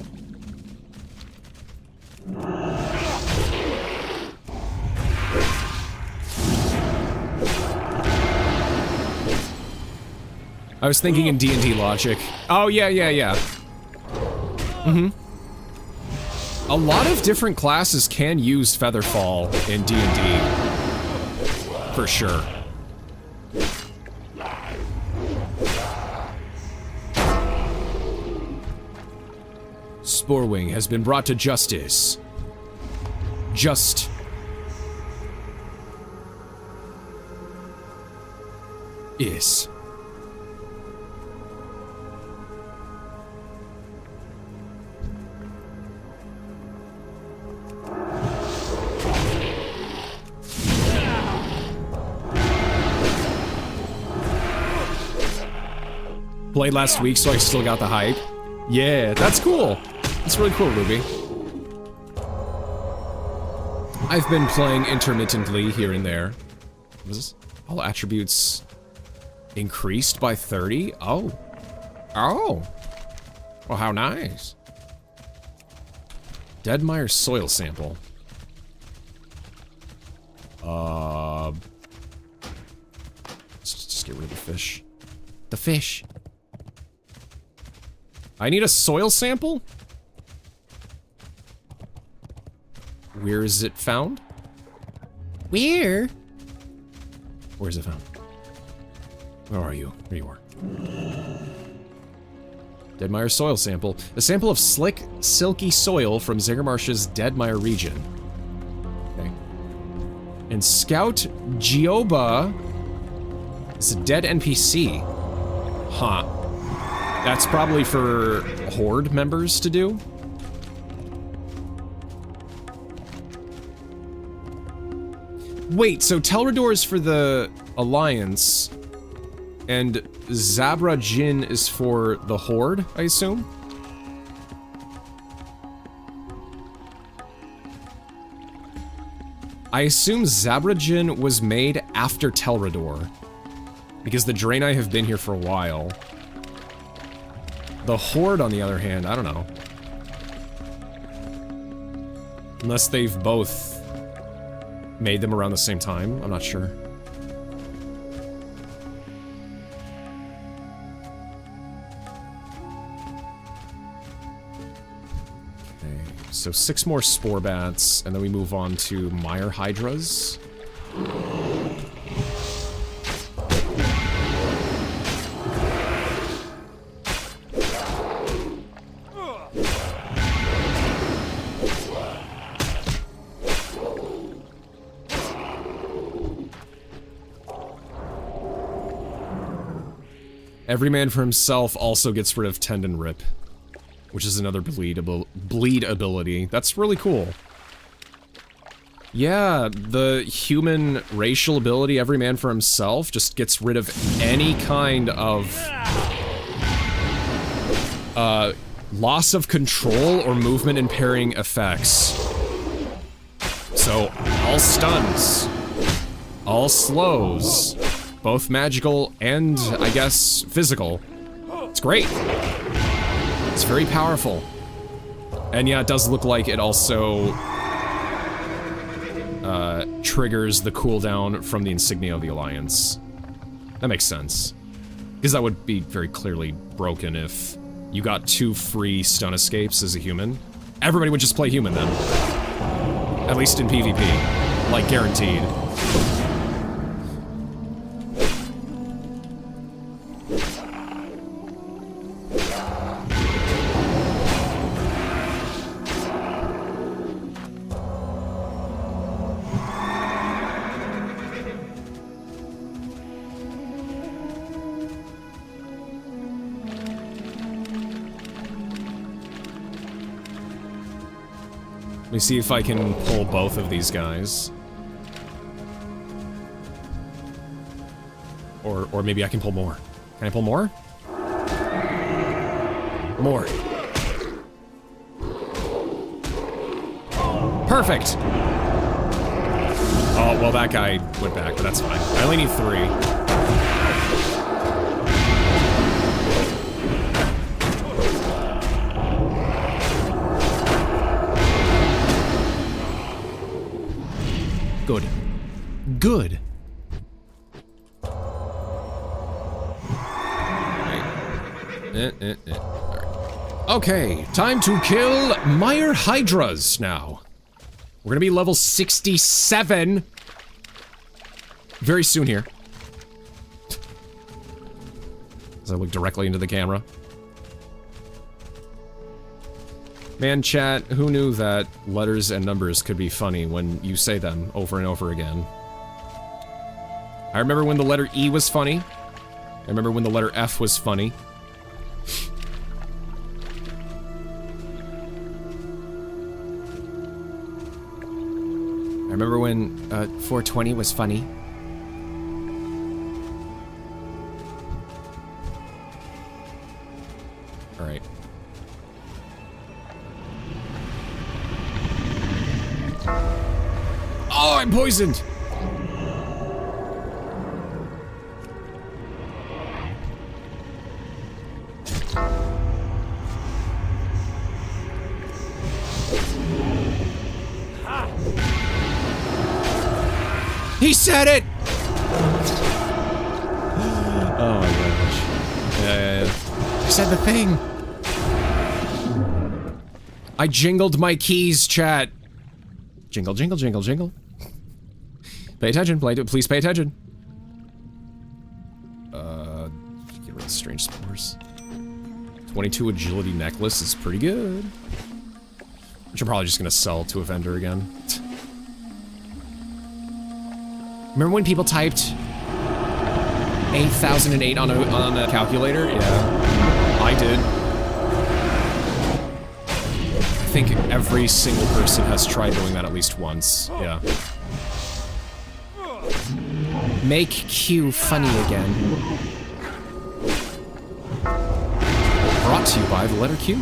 I was thinking in D&D logic. Oh, yeah. Mm-hmm. A lot of different classes can use Featherfall in D&D. For sure. Sporewing has been brought to justice. Just... is. Played last week, so I still got the hype. Yeah, that's cool. That's really cool, Ruby. I've been playing intermittently here and there. What is this? All attributes increased by 30? Oh. Oh. Well, how nice. Deadmire soil sample. Let's just get rid of the fish. The fish. I need a soil sample? Where is it found? Where? Where is it found? Where are you? There you are. Deadmire soil sample. A sample of slick, silky soil from Zangarmarsh's Deadmire region. Okay. And Scout Gioba is a dead NPC. Huh. That's probably for Horde members to do. Wait, so Telrador is for the Alliance, and Zabra Jin is for the Horde, I assume? I assume Zabra Jin was made after Telrador, because the Draenei have been here for a while. The Horde, on the other hand, I don't know. Unless they've both made them around the same time, I'm not sure. Okay, so 6 more Spore Bats, and then we move on to Mire Hydras. Every man for himself also gets rid of Tendon Rip, which is another bleed ability. That's really cool. Yeah, the human racial ability, every man for himself, just gets rid of any kind of loss of control or movement impairing effects. So, all stuns, all slows, both magical and, I guess, physical. It's great. It's very powerful. And yeah, it does look like it also triggers the cooldown from the insignia of the Alliance. That makes sense. Because that would be very clearly broken if you got 2 free stun escapes as a human. Everybody would just play human then. At least in PvP. Like, guaranteed. Let me see if I can pull both of these guys. Or maybe I can pull more. Can I pull more? More. Perfect! Oh, well that guy went back, but that's fine. I only need 3. Good. Good. Okay, time to kill Mire Hydras now. We're gonna be level 67 very soon here. As I look directly into the camera. Man, chat, who knew that letters and numbers could be funny when you say them over and over again? I remember when the letter E was funny. I remember when the letter F was funny. I remember when 420 was funny. Alright. Oh, I'm poisoned! He said it! Oh my gosh. Yeah. He said the thing! I jingled my keys, chat. Jingle, jingle, jingle, jingle. Pay attention, please pay attention. Get rid of strange spores. 22 agility necklace is pretty good. Which I'm probably just gonna sell to a vendor again. Remember when people typed 8008 on a calculator? Yeah, I did. I think every single person has tried doing that at least once. Yeah. Make Q funny again. Brought to you by the letter Q.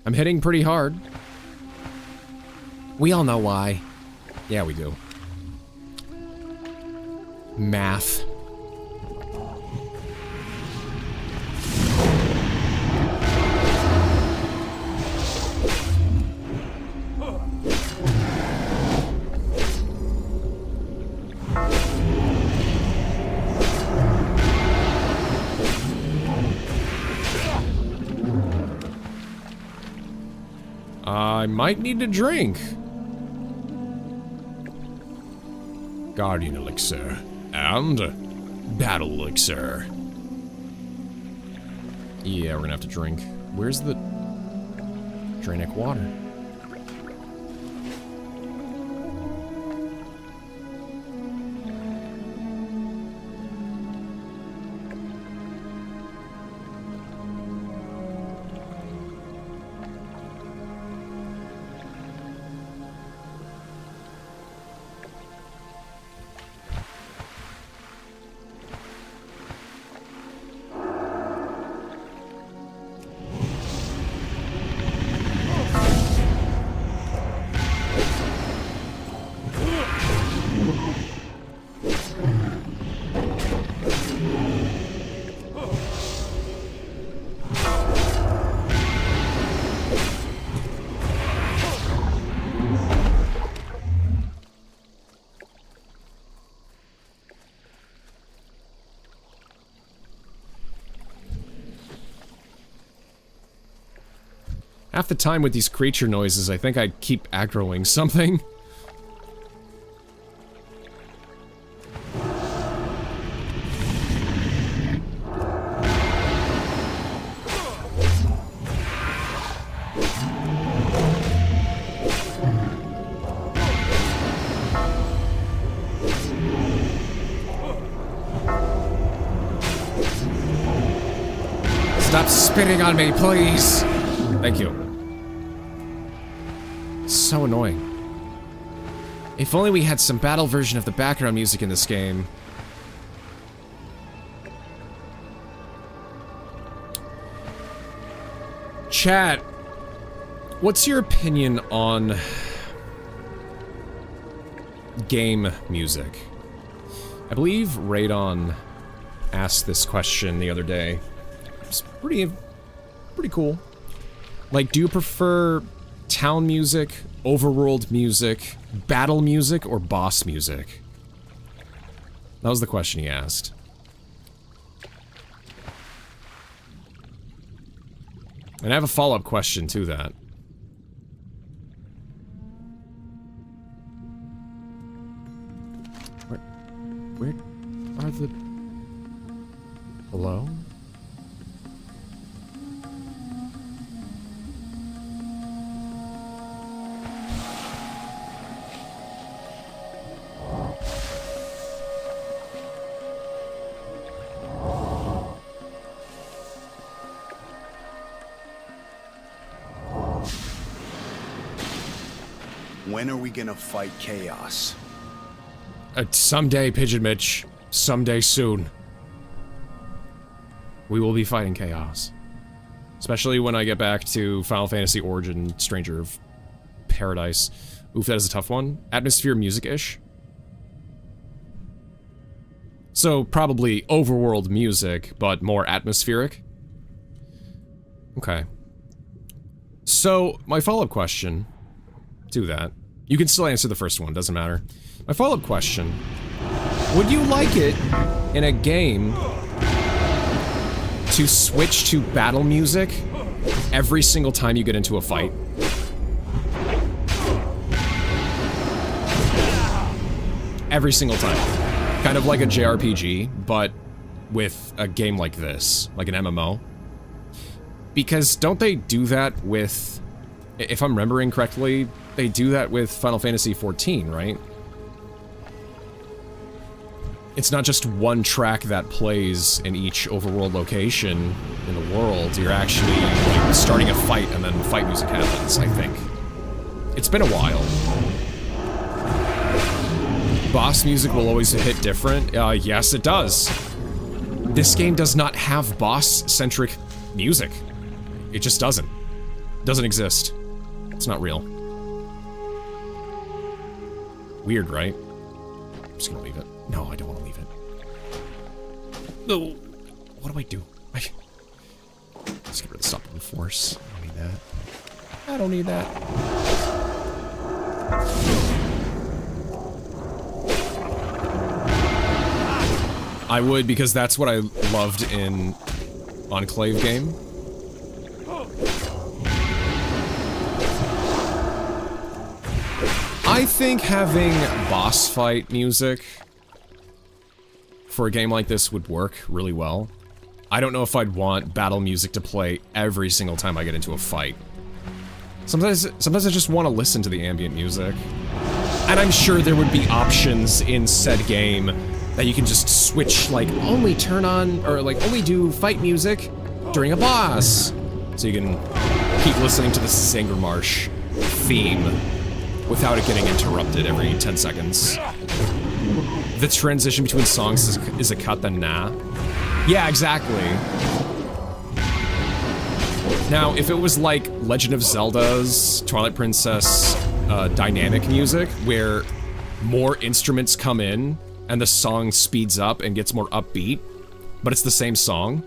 I'm hitting pretty hard. We all know why. Yeah, we do. Math. I might need a drink. Guardian Elixir. And Battle Elixir. Yeah, we're gonna have to drink. Where's the Draenic water? Half the time with these creature noises, I think I keep aggroing something. Stop spitting on me, please! Thank you. So annoying. If only we had some battle version of the background music in this game. Chat, what's your opinion on game music? I believe Radon asked this question the other day. It's pretty cool. Like, do you prefer town music, overworld music, battle music, or boss music? That was the question he asked. And I have a follow-up question to that. Where are the... Hello? When are we gonna fight chaos? Someday, Pigeon Mitch. Someday soon. We will be fighting chaos. Especially when I get back to Final Fantasy Origin Stranger of Paradise. Oof, that is a tough one. Atmosphere music-ish. So, probably overworld music, but more atmospheric. Okay. So, my follow-up question to that. You can still answer the first one, doesn't matter. My follow-up question. Would you like it in a game to switch to battle music every single time you get into a fight? Every single time. Kind of like a JRPG, but with a game like this, like an MMO. Because don't they do that with, if I'm remembering correctly, they do that with Final Fantasy XIV, right? It's not just one track that plays in each overworld location in the world. You're actually like starting a fight and then fight music happens, I think. It's been a while. Boss music will always hit different. Yes, it does. This game does not have boss-centric music. It just doesn't. Doesn't exist. It's not real. Weird, right? I'm just gonna leave it. No, I don't want to leave it. No. What do I do? Let's get rid of the stop on force. I don't need that. I don't need that. I would, because that's what I loved in Enclave game. I think having boss fight music for a game like this would work really well. I don't know if I'd want battle music to play every single time I get into a fight. Sometimes I just want to listen to the ambient music. And I'm sure there would be options in said game that you can just switch, like, only turn on, or like, only do fight music during a boss. So you can keep listening to the Zangarmarsh theme without it getting interrupted every 10 seconds. The transition between songs is a cut, then nah. Yeah, exactly. Now, if it was like Legend of Zelda's Twilight Princess dynamic music, where more instruments come in and the song speeds up and gets more upbeat, but it's the same song,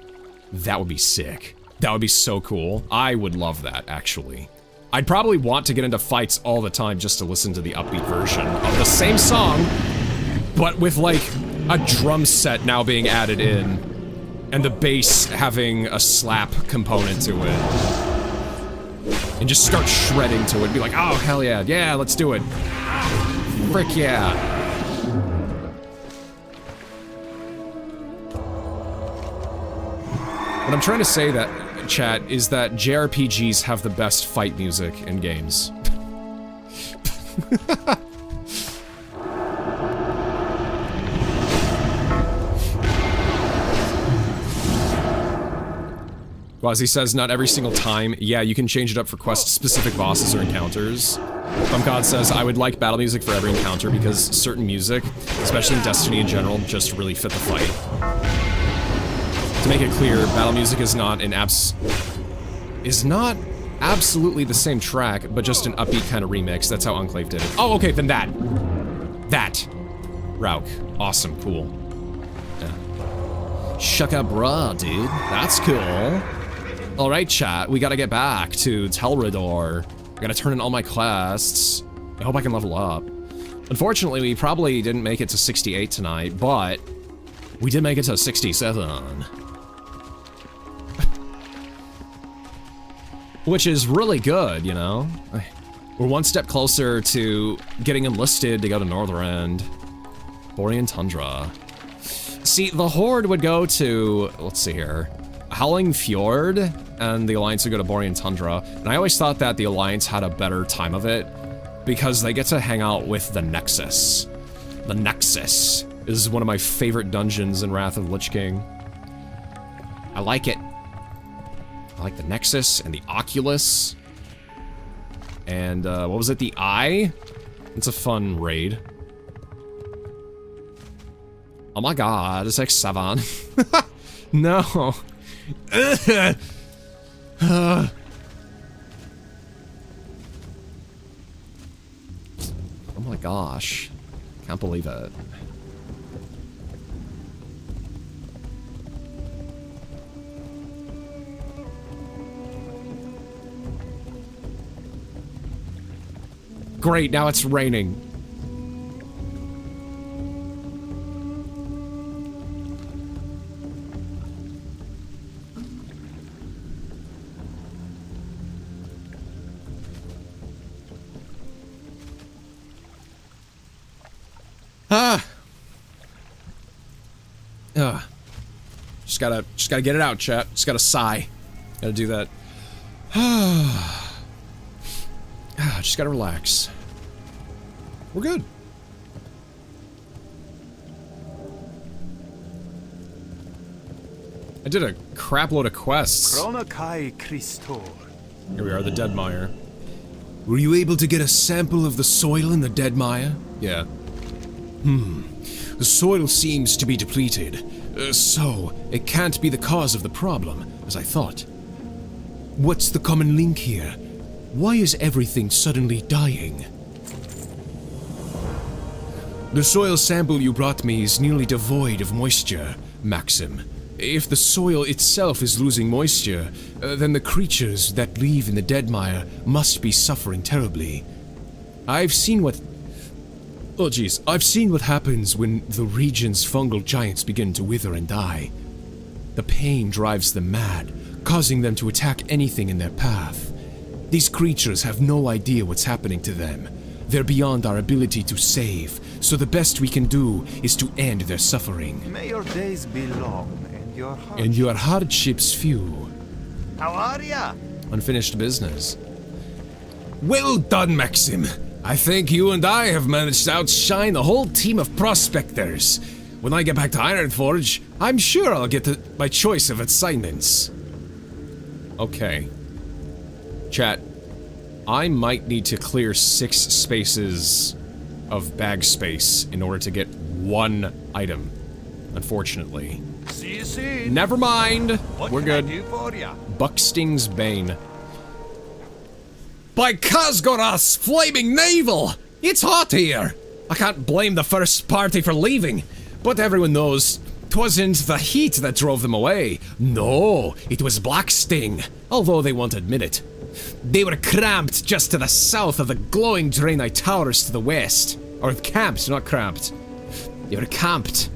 that would be sick. That would be so cool. I would love that, actually. I'd probably want to get into fights all the time just to listen to the upbeat version of the same song, but with, like, a drum set now being added in, and the bass having a slap component to it. and just start shredding to it. Be like, oh, hell yeah. Yeah, let's do it. Frick yeah. What I'm trying to say, that, chat, is that JRPGs have the best fight music in games. Well, as he says, not every single time. Yeah, you can change it up for quest-specific bosses or encounters. Bumcod says, I would like battle music for every encounter because certain music, especially in Destiny in general, just really fit the fight. To make it clear, battle music is not absolutely the same track, but just an upbeat kind of remix. That's how Enclave did it. Oh, okay, then that. Rauk. Awesome, cool. Yeah. Shaka bra, dude. That's cool. Alright, chat, we gotta get back to Telrador. I gotta turn in all my quests. I hope I can level up. Unfortunately, we probably didn't make it to 68 tonight, but we did make it to 67. Which is really good, you know? We're one step closer to getting enlisted to go to Northrend. Borean Tundra. See, the Horde would go to, let's see here, Howling Fjord, and the Alliance would go to Borean Tundra. And I always thought that the Alliance had a better time of it, because they get to hang out with the Nexus. The Nexus is one of my favorite dungeons in Wrath of the Lich King. I like it. I like the Nexus and the Oculus. And, what was it? The Eye? It's a fun raid. Oh my god, it's like 7. No. Oh my gosh. Can't believe it. Great, now it's raining. Just gotta get it out, chat. Just gotta sigh. Gotta do that. Just gotta relax. We're good. I did a crap load of quests. Here we are, the Deadmire. Were you able to get a sample of the soil in the Deadmire? Yeah. The soil seems to be depleted, so it can't be the cause of the problem, as I thought. What's the common link here? Why is everything suddenly dying? The soil sample you brought me is nearly devoid of moisture, Maxim. If the soil itself is losing moisture, then the creatures that live in the Deadmire must be suffering terribly. I've seen what happens when the region's fungal giants begin to wither and die. The pain drives them mad, causing them to attack anything in their path. These creatures have no idea what's happening to them. They're beyond our ability to save, so the best we can do is to end their suffering. May your days be long and your hardships few. How are ya? Unfinished business. Well done, Maxim. I think you and I have managed to outshine the whole team of prospectors. When I get back to Ironforge, I'm sure I'll get my choice of assignments. Okay. Chat, I might need to clear 6 spaces of bag space in order to get 1 item, unfortunately. See you soon. Never mind. We're good. What can I do for ya? Bucksting's Bane. By Khazgorath's flaming navel! It's hot here! I can't blame the first party for leaving, but everyone knows 'twasn't the heat that drove them away. No, it was Blacksting, although they won't admit it. They were cramped just to the south of the glowing Draenei Towers to the west. Or camped, not cramped. They were camped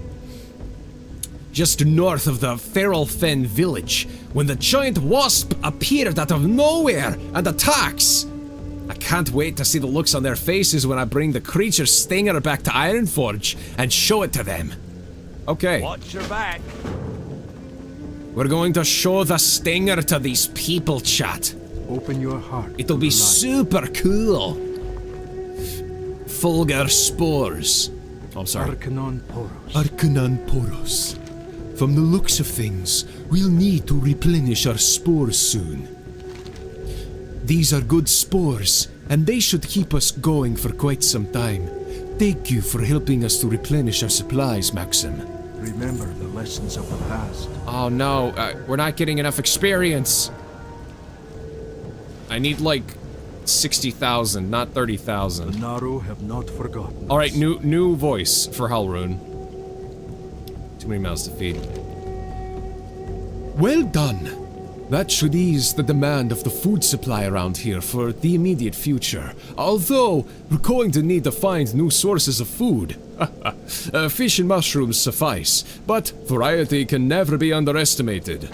just north of the Feral Fen village, when the giant wasp appeared out of nowhere and attacks. I can't wait to see the looks on their faces when I bring the creature's stinger back to Ironforge and show it to them. Okay. Watch your back. We're going to show the stinger to these people, chat. Open your heart. It'll be super cool. Fulgur spores. Oh, sorry. Arcanon Poros. Arcanon Poros. From the looks of things, we'll need to replenish our spores soon. These are good spores, and they should keep us going for quite some time. Thank you for helping us to replenish our supplies, Maxim. Remember the lessons of the past. Oh no, we're not getting enough experience. I need like 60,000, not 30,000. The Naru have not forgotten. All right, new voice for Halrune. Too many mouths to feed. Well done. That should ease the demand of the food supply around here for the immediate future. Although, we're going to need to find new sources of food. Fish and mushrooms suffice, but variety can never be underestimated.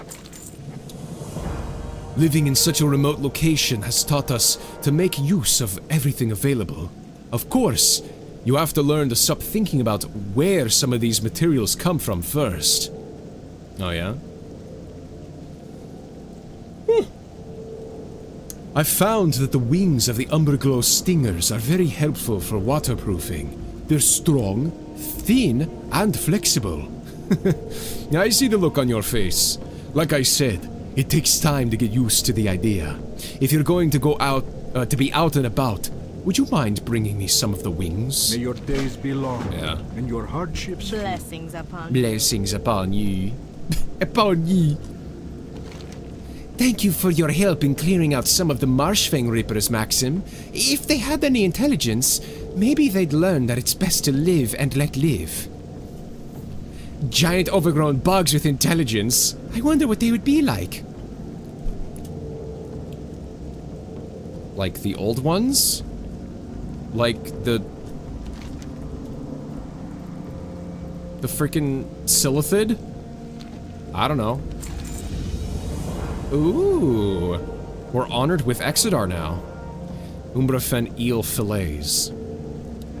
Living in such a remote location has taught us to make use of everything available. Of course, you have to learn to stop thinking about where some of these materials come from first. Oh yeah? I found that the wings of the Umberglow stingers are very helpful for waterproofing. They're strong, thin, and flexible. I see the look on your face. Like I said, it takes time to get used to the idea. If you're going to go out, to be out and about, would you mind bringing me some of the wings? May your days be long. Yeah. And your hardships Blessings upon you. Blessings upon you. Upon ye. Thank you for your help in clearing out some of the Marshfang Reapers, Maxim. If they had any intelligence, maybe they'd learn that it's best to live and let live. Giant overgrown bugs with intelligence. I wonder what they would be like. Like the old ones? Like the freaking Silithid? I don't know. Ooh. We're honored with Exodar now. Umbrafen eel fillets.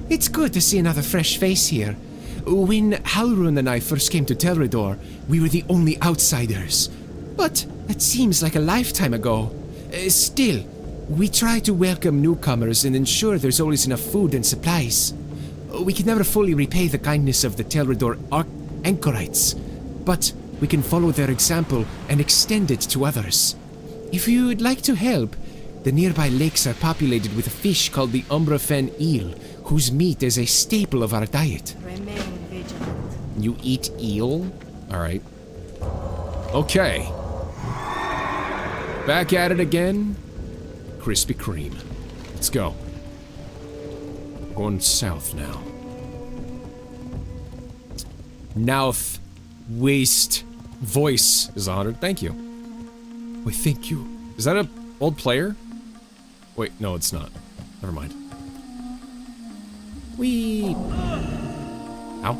It's good to see another fresh face here. When Halrune and I first came to Telrador, we were the only outsiders. But that seems like a lifetime ago. Still, we try to welcome newcomers and ensure there's always enough food and supplies. We can never fully repay the kindness of the Telrador anchorites, but we can follow their example and extend it to others. If you would like to help, the nearby lakes are populated with a fish called the Umbrafen eel, whose meat is a staple of our diet. Remain vigilant. You eat eel? Alright. Okay. Back at it again. Krispy Kreme. Let's go. Going south now. Nouth. Waste. Voice is honored. Thank you. Why, thank you. Is that a old player? Wait, no, it's not. Never mind. Whee! Ow.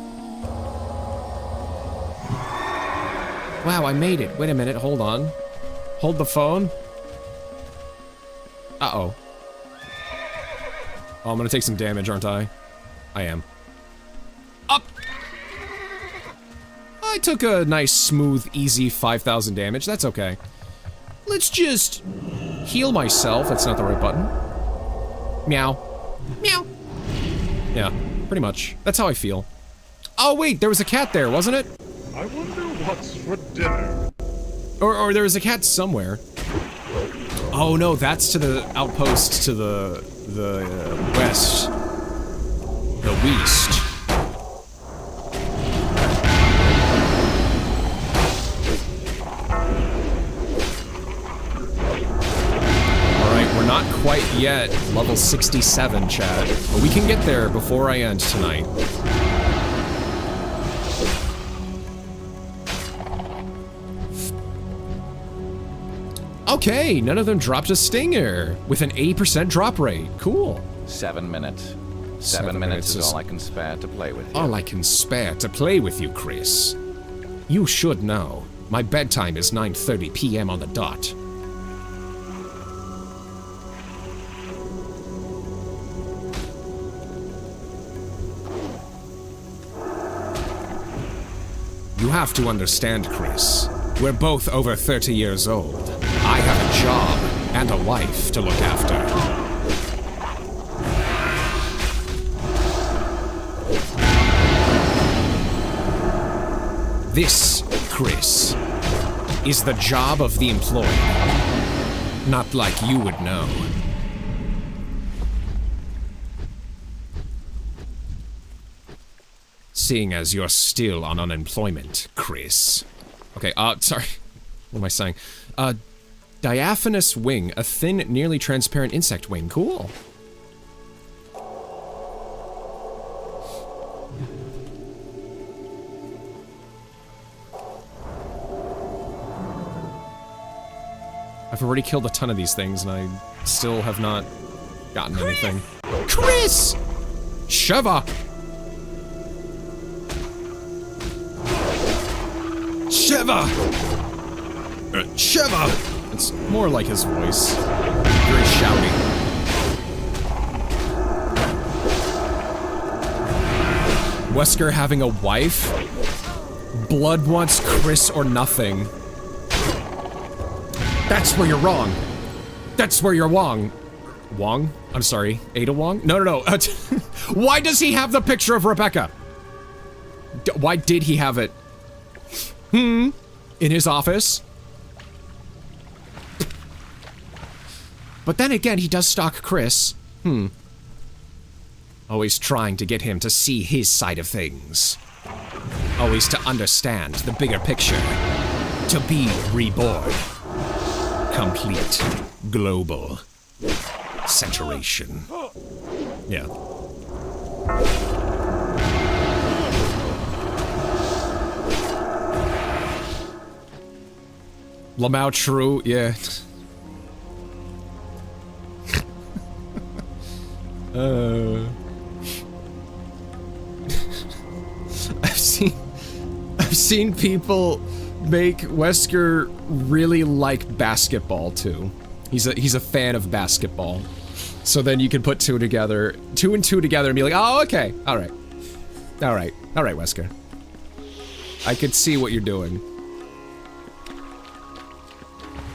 Wow, I made it. Wait a minute, hold on. Hold the phone. Uh-oh. Oh, I'm gonna take some damage, aren't I? I am. Up! I took a nice, smooth, easy 5,000 damage. That's okay. Let's just heal myself. That's not the right button. Meow. Meow. Yeah, pretty much. That's how I feel. Oh, wait, there was a cat there, wasn't it? I wonder what's for dinner. Or there was a cat somewhere. Oh, no, that's to the outpost to the west. The west. Not quite yet level 67, Chad, but we can get there before I end tonight. Okay, none of them dropped a stinger with an 80% drop rate. Cool. 7 minutes. 7 minutes is all I can spare to play with you. All I can spare to play with you, Chris. You should know. My bedtime is 9:30 p.m. on the dot. You have to understand, Chris. We're both over 30 years old. I have a job and a wife to look after. This, Chris, is the job of the employee. Not like you would know. Seeing as you're still on unemployment, Chris. Okay, sorry. What am I saying? Diaphanous wing, a thin, nearly transparent insect wing. Cool. I've already killed a ton of these things, and I still have not gotten anything. Chris! Sheva! Sheva! Sheva! It's more like his voice. Very shouty. Wesker having a wife? Blood wants Chris or nothing. That's where you're wrong. That's where you're wrong. Wong? I'm sorry. Ada Wong? No, no, no. Why does he have the picture of Rebecca? Why did he have it? In his office? But then again, he does stalk Chris. Always trying to get him to see his side of things. Always to understand the bigger picture. To be reborn. Complete. Global. Saturation. Yeah. Lamau True, yeah. I've seen people make Wesker really like basketball too. He's a fan of basketball. So then you can put two and two together and be like, oh, okay, all right, Wesker. I could see what you're doing.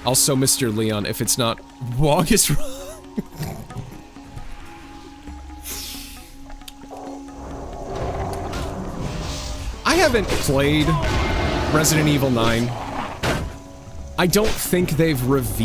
Also, Mr. Leon, if it's not Wong is wrong. I haven't played Resident Evil 9. I don't think they've revealed